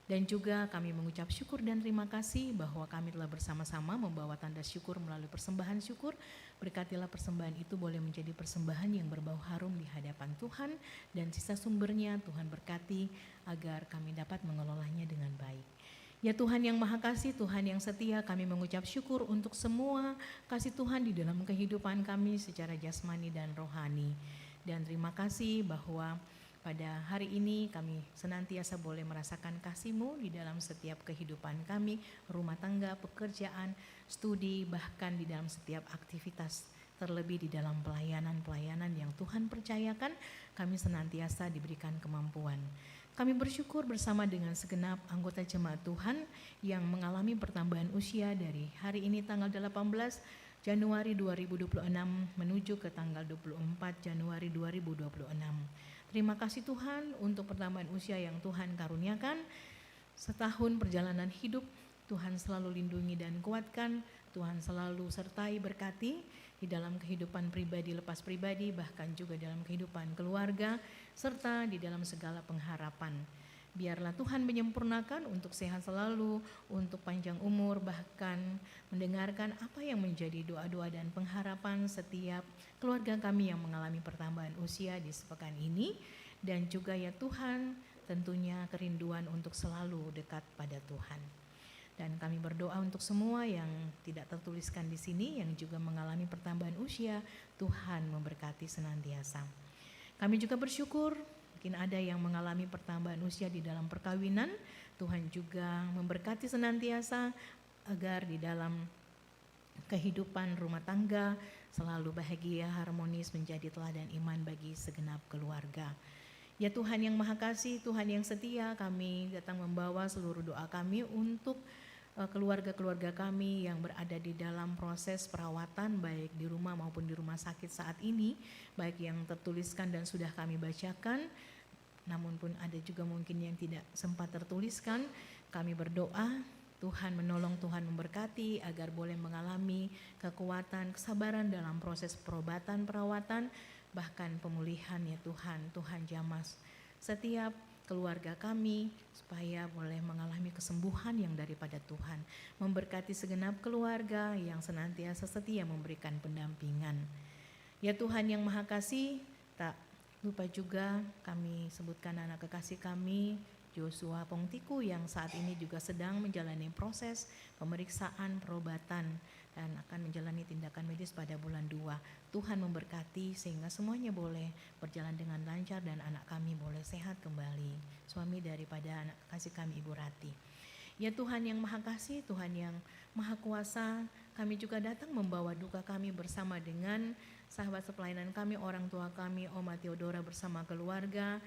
Dan juga kami mengucap syukur dan terima kasih bahwa kami telah bersama-sama membawa tanda syukur melalui persembahan syukur. Berkatilah persembahan itu boleh menjadi persembahan yang berbau harum di hadapan Tuhan dan sisa sumbernya Tuhan berkati agar kami dapat mengelolanya dengan baik. Ya Tuhan yang Maha Kasih, Tuhan yang setia, kami mengucap syukur untuk semua kasih Tuhan di dalam kehidupan kami secara jasmani dan rohani. Dan terima kasih bahwa pada hari ini kami senantiasa boleh merasakan kasih-Mu di dalam setiap kehidupan kami, rumah tangga, pekerjaan, studi, bahkan di dalam setiap aktivitas. Terlebih di dalam pelayanan-pelayanan yang Tuhan percayakan, kami senantiasa diberikan kemampuan. Kami bersyukur bersama dengan segenap anggota jemaat Tuhan yang mengalami pertambahan usia dari hari ini tanggal 18 Januari 2026 menuju ke tanggal 24 Januari 2026. Terima kasih Tuhan untuk pertambahan usia yang Tuhan karuniakan. Setahun perjalanan hidup, Tuhan selalu lindungi dan kuatkan, Tuhan selalu sertai berkati di dalam kehidupan pribadi lepas pribadi, bahkan juga dalam kehidupan keluarga, serta di dalam segala pengharapan. Biarlah Tuhan menyempurnakan untuk sehat selalu, untuk panjang umur, bahkan mendengarkan apa yang menjadi doa-doa dan pengharapan setiap keluarga kami yang mengalami pertambahan usia di sepekan ini. Dan juga ya Tuhan, tentunya kerinduan untuk selalu dekat pada Tuhan. Dan kami berdoa untuk semua yang tidak tertuliskan di sini, yang juga mengalami pertambahan usia, Tuhan memberkati senantiasa. Kami juga bersyukur mungkin ada yang mengalami pertambahan usia di dalam perkawinan, Tuhan juga memberkati senantiasa agar di dalam kehidupan rumah tangga selalu bahagia, harmonis, menjadi teladan iman bagi segenap keluarga. Ya Tuhan yang Maha Kasih, Tuhan yang setia, kami datang membawa seluruh doa kami untuk keluarga-keluarga kami yang berada di dalam proses perawatan baik di rumah maupun di rumah sakit saat ini, baik yang tertuliskan dan sudah kami bacakan, namun pun ada juga mungkin yang tidak sempat tertuliskan. Kami berdoa Tuhan menolong, Tuhan memberkati agar boleh mengalami kekuatan, kesabaran dalam proses perobatan, perawatan, bahkan pemulihan ya Tuhan. Tuhan jamah setiap keluarga kami supaya boleh mengalami kesembuhan yang daripada Tuhan. Memberkati segenap keluarga yang senantiasa setia memberikan pendampingan. Ya Tuhan yang Maha Kasih, tak lupa juga kami sebutkan anak kekasih kami, Joshua Pongtiku yang saat ini juga sedang menjalani proses pemeriksaan perobatan dan akan menjalani tindakan medis pada bulan 2. Tuhan memberkati sehingga semuanya boleh berjalan dengan lancar dan anak kami boleh sehat kembali. Suami daripada anak kasih kami Ibu Rati. Ya Tuhan yang Maha Kasih, Tuhan yang Maha Kuasa, kami juga datang membawa duka kami bersama dengan sahabat sepelayanan kami, orang tua kami, Oma Theodora bersama keluarga,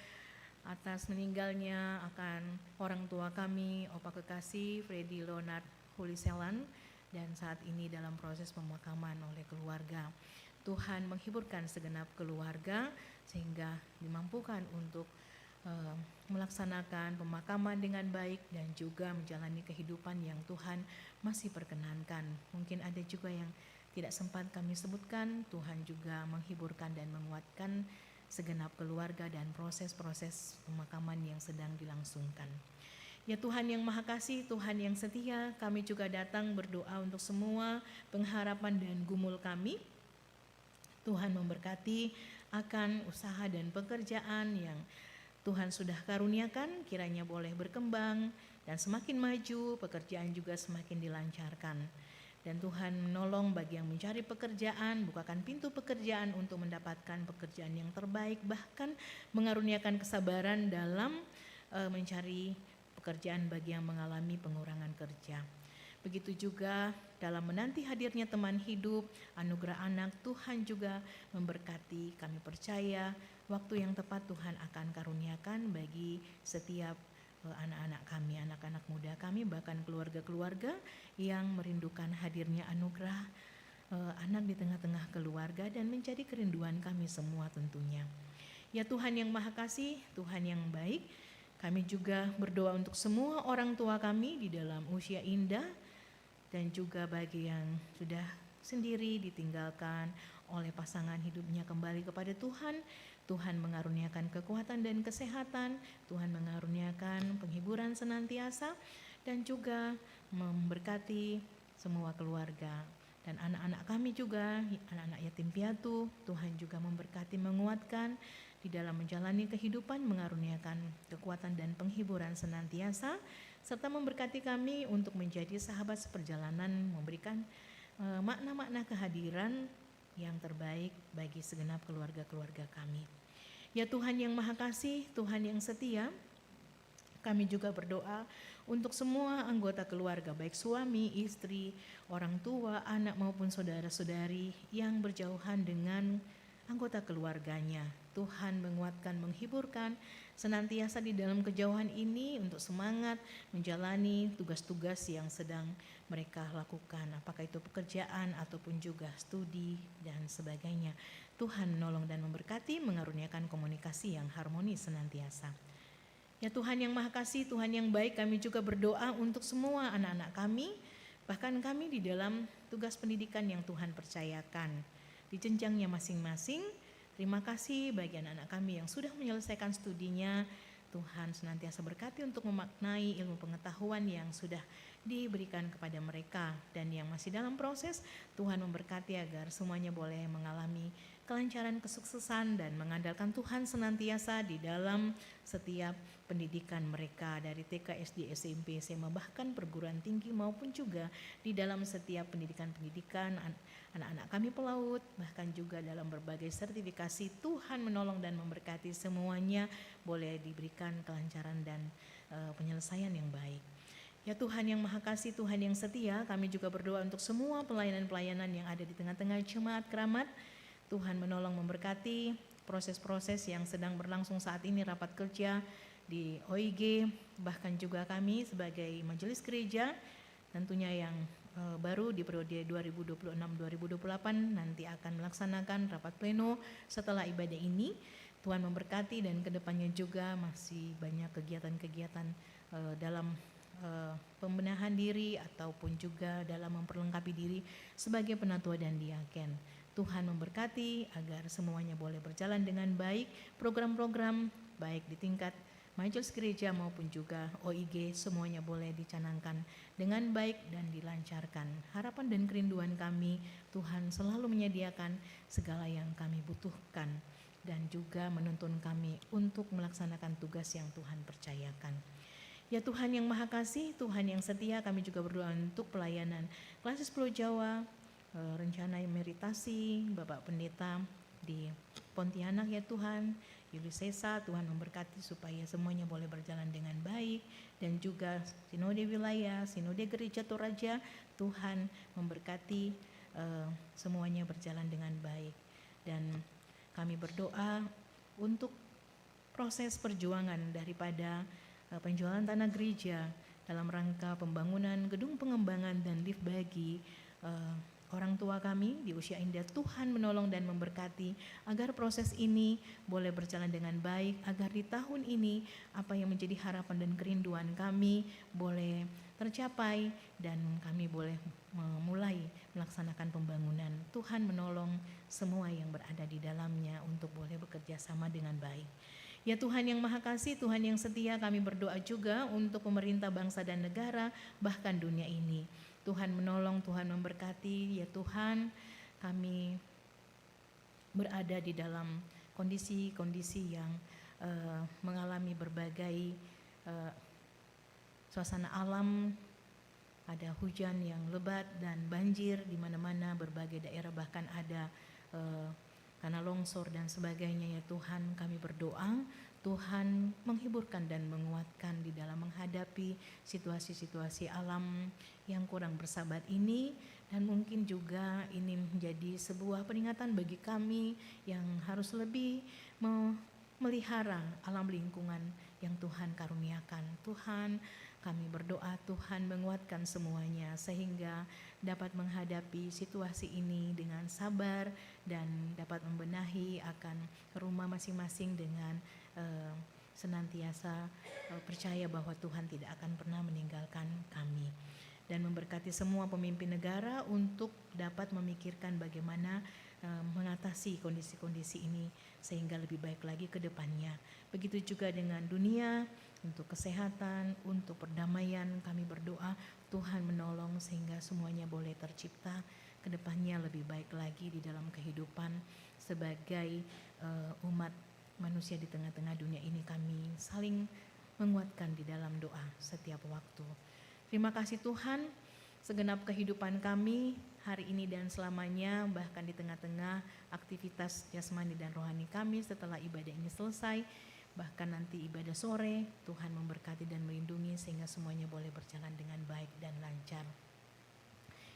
atas meninggalnya akan orang tua kami, Opa Kekasih, Freddy Leonard Huliselan, dan saat ini dalam proses pemakaman oleh keluarga. Tuhan menghiburkan segenap keluarga sehingga dimampukan untuk melaksanakan pemakaman dengan baik dan juga menjalani kehidupan yang Tuhan masih perkenankan. Mungkin ada juga yang tidak sempat kami sebutkan, Tuhan juga menghiburkan dan menguatkan segenap keluarga dan proses-proses pemakaman yang sedang dilangsungkan. Ya Tuhan yang Maha Kasih, Tuhan yang setia, kami juga datang berdoa untuk semua pengharapan dan gumul kami. Tuhan memberkati akan usaha dan pekerjaan yang Tuhan sudah karuniakan, kiranya boleh berkembang dan semakin maju, pekerjaan juga semakin dilancarkan. Dan Tuhan menolong bagi yang mencari pekerjaan, bukakan pintu pekerjaan untuk mendapatkan pekerjaan yang terbaik, bahkan mengaruniakan kesabaran dalam mencari pekerjaan bagi yang mengalami pengurangan kerja. Begitu juga dalam menanti hadirnya teman hidup, anugerah anak, Tuhan juga memberkati. Kami percaya waktu yang tepat Tuhan akan karuniakan bagi setiap anak-anak kami, anak-anak muda kami, bahkan keluarga-keluarga yang merindukan hadirnya anugerah anak di tengah-tengah keluarga dan menjadi kerinduan kami semua tentunya. Ya Tuhan yang Maha Kasih, Tuhan yang baik, kami juga berdoa untuk semua orang tua kami di dalam usia indah dan juga bagi yang sudah sendiri ditinggalkan oleh pasangan hidupnya kembali kepada Tuhan. Tuhan mengaruniakan kekuatan dan kesehatan, Tuhan mengaruniakan penghiburan senantiasa dan juga memberkati semua keluarga. Dan anak-anak kami juga, anak-anak yatim piatu, Tuhan juga memberkati, menguatkan di dalam menjalani kehidupan, mengaruniakan kekuatan dan penghiburan senantiasa, serta memberkati kami untuk menjadi sahabat seperjalanan, memberikan makna-makna kehadiran yang terbaik bagi segenap keluarga-keluarga kami. Ya Tuhan yang Maha Kasih, Tuhan yang setia, kami juga berdoa untuk semua anggota keluarga, baik suami, istri, orang tua, anak maupun saudara-saudari yang berjauhan dengan anggota keluarganya. Tuhan menguatkan, menghiburkan, senantiasa di dalam kejauhan ini untuk semangat menjalani tugas-tugas yang sedang mereka lakukan, apakah itu pekerjaan ataupun juga studi dan sebagainya. Tuhan menolong dan memberkati, mengaruniakan komunikasi yang harmonis senantiasa. Ya Tuhan yang Maha Kasih, Tuhan yang baik, kami juga berdoa untuk semua anak-anak kami, bahkan kami di dalam tugas pendidikan yang Tuhan percayakan di jenjangnya masing-masing. Terima kasih bagi anak-anak kami yang sudah menyelesaikan studinya. Tuhan senantiasa berkati untuk memaknai ilmu pengetahuan yang sudah diberikan kepada mereka, dan yang masih dalam proses, Tuhan memberkati agar semuanya boleh mengalami kelancaran, kesuksesan, dan mengandalkan Tuhan senantiasa di dalam setiap pendidikan mereka dari TK, SD, SMP, SMA, bahkan perguruan tinggi maupun juga di dalam setiap pendidikan-pendidikan anak-anak kami pelaut, bahkan juga dalam berbagai sertifikasi. Tuhan menolong dan memberkati semuanya boleh diberikan kelancaran dan penyelesaian yang baik. Ya Tuhan yang Maha Kasih, Tuhan yang setia, kami juga berdoa untuk semua pelayanan-pelayanan yang ada di tengah-tengah jemaat Keramat. Tuhan menolong memberkati proses-proses yang sedang berlangsung saat ini, rapat kerja di OIG, bahkan juga kami sebagai majelis gereja tentunya yang baru di periode 2026-2028 nanti akan melaksanakan rapat pleno setelah ibadah ini. Tuhan memberkati dan kedepannya juga masih banyak kegiatan-kegiatan dalam pembenahan diri ataupun juga dalam memperlengkapi diri sebagai penatua dan diaken. Tuhan memberkati agar semuanya boleh berjalan dengan baik, program-program baik di tingkat majelis gereja maupun juga OIG semuanya boleh dicanangkan dengan baik dan dilancarkan. Harapan dan kerinduan kami, Tuhan selalu menyediakan segala yang kami butuhkan dan juga menuntun kami untuk melaksanakan tugas yang Tuhan percayakan. Ya Tuhan yang Maha Kasih, Tuhan yang setia, kami juga berdoa untuk pelayanan Klasis Pulau Jawa, rencana emeritasi Bapak Pendeta di Pontianak ya Tuhan, Yulisesa, Tuhan memberkati supaya semuanya boleh berjalan dengan baik, dan juga Sinode Wilayah, Sinode Gereja Toraja, Tuhan memberkati semuanya berjalan dengan baik. Dan kami berdoa untuk proses perjuangan daripada penjualan tanah gereja dalam rangka pembangunan gedung pengembangan dan lift bagi orang tua kami di usia indah. Tuhan menolong dan memberkati agar proses ini boleh berjalan dengan baik, agar di tahun ini apa yang menjadi harapan dan kerinduan kami boleh tercapai dan kami boleh memulai melaksanakan pembangunan. Tuhan menolong semua yang berada di dalamnya untuk boleh bekerja sama dengan baik. Ya Tuhan yang Maha Kasih, Tuhan yang setia, kami berdoa juga untuk pemerintah bangsa dan negara, bahkan dunia ini. Tuhan menolong, Tuhan memberkati. Ya Tuhan, kami berada di dalam kondisi-kondisi yang mengalami berbagai suasana alam, ada hujan yang lebat dan banjir di mana-mana, berbagai daerah bahkan ada tanah longsor dan sebagainya. Ya Tuhan, kami berdoa Tuhan menghiburkan dan menguatkan di dalam menghadapi situasi-situasi alam yang kurang bersahabat ini, dan mungkin juga ini menjadi sebuah peringatan bagi kami yang harus lebih memelihara alam lingkungan yang Tuhan karuniakan. Tuhan, kami berdoa Tuhan menguatkan semuanya sehingga dapat menghadapi situasi ini dengan sabar dan dapat membenahi akan rumah masing-masing dengan senantiasa percaya bahwa Tuhan tidak akan pernah meninggalkan kami, dan memberkati semua pemimpin negara untuk dapat memikirkan bagaimana mengatasi kondisi-kondisi ini sehingga lebih baik lagi ke depannya. Begitu juga dengan dunia, untuk kesehatan, untuk perdamaian, kami berdoa Tuhan menolong sehingga semuanya boleh tercipta ke depannya lebih baik lagi di dalam kehidupan sebagai umat manusia di tengah-tengah dunia ini. Kami saling menguatkan di dalam doa setiap waktu. Terima kasih Tuhan, segenap kehidupan kami hari ini dan selamanya, bahkan di tengah-tengah aktivitas jasmani dan rohani kami setelah ibadah ini selesai, bahkan nanti ibadah sore, Tuhan memberkati dan melindungi sehingga semuanya boleh berjalan dengan baik dan lancar.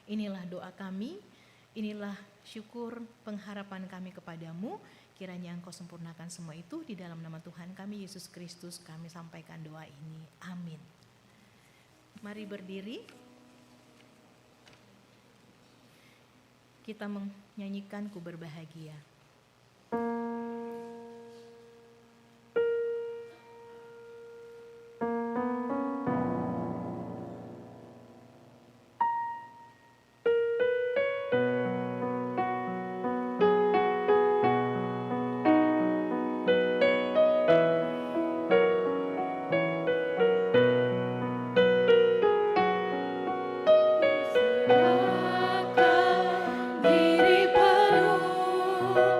Inilah doa kami, inilah syukur pengharapan kami kepadamu. Kiranya Engkau sempurnakan semua itu di dalam nama Tuhan kami Yesus Kristus kami sampaikan doa ini. Amin. Mari berdiri. Kita menyanyikan Ku Berbahagia. Serahkan diri penuh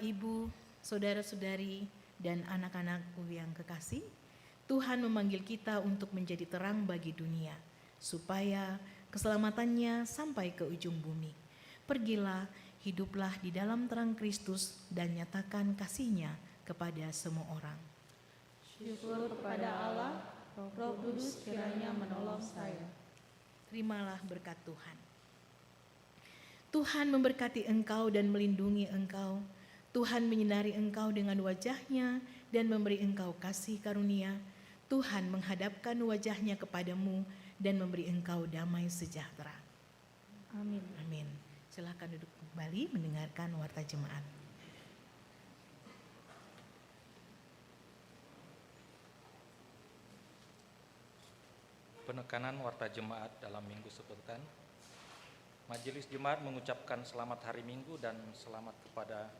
Ibu, saudara-saudari, dan anak-anakku yang kekasih, Tuhan memanggil kita untuk menjadi terang bagi dunia, supaya keselamatannya sampai ke ujung bumi. Pergilah, hiduplah di dalam terang Kristus dan nyatakan kasih-Nya kepada semua orang. Syukur kepada Allah, Roh Kudus kiranya menolong saya. Terimalah berkat Tuhan. Tuhan memberkati engkau dan melindungi engkau. Tuhan menyinari engkau dengan wajah-Nya dan memberi engkau kasih karunia. Tuhan menghadapkan wajah-Nya kepadamu dan memberi engkau damai sejahtera. Amin. Amin. Silakan duduk kembali mendengarkan warta jemaat. Penekanan warta jemaat dalam minggu sepekan. Majelis Jemaat mengucapkan selamat hari Minggu dan selamat kepada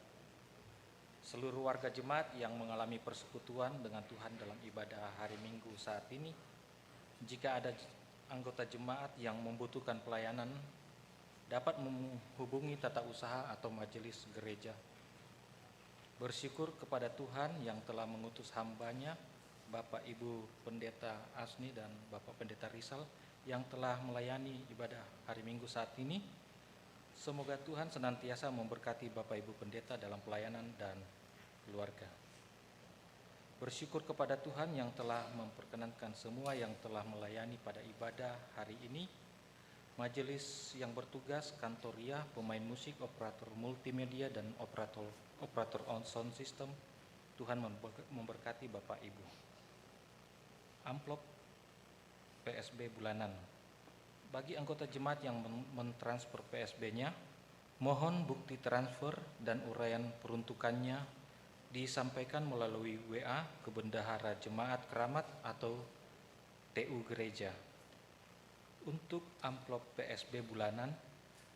seluruh warga jemaat yang mengalami persekutuan dengan Tuhan dalam ibadah hari Minggu saat ini. Jika ada anggota jemaat yang membutuhkan pelayanan, dapat menghubungi tata usaha atau majelis gereja. Bersyukur kepada Tuhan yang telah mengutus hamba-Nya, Bapak Ibu Pendeta Asni dan Bapak Pendeta Rizal, yang telah melayani ibadah hari Minggu saat ini. Semoga Tuhan senantiasa memberkati Bapak Ibu Pendeta dalam pelayanan dan keluarga. Bersyukur kepada Tuhan yang telah memperkenankan semua yang telah melayani pada ibadah hari ini. Majelis yang bertugas, kantoria, pemain musik, operator multimedia, dan operator sound system, Tuhan memberkati Bapak Ibu. Amplop PSB bulanan. Bagi anggota jemaat yang mentransfer PSB-nya, mohon bukti transfer dan uraian peruntukannya disampaikan melalui WA ke Bendahara Jemaat Keramat atau TU Gereja. Untuk amplop PSB bulanan,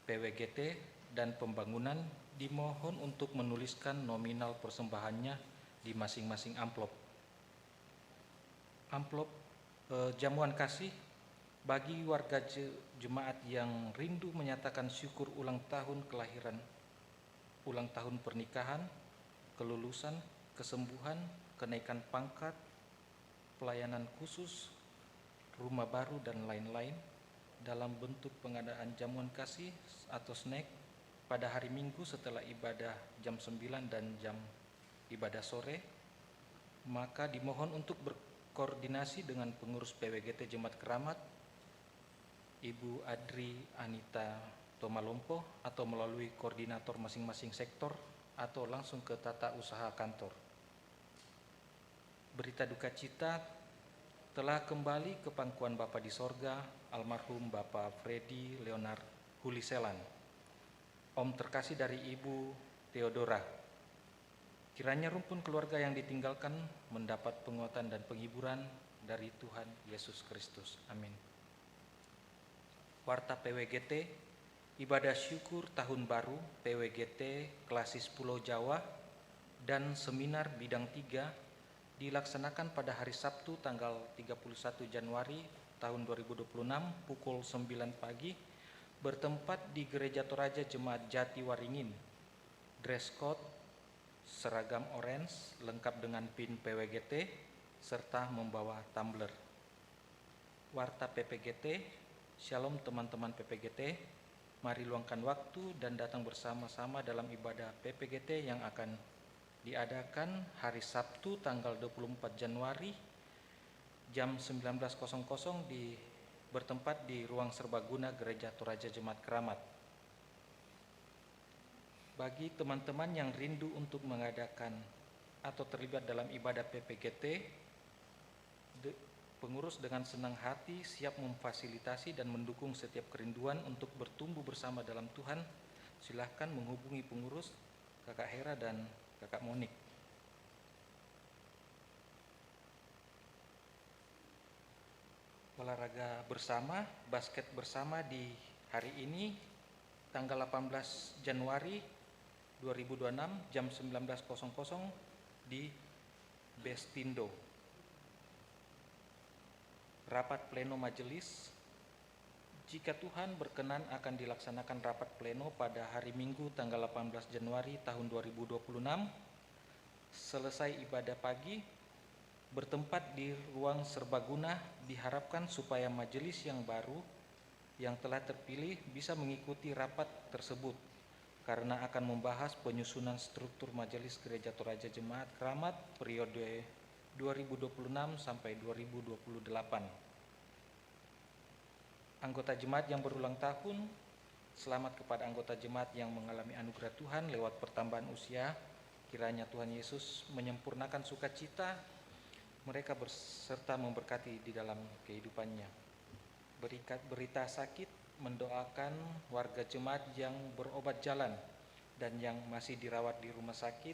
PWGT, dan pembangunan dimohon untuk menuliskan nominal persembahannya di masing-masing amplop. Amplop jamuan kasih bagi warga jemaat yang rindu menyatakan syukur ulang tahun kelahiran, ulang tahun pernikahan, kelulusan, kesembuhan, kenaikan pangkat, pelayanan khusus, rumah baru, dan lain-lain, dalam bentuk pengadaan jamuan kasih atau snack pada hari Minggu setelah ibadah jam 9 dan jam ibadah sore, maka dimohon untuk berkoordinasi dengan pengurus PWGT Jemaat Keramat, Ibu Adri Anita Tomalompo, atau melalui koordinator masing-masing sektor, atau langsung ke tata usaha kantor. Berita duka cita telah kembali ke pangkuan Bapa di sorga, almarhum Bapak Freddy Leonard Huliselan, Om terkasih dari Ibu Theodora. Kiranya rumpun keluarga yang ditinggalkan mendapat penguatan dan penghiburan dari Tuhan Yesus Kristus. Amin. Warta PWGT, ibadah syukur tahun baru PWGT Klasis Pulau Jawa dan seminar bidang 3 dilaksanakan pada hari Sabtu tanggal 31 Januari tahun 2026 pukul 9 pagi bertempat di Gereja Toraja Jemaat Jati Waringin. Dress code seragam orange lengkap dengan pin PWGT serta membawa tumbler. Warta PPGT, Shalom teman-teman PPGT, mari luangkan waktu dan datang bersama-sama dalam ibadah PPGT yang akan diadakan hari Sabtu tanggal 24 Januari jam 19.00 bertempat di Ruang Serbaguna Gereja Toraja Jemaat Keramat. Bagi teman-teman yang rindu untuk mengadakan atau terlibat dalam ibadah PPGT, pengurus dengan senang hati siap memfasilitasi dan mendukung setiap kerinduan untuk bertumbuh bersama dalam Tuhan. Silahkan menghubungi pengurus Kakak Hera dan Kakak Monik. Olahraga bersama, basket bersama di hari ini tanggal 18 Januari 2026 jam 19.00 di Bestindo. Rapat pleno majelis, Jika Tuhan berkenan akan dilaksanakan rapat pleno pada hari Minggu tanggal 18 Januari tahun 2026, selesai ibadah pagi, bertempat di ruang serbaguna, diharapkan supaya majelis yang baru yang telah terpilih bisa mengikuti rapat tersebut karena akan membahas penyusunan struktur Majelis Gereja Toraja Jemaat Keramat periode 2026 sampai 2028. Anggota jemaat yang berulang tahun, selamat kepada anggota jemaat yang mengalami anugerah Tuhan lewat pertambahan usia. Kiranya Tuhan Yesus menyempurnakan sukacita mereka berserta memberkati di dalam kehidupannya. Berita sakit, mendoakan warga jemaat yang berobat jalan dan yang masih dirawat di rumah sakit,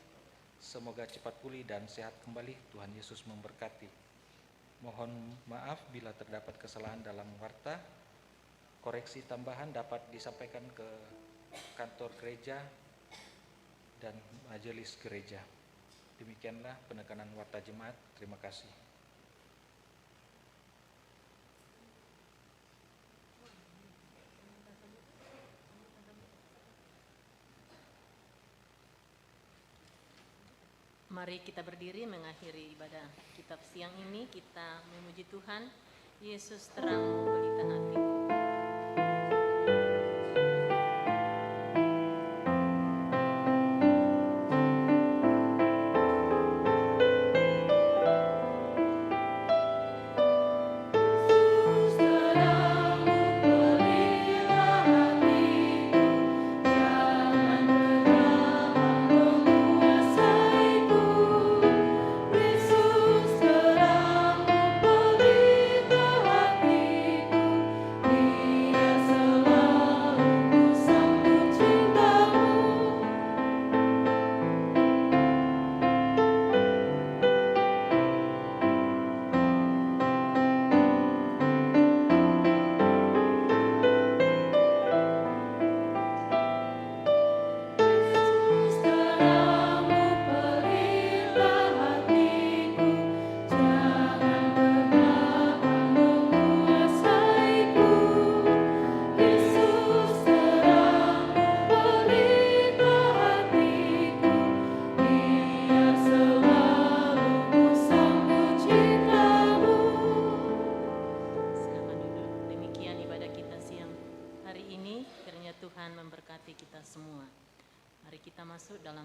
semoga cepat pulih dan sehat kembali. Tuhan Yesus memberkati. Mohon maaf bila terdapat kesalahan dalam warta. Koreksi tambahan dapat disampaikan ke kantor gereja dan majelis gereja. Demikianlah penekanan warta jemaat. Terima kasih. Mari kita berdiri mengakhiri ibadah kitab siang ini. Kita memuji Tuhan. Yesus terang pelita hatiku.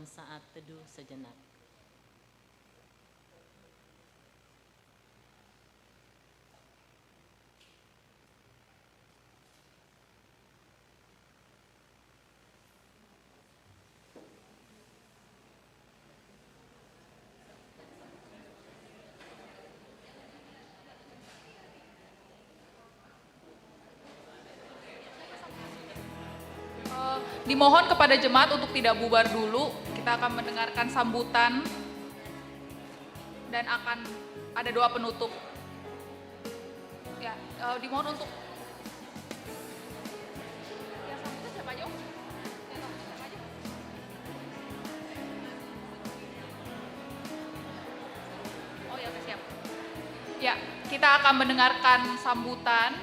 Saat teduh sejenak. Dimohon kepada jemaat untuk tidak bubar dulu. Kita akan mendengarkan sambutan dan akan ada doa penutup. Ya, dimohon untuk ya, sambutan siapa aja? Siapa aja? Oh ya, siap. Ya, kita akan mendengarkan sambutan.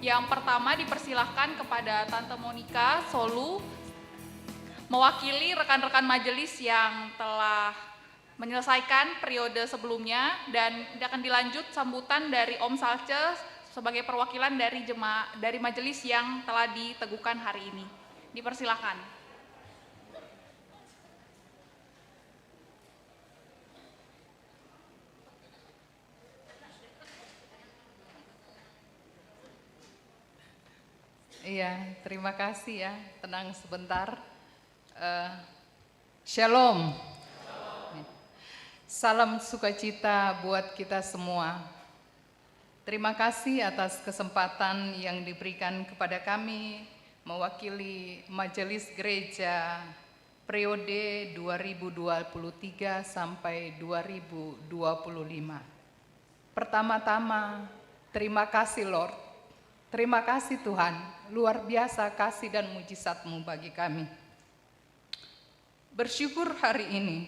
Yang pertama dipersilahkan kepada Tante Monica Solu mewakili rekan-rekan majelis yang telah menyelesaikan periode sebelumnya, dan akan dilanjut sambutan dari Om Salce sebagai perwakilan dari majelis yang telah diteguhkan hari ini. Dipersilahkan. Iya, terima kasih ya. Tenang sebentar. Shalom. Salam sukacita buat kita semua. Terima kasih atas kesempatan yang diberikan kepada kami mewakili Majelis Gereja periode 2023 sampai 2025. Pertama-tama, terima kasih Lord. Terima kasih Tuhan, luar biasa kasih dan mujizat-Mu bagi kami. Bersyukur hari ini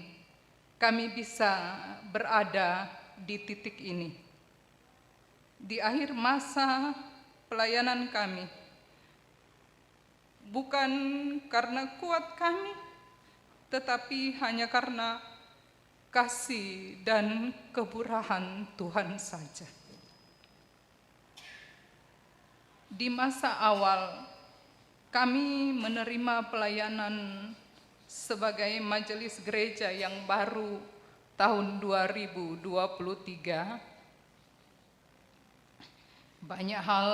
kami bisa berada di titik ini. Di akhir masa pelayanan kami bukan karena kuat kami, tetapi hanya karena kasih dan kemurahan Tuhan saja. Di masa awal, kami menerima pelayanan sebagai majelis gereja yang baru tahun 2023. Banyak hal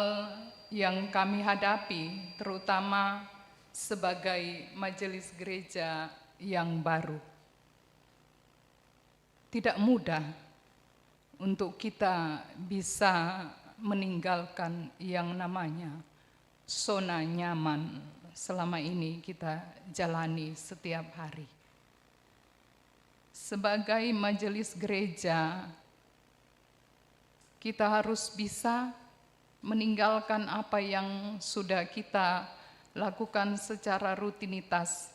yang kami hadapi, terutama sebagai majelis gereja yang baru. Tidak mudah untuk kita bisa meninggalkan yang namanya zona nyaman selama ini kita jalani setiap hari. Sebagai majelis gereja, kita harus bisa meninggalkan apa yang sudah kita lakukan secara rutinitas,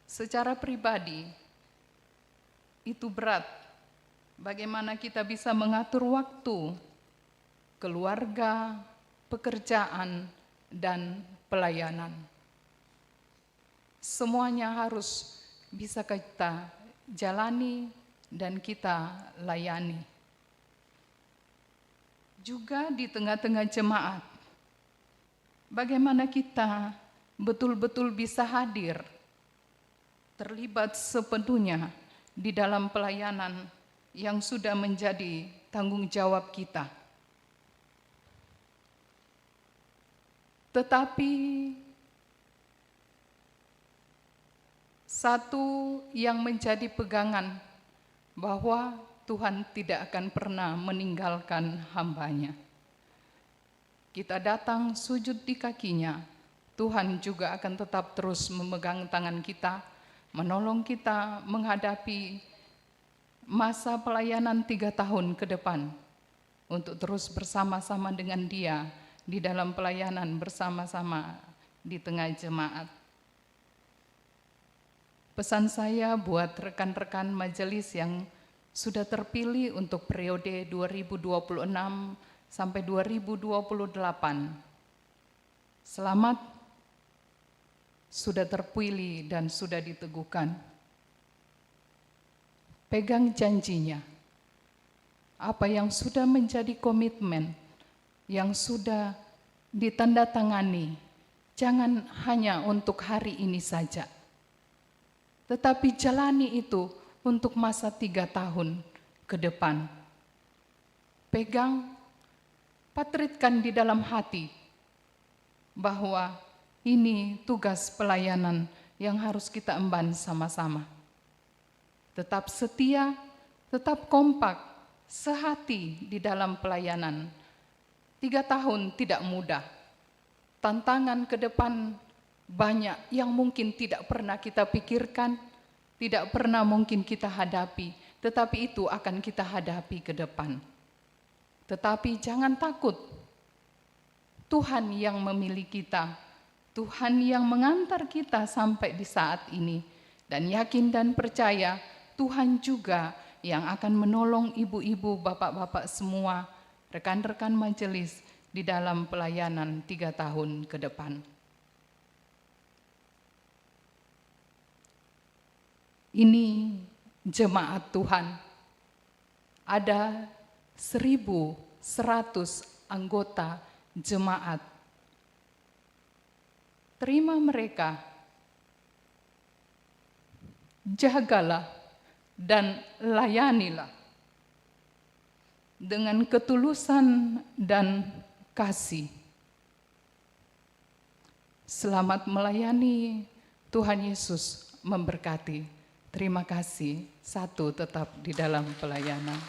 secara pribadi. Itu berat. Bagaimana kita bisa mengatur waktu, keluarga, pekerjaan, dan pelayanan. Semuanya harus bisa kita jalani dan kita layani. Juga di tengah-tengah jemaat, bagaimana kita betul-betul bisa hadir, terlibat sepenuhnya di dalam pelayanan yang sudah menjadi tanggung jawab kita. Tetapi satu yang menjadi pegangan bahwa Tuhan tidak akan pernah meninggalkan hamba-Nya. Kita datang sujud di kakinya, Tuhan juga akan tetap terus memegang tangan kita, menolong kita menghadapi masa pelayanan 3 tahun ke depan, untuk terus bersama-sama dengan Dia di dalam pelayanan bersama-sama di tengah jemaat. Pesan saya buat rekan-rekan majelis yang sudah terpilih untuk periode 2026 sampai 2028. Selamat, sudah terpilih dan sudah diteguhkan. Pegang janjinya. Apa yang sudah menjadi komitmen, yang sudah ditandatangani, jangan hanya untuk hari ini saja, tetapi jalani itu untuk masa 3 tahun ke depan. Pegang, patritkan di dalam hati bahwa ini tugas pelayanan yang harus kita emban sama-sama. Tetap setia, tetap kompak, sehati di dalam pelayanan. 3 tahun tidak mudah. Tantangan ke depan banyak yang mungkin tidak pernah kita pikirkan, tidak pernah mungkin kita hadapi, tetapi itu akan kita hadapi ke depan. Tetapi jangan takut, Tuhan yang memilih kita, Tuhan yang mengantar kita sampai di saat ini, dan yakin dan percaya Tuhan juga yang akan menolong ibu-ibu, bapak-bapak semua, rekan-rekan majelis di dalam pelayanan 3 tahun ke depan. Ini jemaat Tuhan. Ada 1.100 anggota jemaat. Terima mereka. Jagalah dan layanilah dengan ketulusan dan kasih. Selamat melayani, Tuhan Yesus memberkati. Terima kasih, satu tetap di dalam pelayanan.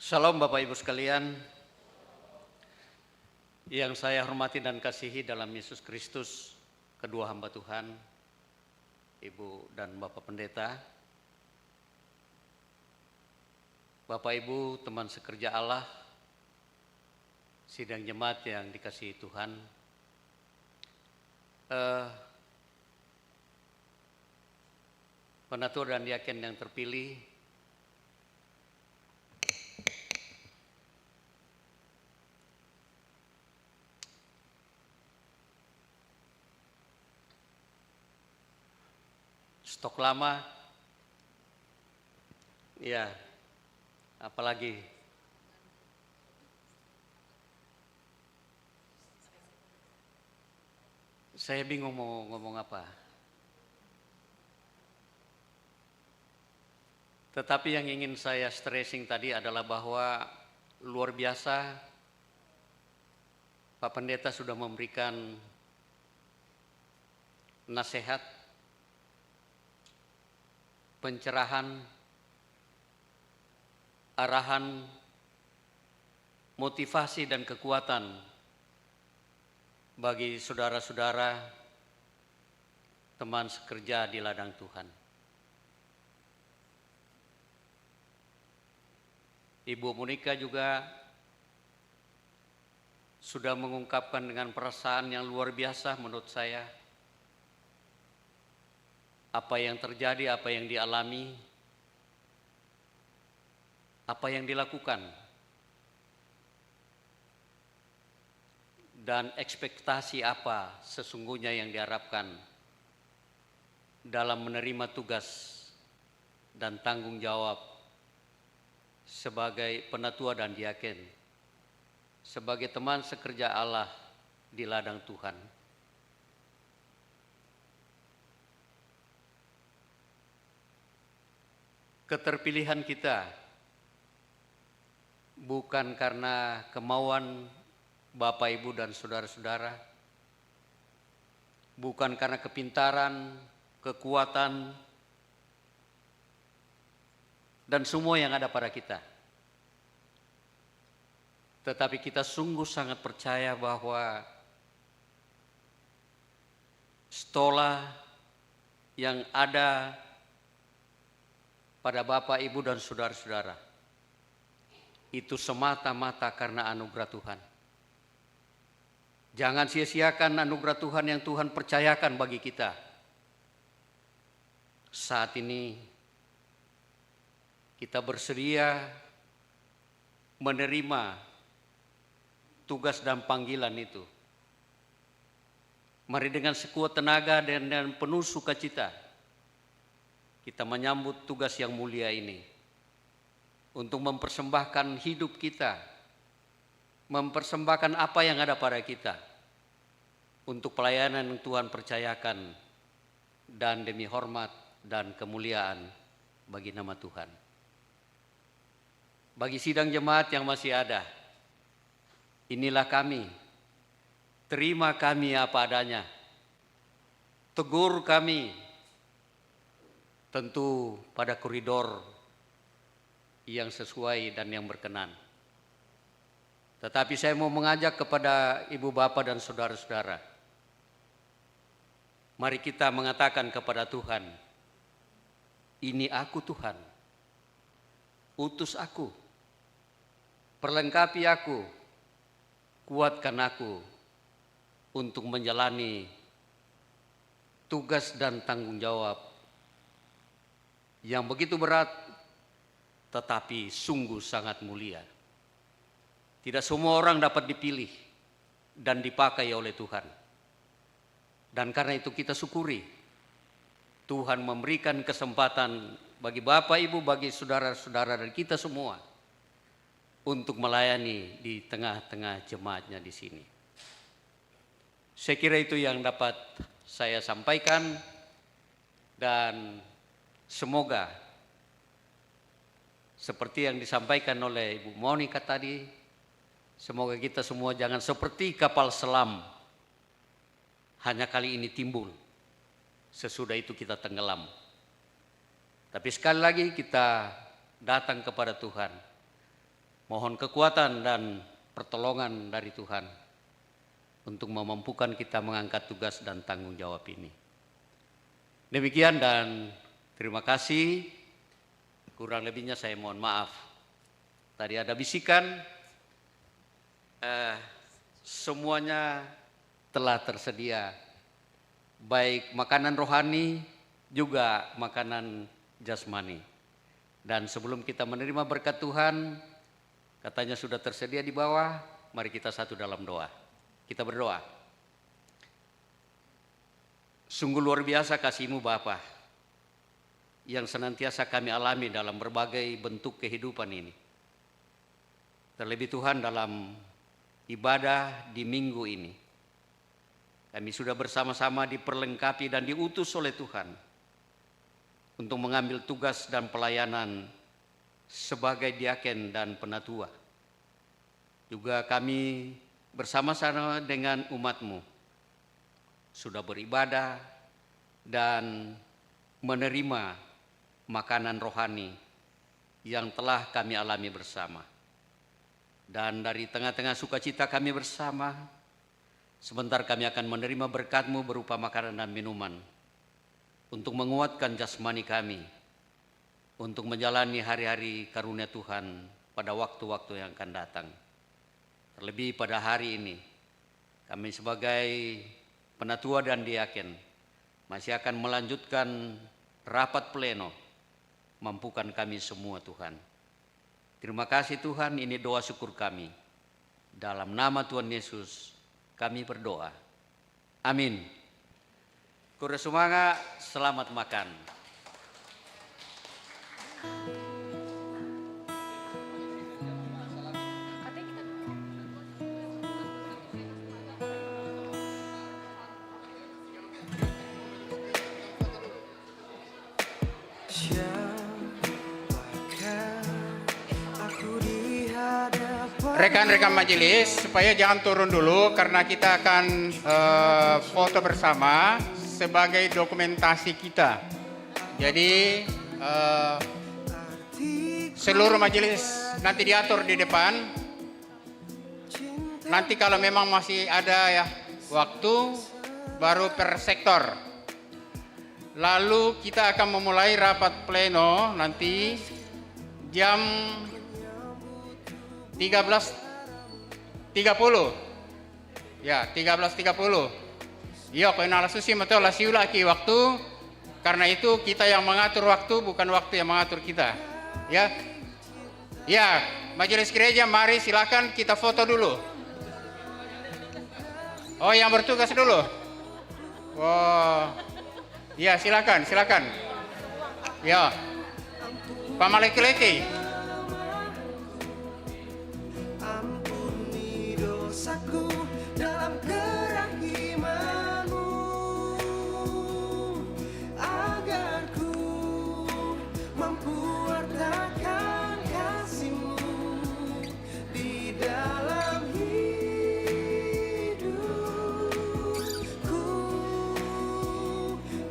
Salam Bapak Ibu sekalian, yang saya hormati dan kasihi dalam Yesus Kristus, kedua hamba Tuhan, Ibu dan Bapak Pendeta, Bapak Ibu, teman sekerja Allah, sidang jemaat yang dikasihi Tuhan, penatua dan diaken yang terpilih, stok lama, ya, apalagi saya bingung mau ngomong apa. Tetapi yang ingin saya stressing tadi adalah bahwa luar biasa Pak Pendeta sudah memberikan nasihat, pencerahan, arahan, motivasi dan kekuatan bagi saudara-saudara teman sekerja di ladang Tuhan. Ibu Monica juga sudah mengungkapkan dengan perasaan yang luar biasa menurut saya apa yang terjadi, apa yang dialami, apa yang dilakukan, dan ekspektasi apa sesungguhnya yang diharapkan dalam menerima tugas dan tanggung jawab sebagai penatua dan diaken, sebagai teman sekerja Allah di ladang Tuhan. Keterpilihan kita bukan karena kemauan Bapak, Ibu, dan saudara-saudara, bukan karena kepintaran, kekuatan, dan semua yang ada pada kita. Tetapi kita sungguh sangat percaya bahwa stola yang ada pada Bapak, Ibu, dan saudara-saudara itu semata-mata karena anugerah Tuhan. Jangan sia-siakan anugerah Tuhan yang Tuhan percayakan bagi kita. Saat ini kita bersedia menerima tugas dan panggilan itu. Mari dengan sekuat tenaga dan penuh sukacita kita menyambut tugas yang mulia ini untuk mempersembahkan hidup kita, mempersembahkan apa yang ada pada kita untuk pelayanan yang Tuhan percayakan dan demi hormat dan kemuliaan bagi nama Tuhan. Bagi sidang jemaat yang masih ada, inilah kami, terima kami apa adanya, tegur kami tentu pada koridor yang sesuai dan yang berkenan. Tetapi saya mau mengajak kepada ibu bapak dan saudara-saudara, mari kita mengatakan kepada Tuhan, ini aku Tuhan, utus aku, perlengkapi aku, kuatkan aku untuk menjalani tugas dan tanggung jawab yang begitu berat tetapi sungguh sangat mulia. Tidak semua orang dapat dipilih dan dipakai oleh Tuhan. Dan karena itu kita syukuri Tuhan memberikan kesempatan bagi Bapak, Ibu, bagi saudara-saudara dan kita semua untuk melayani di tengah-tengah jemaatnya di sini. Saya kira itu yang dapat saya sampaikan dan semoga seperti yang disampaikan oleh Ibu Monica tadi, semoga kita semua jangan seperti kapal selam, hanya kali ini timbul, sesudah itu kita tenggelam. Tapi sekali lagi kita datang kepada Tuhan, mohon kekuatan dan pertolongan dari Tuhan untuk memampukan kita mengangkat tugas dan tanggung jawab ini. Demikian dan terima kasih. Kurang lebihnya saya mohon maaf. Tadi ada bisikan, semuanya telah tersedia. Baik makanan rohani juga makanan jasmani. Dan sebelum kita menerima berkat Tuhan, katanya sudah tersedia di bawah, mari kita satu dalam doa. Kita berdoa. Sungguh luar biasa kasih-Mu Bapa yang senantiasa kami alami dalam berbagai bentuk kehidupan ini. Terlebih Tuhan dalam ibadah di minggu ini. Kami sudah bersama-sama diperlengkapi dan diutus oleh Tuhan untuk mengambil tugas dan pelayanan sebagai diaken dan penatua. Juga kami bersama-sama dengan umat-Mu sudah beribadah dan menerima makanan rohani yang telah kami alami bersama. Dan dari tengah-tengah sukacita kami bersama, sebentar kami akan menerima berkat-Mu berupa makanan dan minuman untuk menguatkan jasmani kami, untuk menjalani hari-hari karunia Tuhan pada waktu-waktu yang akan datang. Terlebih pada hari ini, kami sebagai penatua dan diaken masih akan melanjutkan rapat pleno. Mampukan kami semua Tuhan. Terima kasih Tuhan, ini doa syukur kami. Dalam nama Tuhan Yesus kami berdoa. Amin. Kura semangat, selamat makan. Rekan-rekan majelis, supaya jangan turun dulu karena kita akan foto bersama sebagai dokumentasi kita. Jadi seluruh majelis nanti diatur di depan. Nanti kalau memang masih ada ya waktu, baru per sektor. Lalu kita akan memulai rapat pleno nanti jam 13.30. Ya, 13.30. Iya, kau nala susi matau la siula ki waktu. Karena itu kita yang mengatur waktu, bukan waktu yang mengatur kita. Ya. Ya, majelis gereja mari silakan kita foto dulu. Oh, yang bertugas dulu. Oh. Ya, silakan, silakan. Ya. Pak Maleki-leki. Dosaku dalam kerahiman-Mu, agar ku mampu wartakan kasih-Mu di dalam hidupku.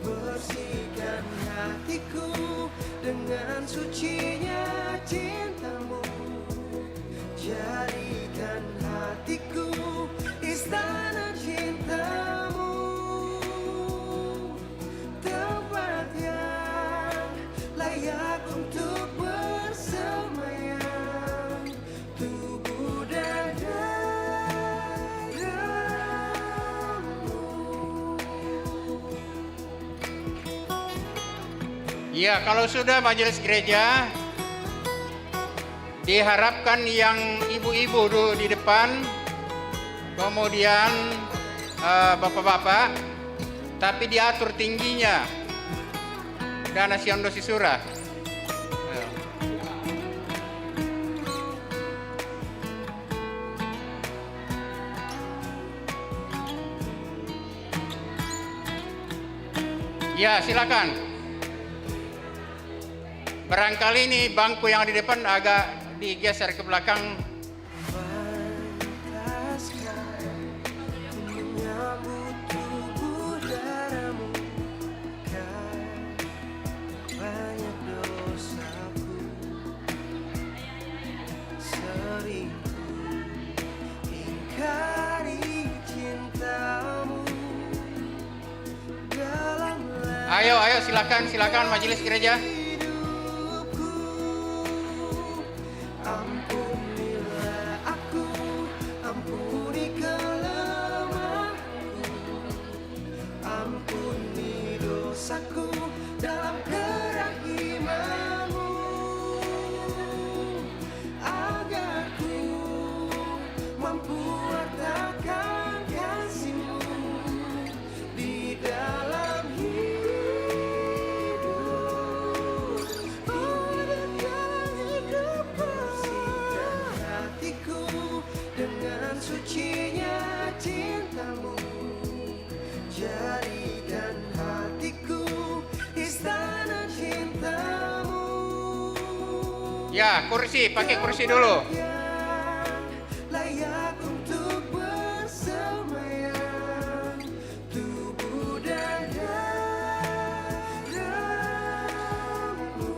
Bersihkan hatiku dengan sucinya cinta-Mu, jadikan hatiku istana cinta-Mu, tempat yang layak untuk bersemayam, tubuh dan darah-Mu. Ya, kalau sudah majelis gereja, diharapkan yang ibu-ibu dulu di depan, kemudian bapak-bapak, tapi diatur tingginya. Dan Siondo Sisura. Ya, silakan. Barangkali ini bangku yang di depan agak digeser ke belakang. Menyambut tubuh darah-Mu, banyak dosaku, sering ingkari cinta-Mu dalam Ayo, silakan majelis gereja. Ampunilah aku, ampuni kelemahanku, ampuni dosaku dalam kerahiman-Mu, agar ku mampu wartakan kasih-Mu di dalam hidup. Bersihkan hatiku dengan sucinya cinta-Mu, jadikan hatiku istana cinta-Mu. Ya, pakai kursi dulu. Layak untuk bersemayam, tubuh dan darah-Mu.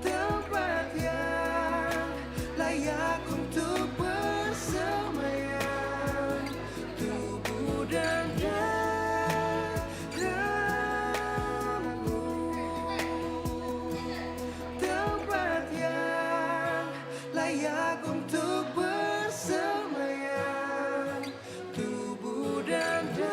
Tempat yang layak untuk bersemayam, tubuh dan darah-Mu. Tempat yang layak untuk bersemayam, tubuh dan darah-Mu.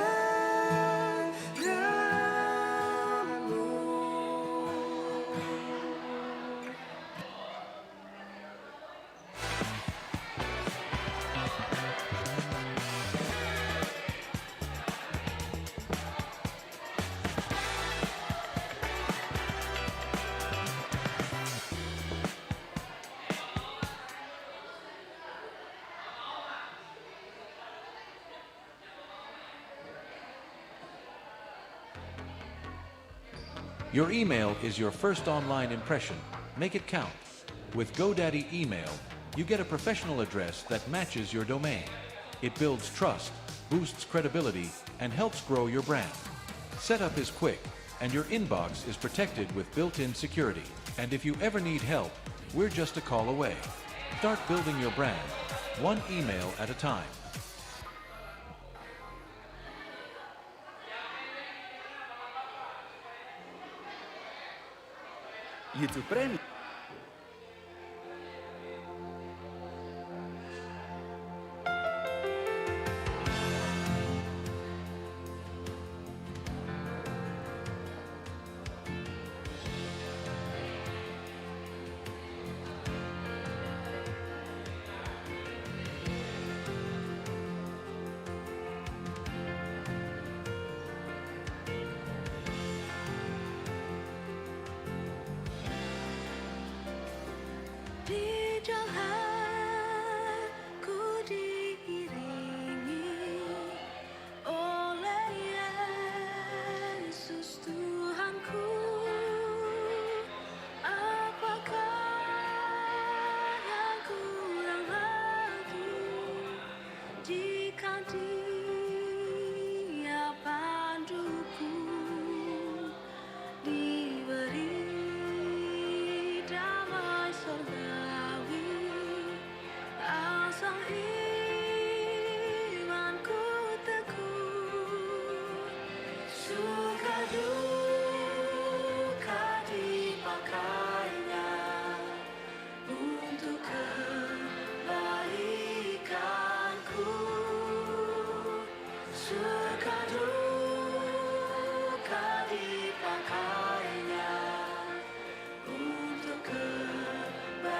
Your email is your first online impression. Make it count. With GoDaddy Email, you get a professional address that matches your domain. It builds trust, boosts credibility, and helps grow your brand. Setup is quick, and your inbox is protected with built-in security. And if you ever need help, we're just a call away. Start building your brand, one email at a time. YouTube Premium. Di jalan ku diiringi oleh Yesus Tuhanku. Apakah yang kurang lagi jika Dia panduku, diberi damai surgawi, asal imanku teguh, suka duka dipakainya untuk kebaikanku, suka duka dipakainya untuk kebaikanku.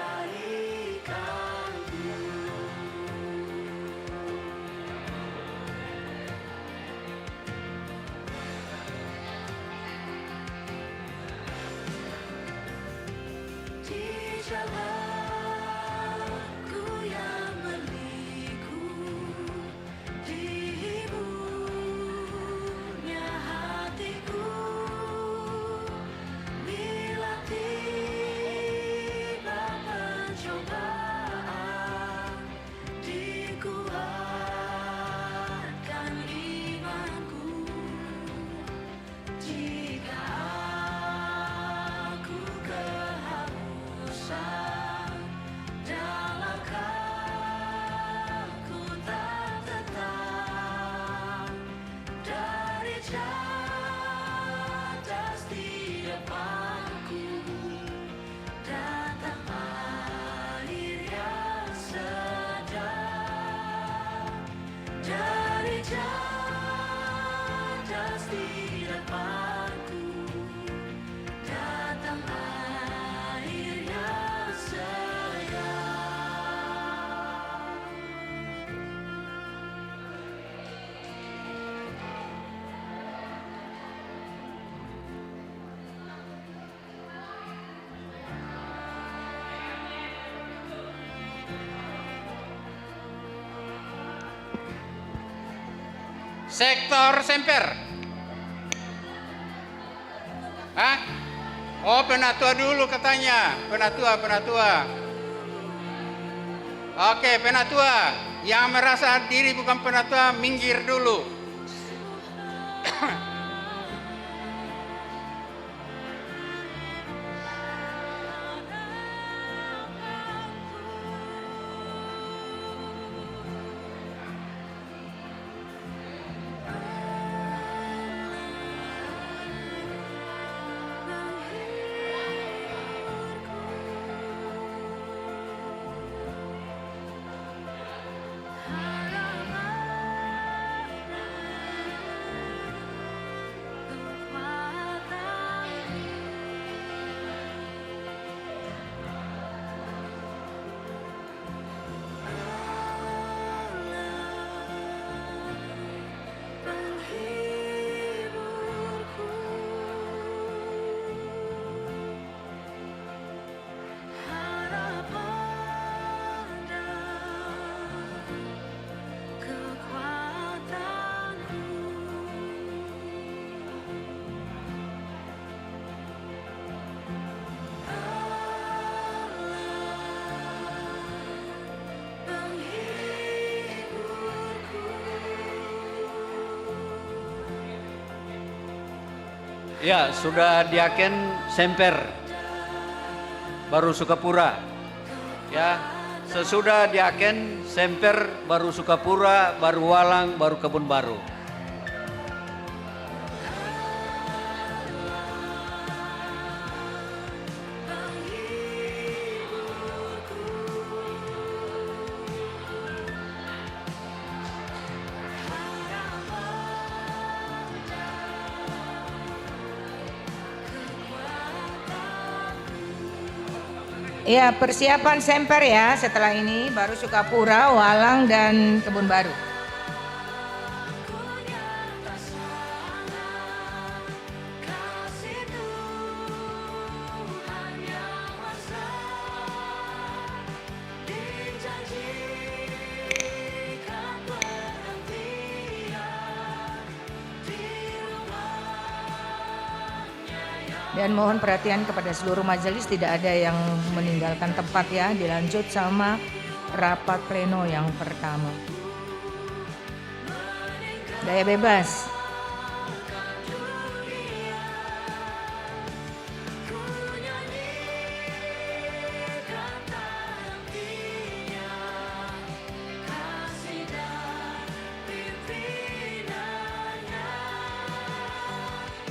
Di jalanku yang berliku, dihiburnya hatiku, bila tiba pencobaan, dikuatkan imanku. Jika aku kehausan dan langkahku tak tetap dari jalan Teras di depanku, datang air yang segar. Sektor Semper. Hah? Oh, penatua dulu katanya. Penatua. Oke, penatua. Yang merasa diri bukan penatua, minggir dulu. Ya, sudah Diaken Semper, baru Sukapura. Ya, sesudah Diaken Semper, baru Sukapura, baru Walang, baru Kebun Baru. Ya, persiapan Semper ya. Setelah ini baru Sukapura, Walang, dan Kebun Baru. Dan mohon perhatian kepada seluruh majelis, tidak ada yang meninggalkan tempat ya. Dilanjut sama rapat pleno yang pertama. Gaya bebas.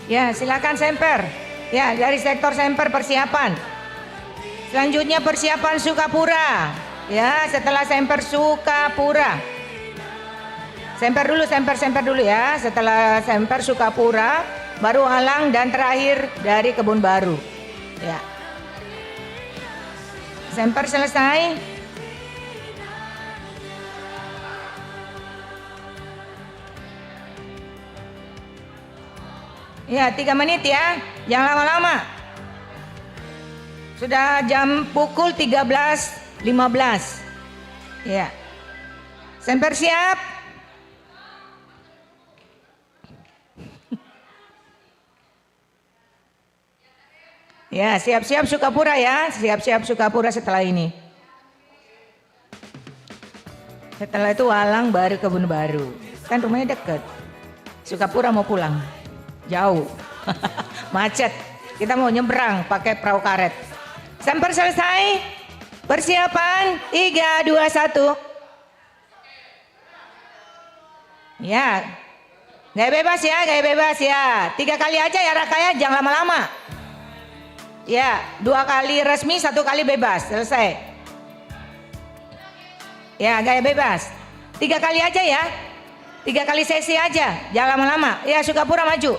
Ya, silakan Semper. Ya, dari sektor Semper persiapan. Selanjutnya persiapan Sukapura. Ya, setelah Semper Sukapura. Semper dulu ya. Setelah Semper Sukapura, baru Walang, dan terakhir dari Kebun Baru. Ya. Semper selesai. Ya, 3 menit ya, jangan lama-lama. Sudah jam pukul 13.15. Ya. Semper siap? Ya, siap-siap Sukapura ya, siap-siap Sukapura setelah ini. Setelah itu Walang, baru Kebun Baru. Kan rumahnya deket. Sukapura mau pulang. Jauh, macet. Kita mau nyebrang pakai perahu karet. Semper selesai. Persiapan 3, 2, 1. Ya, gaya bebas ya. 3 kali aja ya Raka ya, jangan lama-lama. Ya, 2 kali resmi, 1 kali bebas. Selesai. Ya, gaya bebas. 3 kali aja ya. 3 kali sesi aja, jangan lama-lama. Ya, Sukapura maju.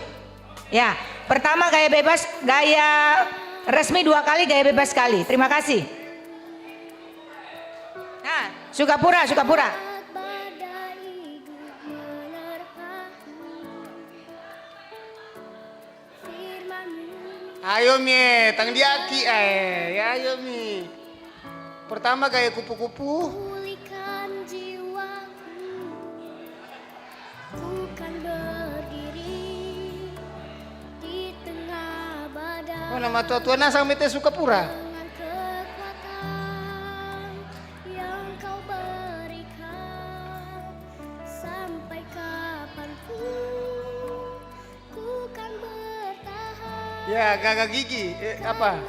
Ya, pertama gaya bebas, gaya resmi 2 kali, gaya bebas sekali. Terima kasih. Nah, Sukapura. Ayo Mi, tang diaki ya ayo Mi. Pertama gaya kupu-kupu. Oh, nama tua-tua nasang mete Sukapura. Ya, gaya gigi, apa?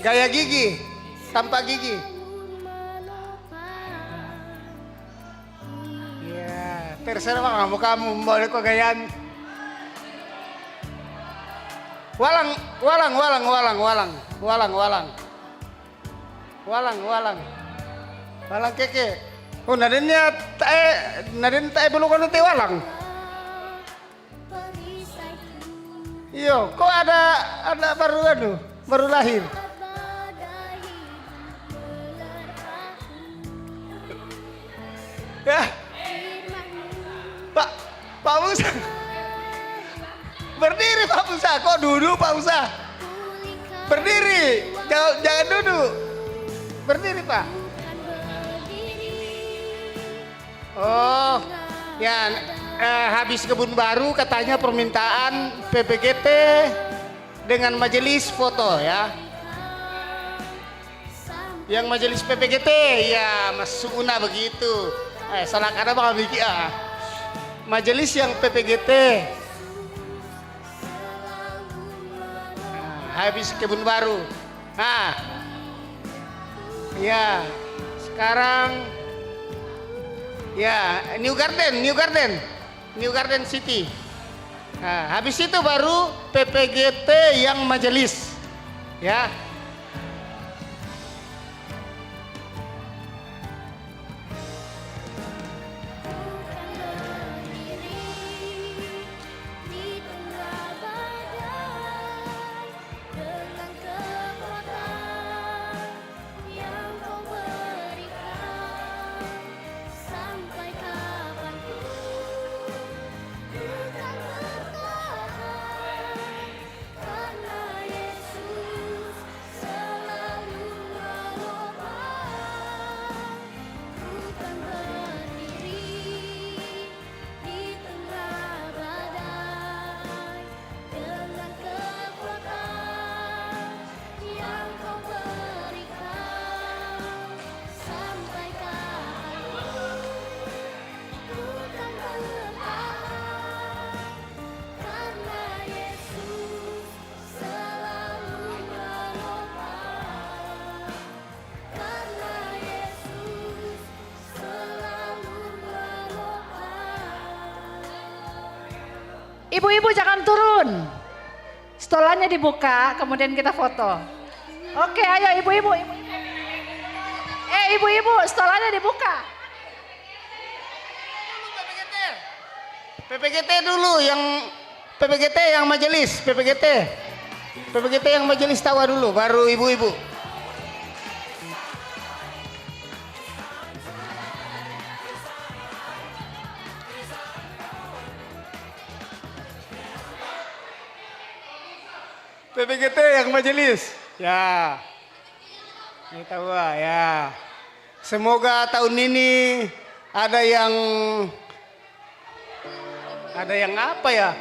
Gaya gigi, tanpa gigi. Ya, terserah kamu boleh kok gayaan. Walang keke. Oh, nadennya tae belum kan teh walang. Iyo, kok ada baru lahir. Ya, Pak Musa. Berdiri Pak Musa, kok duduk Pak Musa? Berdiri, jangan duduk. Berdiri Pak. Oh, ya. Habis kebun baru katanya permintaan PPGT dengan majelis foto ya. Yang majelis PPGT ya Mas Suuna begitu. Salah kata Bang Biki majelis yang PPGT. Habis kebun baru. Nah, ya sekarang ya New Garden City. Nah, habis itu baru PPGT yang majelis, ya. Ibu-ibu jangan turun. Stolannya dibuka, kemudian kita foto. Oke, ayo ibu-ibu. Ibu-ibu, stolannya dibuka. PPGT dulu PPGT yang majelis, PPGT yang majelis tawa dulu, baru ibu-ibu. PPGT yang majelis. Ya. Ini tahu ya. Semoga tahun ini ada yang apa ya?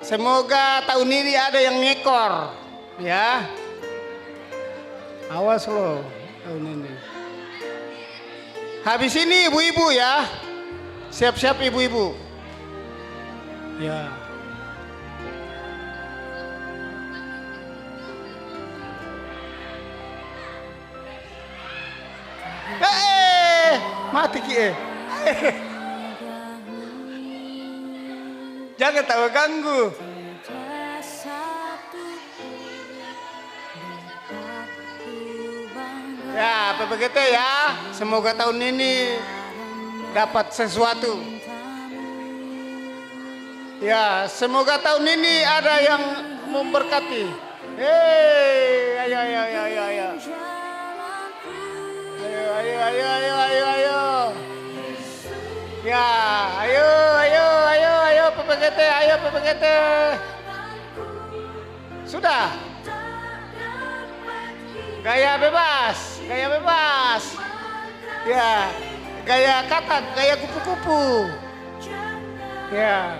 Semoga tahun ini ada yang ngekor, ya. Awas loh tahun ini. Habis ini ibu-ibu ya. Siap-siap ibu-ibu. Ya. Mati ki Jangan tahu ganggu. Ya, PPGT ya. Semoga tahun ini dapat sesuatu. Ya, semoga tahun ini ada yang memberkati. Hei, ayo, ayo, ayo, ayo, ayo. Ayo, ayo, ayo, ayo, ayo, ayo. Ya, ayo, ayo, ayo, ayo, PPGT, ayo, PPGT. Sudah. Gaya bebas, gaya bebas. Ya, gaya katak, gaya kupu-kupu. Ya,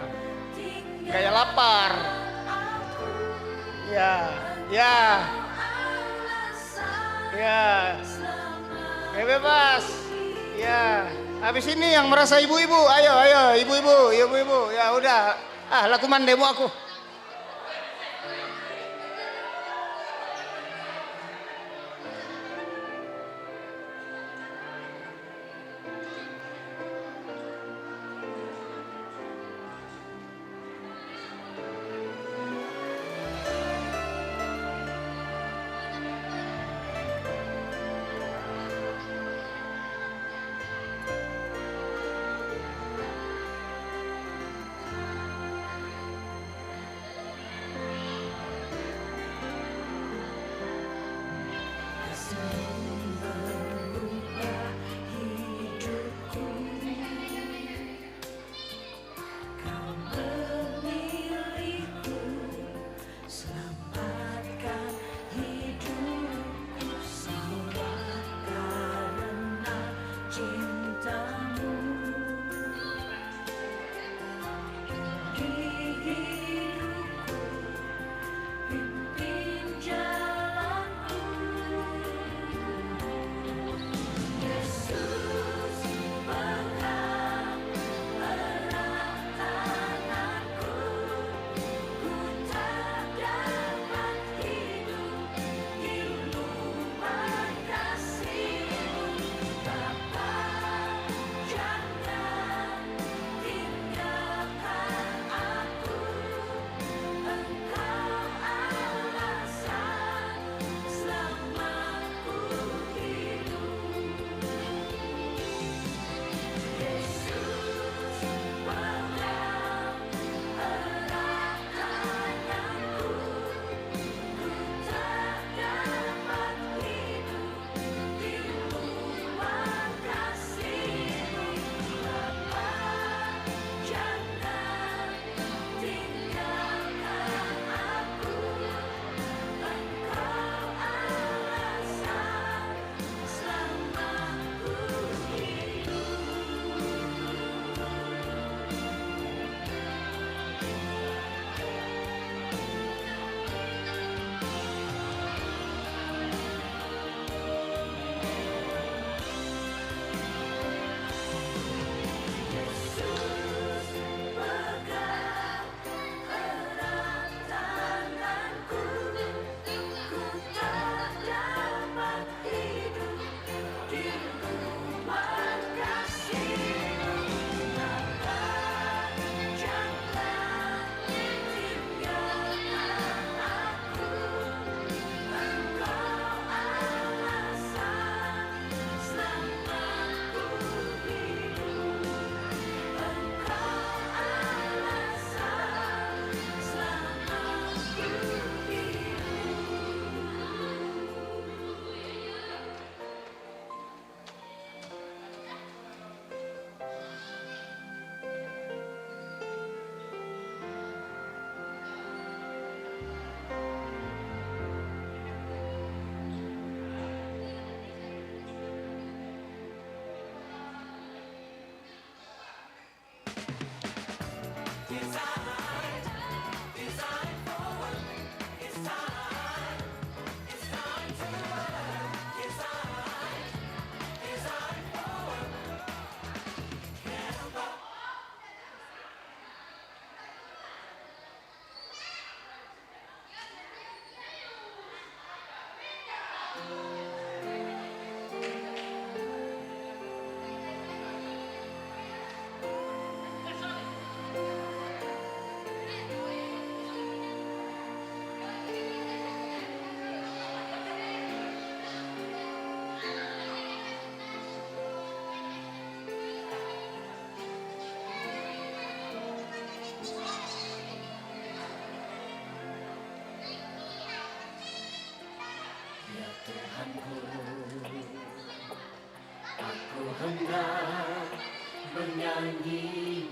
gaya lapar. Ya, ya, ya, gaya bebas. Ya, habis ini yang merasa ibu-ibu, ayo, ayo, ibu-ibu, ibu-ibu. Ya udah, lakukan demo aku.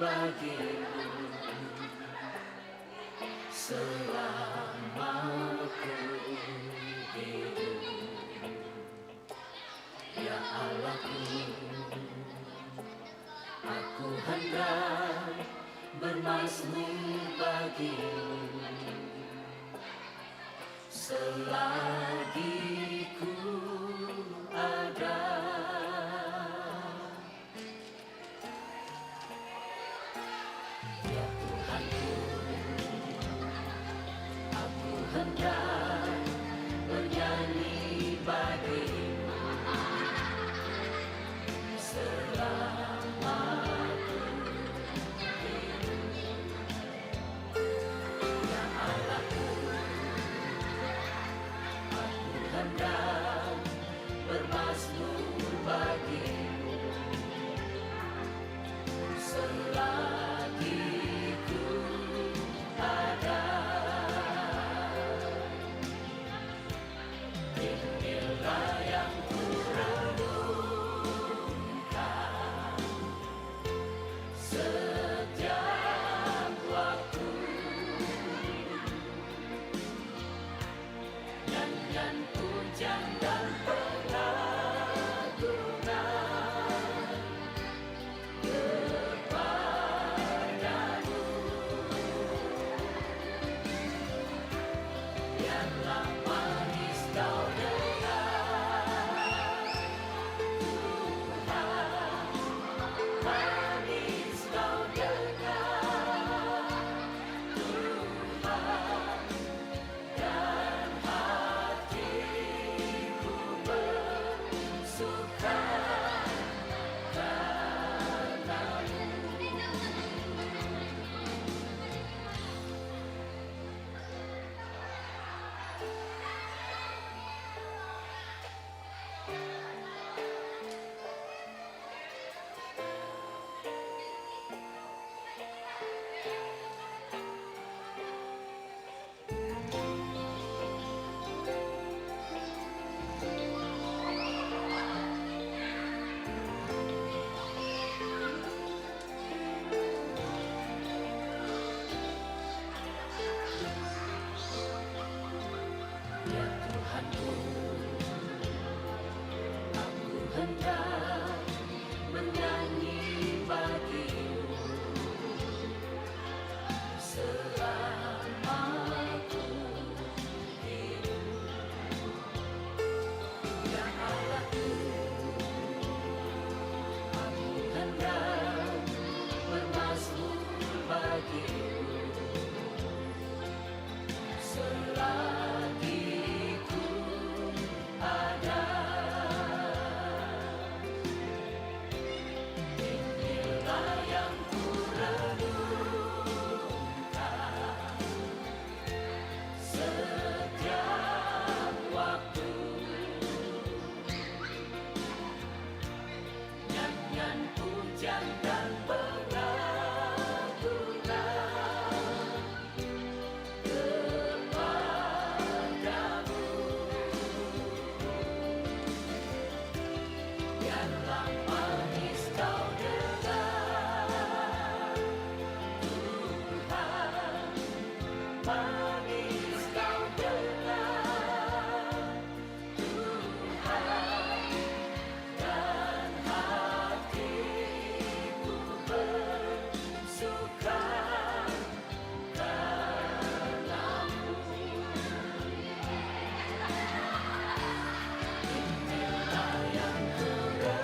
bagimu selama ku hidup. Ya Allahku, aku hendak bermazmur bagimu selagi ku